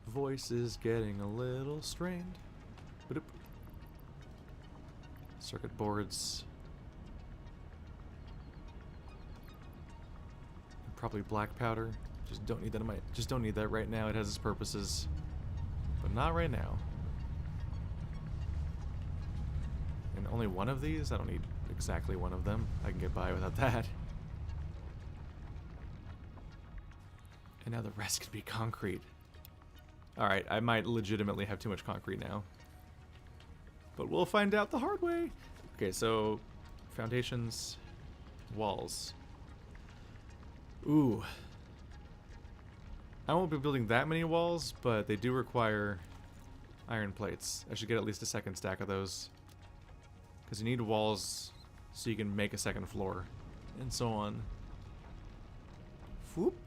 Voice is getting a little strained. Ba-doop. Circuit boards. Probably black powder. Just don't need that in my. Just don't need that right now. It has its purposes, but not right now. And only one of these. I don't need exactly one of them. I can get by without that. And now the rest can be concrete. Alright, I might legitimately have too much concrete now. But we'll find out the hard way. Okay, so foundations, walls. Ooh. I won't be building that many walls, but they do require iron plates. I should get at least a second stack of those. Because you need walls so you can make a second floor. And so on. Whoop.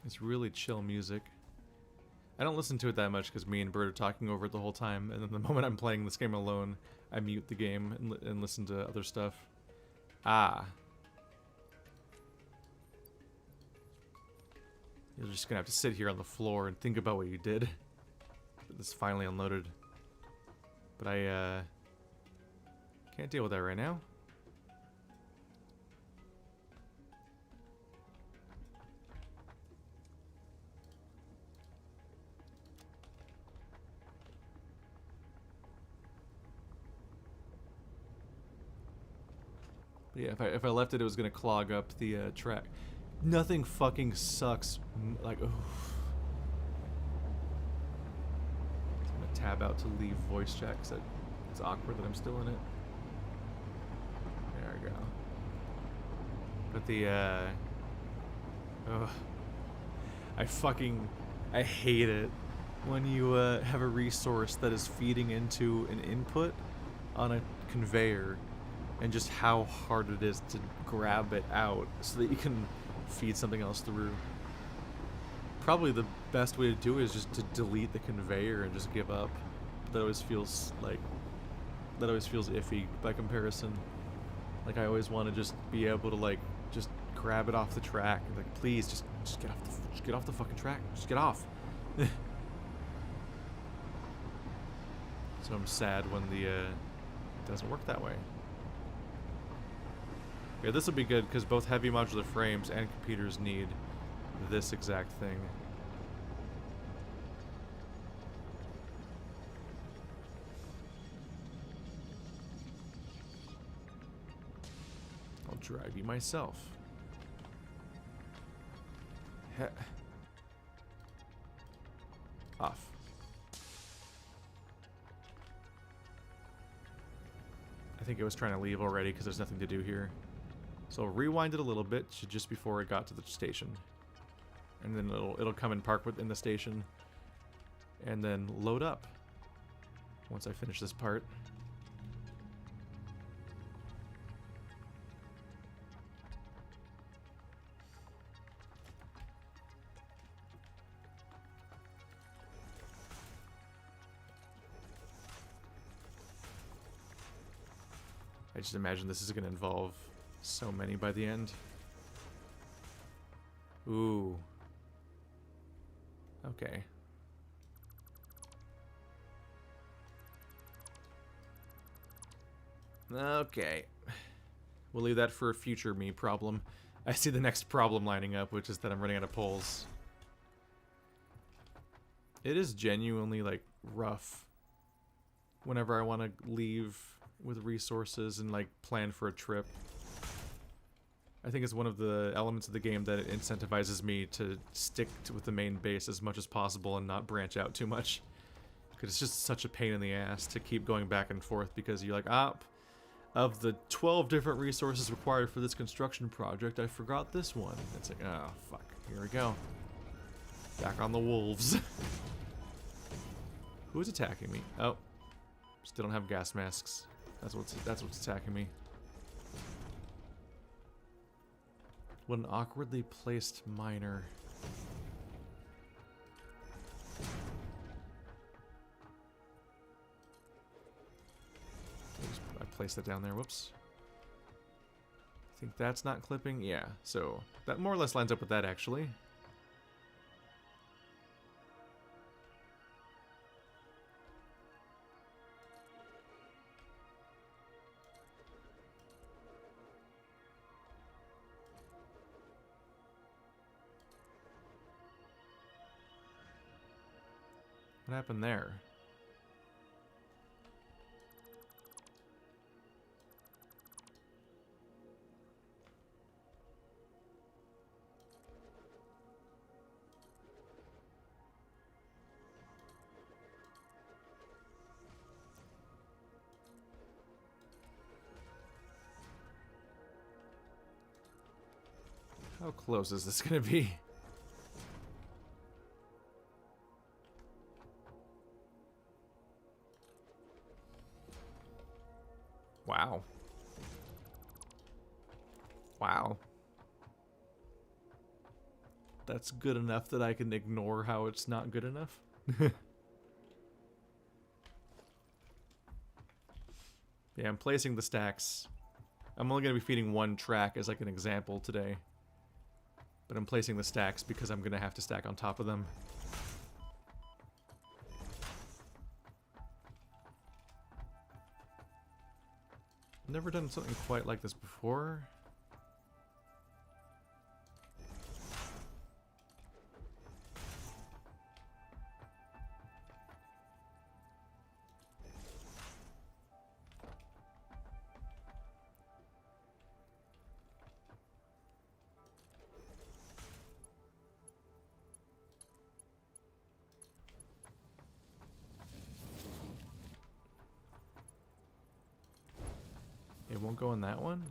It's really chill music. I don't listen to it that much because me and Bert are talking over it the whole time, and then the moment I'm playing this game alone, I mute the game and listen to other stuff. Ah. You're just gonna have to sit here on the floor and think about what you did. This is finally unloaded. But I, can't deal with that right now. But yeah, if I left it, it was gonna clog up the track. Nothing fucking sucks. Like, oof. I'm gonna tab out to leave voice chat because it's awkward that I'm still in it. There we go. But the, I fucking I hate it when you have a resource that is feeding into an input on a conveyor, and just how hard it is to grab it out so that you can feed something else through. Probably the best way to do it is just to delete the conveyor and just give up. That always feels iffy by comparison. Like, I always want to just be able to, like, just grab it off the track. Like, please, just get off the fucking track. Just get off. So I'm sad when it doesn't work that way. Yeah, this will be good because both heavy modular frames and computers need this exact thing. I'll drive you myself. Off. I think it was trying to leave already because there's nothing to do here. So rewind it a little bit to just before it got to the station. And then it'll come and park within the station. And then load up once I finish this part. I just imagine this is going to involve so many by the end. Ooh. Okay. Okay. We'll leave that for a future me problem. I see the next problem lining up, which is that I'm running out of poles. It is genuinely, like, rough whenever I want to leave with resources and, like, plan for a trip. I think it's one of the elements of the game that it incentivizes me to stick with the main base as much as possible and not branch out too much. Because it's just such a pain in the ass to keep going back and forth because you're like, of the 12 different resources required for this construction project, I forgot this one. It's like, oh, fuck. Here we go. Back on the wolves. Who's attacking me? Oh. Still don't have gas masks. That's what's attacking me. What an awkwardly placed miner. I placed that down there. Whoops. I think that's not clipping. Yeah, so that more or less lines up with that, actually. What happened there? How close is this gonna be? Wow. Wow. That's good enough that I can ignore how it's not good enough. Yeah, I'm placing the stacks. I'm only going to be feeding one track as like an example today. But I'm placing the stacks because I'm going to have to stack on top of them. Never done something quite like this before. It won't go in that one?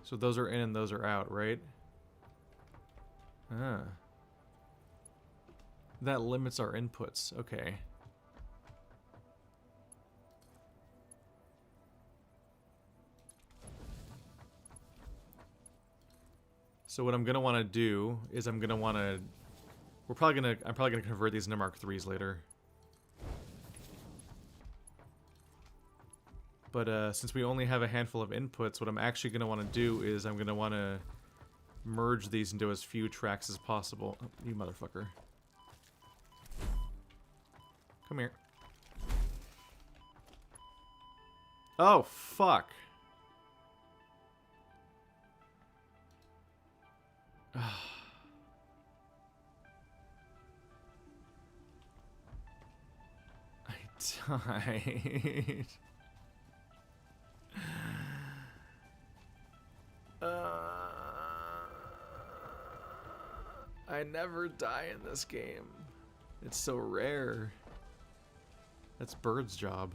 So those are in and those are out, right? Ah. That limits our inputs. Okay. So what I'm gonna want to do is I'm probably gonna convert these into Mark IIIs later. But since we only have a handful of inputs, what I'm actually gonna want to do is I'm gonna want to merge these into as few tracks as possible. Oh, you motherfucker. Come here. Oh, fuck. I died. I never die in this game. It's so rare. That's Bird's job.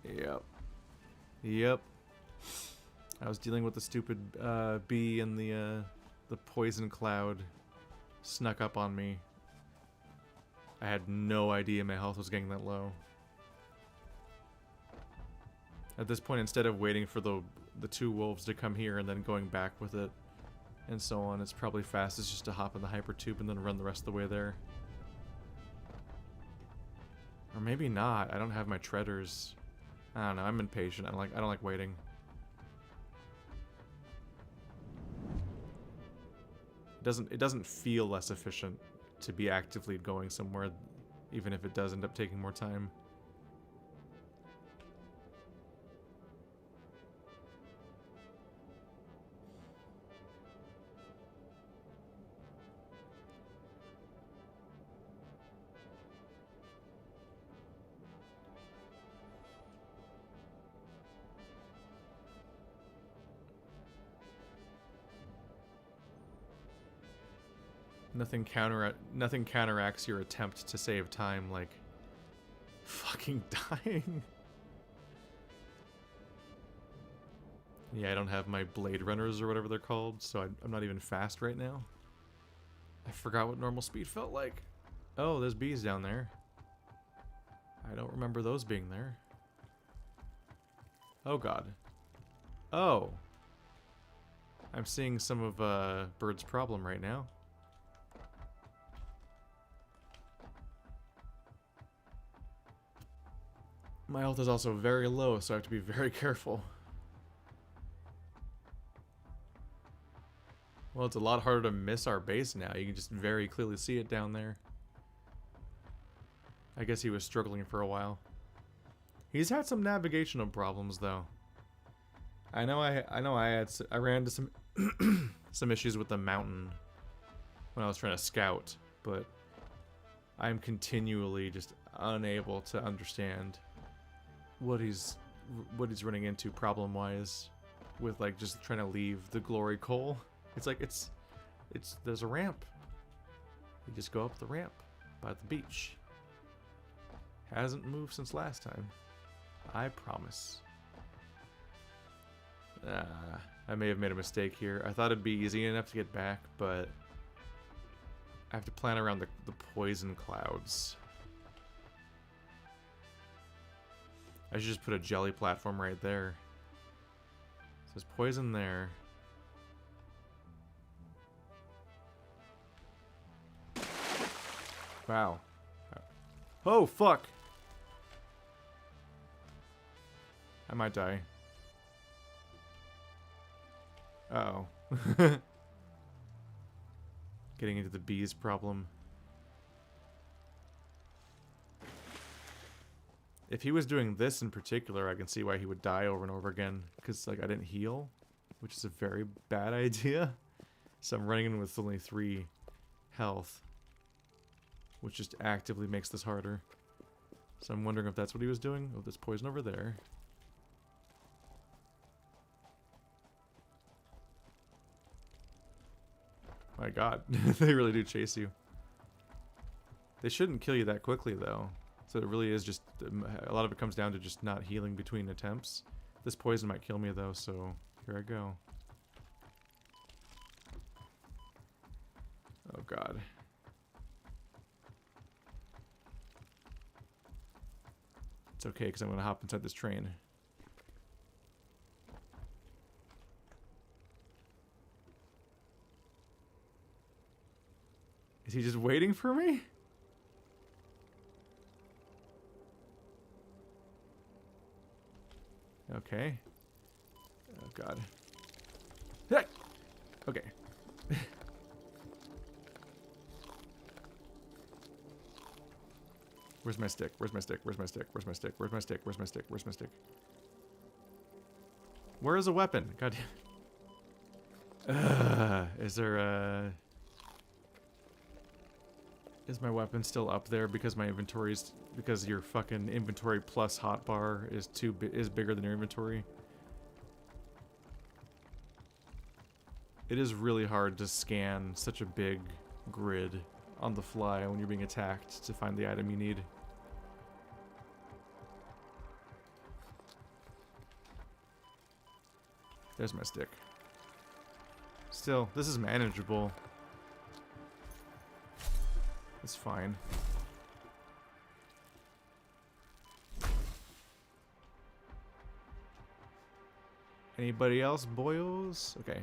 Yep. Yep. I was dealing with the stupid bee and the poison cloud snuck up on me. I had no idea my health was getting that low. At this point, instead of waiting for the two wolves to come here and then going back with it and so on, it's probably fastest just to hop in the hyper tube and then run the rest of the way there. Or maybe not. I don't have my treaders. I don't know. I'm impatient. I don't like waiting. It doesn't feel less efficient to be actively going somewhere, even if it does end up taking more time. Nothing counteracts your attempt to save time like fucking dying. Yeah, I don't have my Blade Runners or whatever they're called, so I'm not even fast right now. I forgot what normal speed felt like. Oh, there's bees down there. I don't remember those being there. Oh god. Oh. I'm seeing some of Bird's problem right now. My health is also very low, so I have to be very careful. Well, it's a lot harder to miss our base now. You can just very clearly see it down there. I guess he was struggling for a while. He's had some navigational problems, though. I ran into some some issues with the mountain when I was trying to scout, but I'm continually just unable to understand what he's running into problem-wise with like just trying to leave the glory coal. It's like there's a ramp. You just go up the ramp by the beach. Hasn't moved since last time. I promise. I may have made a mistake here. I thought it'd be easy enough to get back, but I have to plan around the poison clouds. I should just put a jelly platform right there. So there's poison there. Wow. Oh, fuck! I might die. Uh-oh. Getting into the bees problem. If he was doing this in particular, I can see why he would die over and over again. Because, like, I didn't heal, which is a very bad idea. So I'm running in with only 3 health, which just actively makes this harder. So I'm wondering if that's what he was doing. Oh, there's poison over there. My god, they really do chase you. They shouldn't kill you that quickly, though. So it really is just, a lot of it comes down to just not healing between attempts. This poison might kill me, though, so here I go. God. It's okay, because I'm going to hop inside this train. Is he just waiting for me? Okay. Oh, God. Okay. Where's my stick? Where's my stick? Where's my stick? Where's my stick? Where's my stick? Where's my stick? Where's my stick? Where is a weapon? God damn. Is there a... Is my weapon still up there because my inventory's... Because your fucking inventory plus hotbar is bigger than your inventory? It is really hard to scan such a big grid on the fly when you're being attacked to find the item you need. There's my stick. Still, this is manageable. It's fine. Anybody else, boyos? Okay.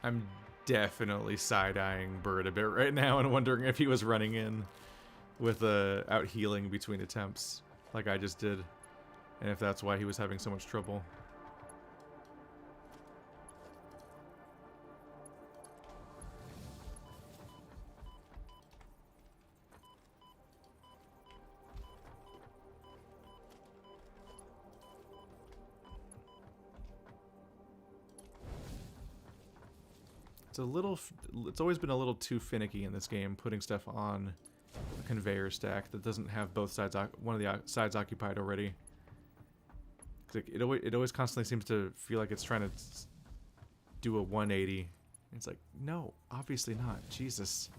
I'm definitely side-eyeing Bird a bit right now and wondering if he was running in with out healing between attempts like I just did, and if that's why he was having so much trouble. It's always been a little too finicky in this game, putting stuff on a conveyor stack that doesn't have both sides, one of the sides occupied already. It always constantly seems to feel like it's trying to do a 180. It's like, no, obviously not. Jesus.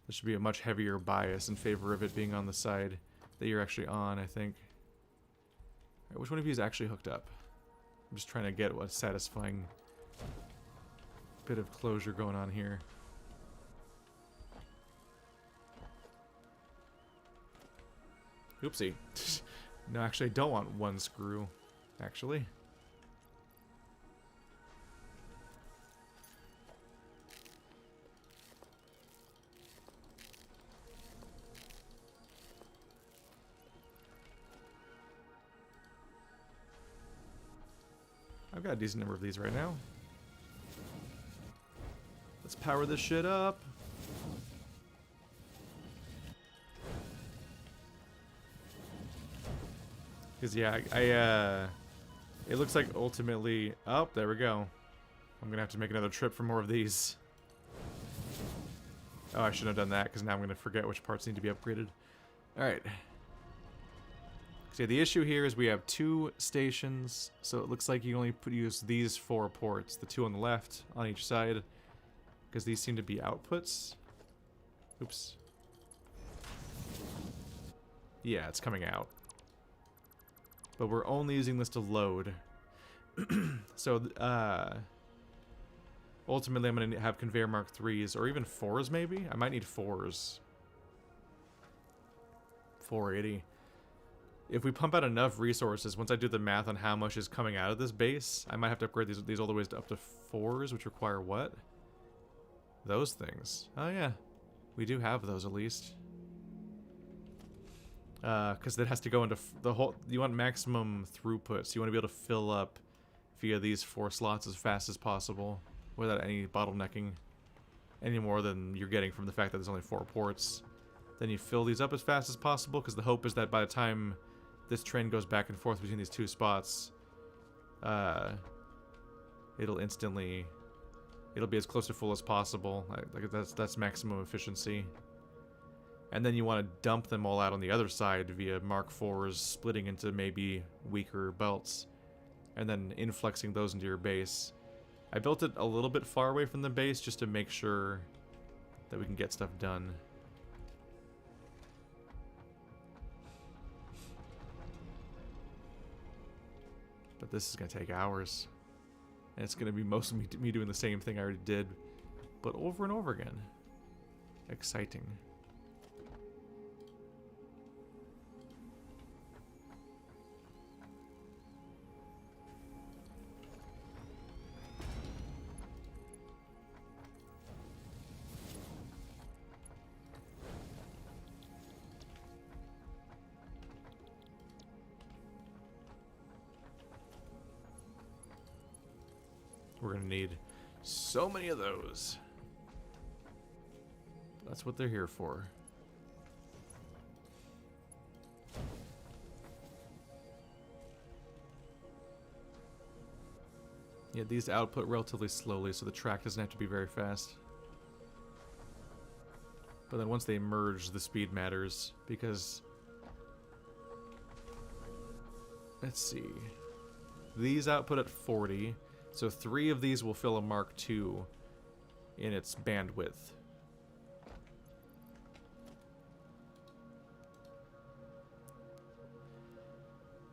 There should be a much heavier bias in favor of it being on the side that you're actually on, I think. Right, which one of you is actually hooked up? I'm just trying to get what's satisfying bit of closure going on here. Oopsie. No, actually, I don't want one screw. Actually. I've got a decent number of these right now. Let's power this shit up. Because, yeah, it looks like ultimately... Oh, there we go. I'm going to have to make another trip for more of these. Oh, I shouldn't have done that, because now I'm going to forget which parts need to be upgraded. Alright. So, the issue here is we have 2 stations, so it looks like you only use these 4 ports. The 2 on the left, on each side. Because these seem to be outputs. Oops. Yeah, it's coming out. But we're only using this to load. So, ultimately I'm going to have conveyor mark 3s, or even 4s maybe? I might need 4s. 480. If we pump out enough resources, once I do the math on how much is coming out of this base, I might have to upgrade these all the way up to 4s, which require what? Those things. Oh yeah, we do have those at least. Because it has to go into the whole... You want maximum throughput, so you want to be able to fill up via these 4 slots as fast as possible without any bottlenecking any more than you're getting from the fact that there's only 4 ports. Then you fill these up as fast as possible, because the hope is that by the time this train goes back and forth between these 2 spots, it'll instantly... It'll be as close to full as possible. Like that's maximum efficiency. And then you want to dump them all out on the other side via Mark IVs splitting into maybe weaker belts. And then inflexing those into your base. I built it a little bit far away from the base just to make sure that we can get stuff done. But this is going to take hours. And it's going to be mostly me doing the same thing I already did, but over and over again. Exciting. We're going to need so many of those. That's what they're here for. Yeah, these output relatively slowly, so the track doesn't have to be very fast. But then once they merge, the speed matters, because... Let's see. These output at 40, so 3 of these will fill a Mark II in its bandwidth.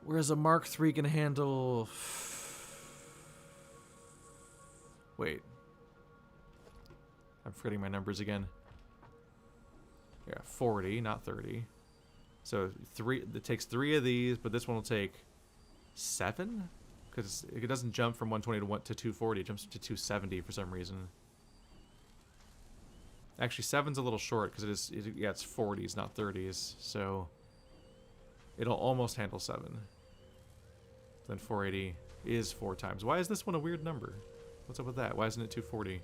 Whereas a Mark III can handle... Wait. I'm forgetting my numbers again. Yeah, 40, not 30. So it takes 3 of these, but this one will take 7? Because it doesn't jump from 120 to 240, it jumps to 270 for some reason. Actually, 7's a little short because it's 40s, not 30s. So it'll almost handle 7. Then 480 is 4 times. Why is this one a weird number? What's up with that? Why isn't it 240?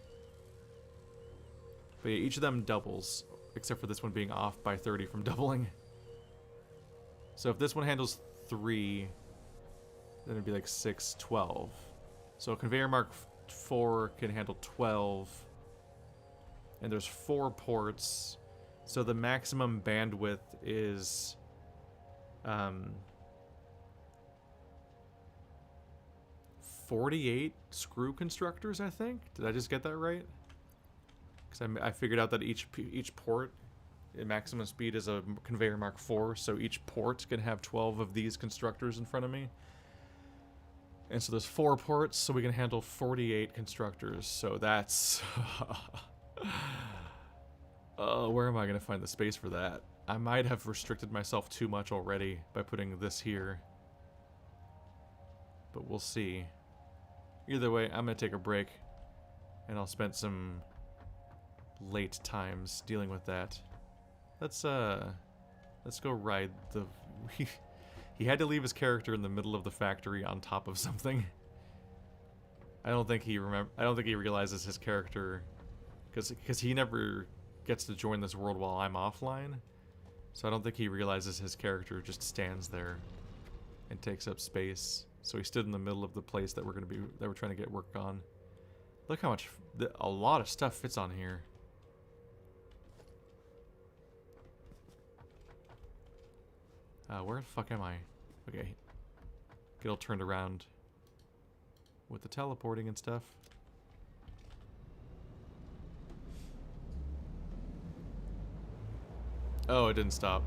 But yeah, each of them doubles, except for this one being off by 30 from doubling. So if this one handles 3, then it'd be like 6, 12. So a conveyor Mark 4 can handle 12. And there's 4 ports. So the maximum bandwidth is... 48 screw constructors, I think. Did I just get that right? Because I figured out that each port at maximum speed is a conveyor Mark 4, so each port can have 12 of these constructors in front of me. And so there's 4 ports, so we can handle 48 constructors. So that's... where am I going to find the space for that? I might have restricted myself too much already by putting this here. But we'll see. Either way, I'm going to take a break. And I'll spend some late times dealing with that. Let's go ride the... He had to leave his character in the middle of the factory on top of something. I don't think he realizes his character... Because he never gets to join this world while I'm offline. So I don't think he realizes his character just stands there and takes up space. So he stood in the middle of the place that we're trying to get work on. Look how much a lot of stuff fits on here. Where the fuck am I? Okay. Get all turned around with the teleporting and stuff. Oh, it didn't stop.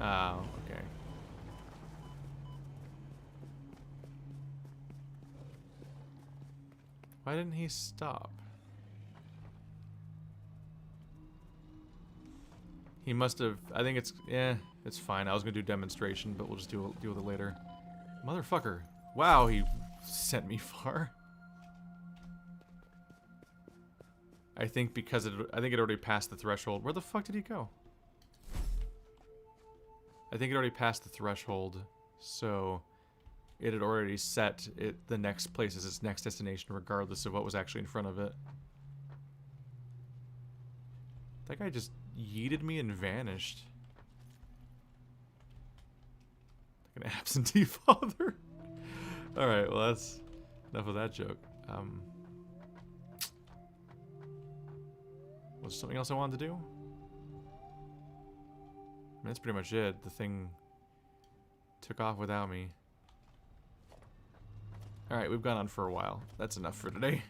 Oh, okay. Why didn't he stop? He must have... I think it's... Yeah, it's fine. I was going to do demonstration, but we'll just deal with it later. Motherfucker. Wow, he sent me far. I think because I think it already passed the threshold. Where the fuck did he go? I think it already passed the threshold, so it had already set the next place as its next destination regardless of what was actually in front of it. That guy just yeeted me and vanished. Like an absentee father. Alright, well that's enough of that joke. Was there something else I wanted to do? I mean, that's pretty much it. The thing took off without me. Alright, we've gone on for a while. That's enough for today.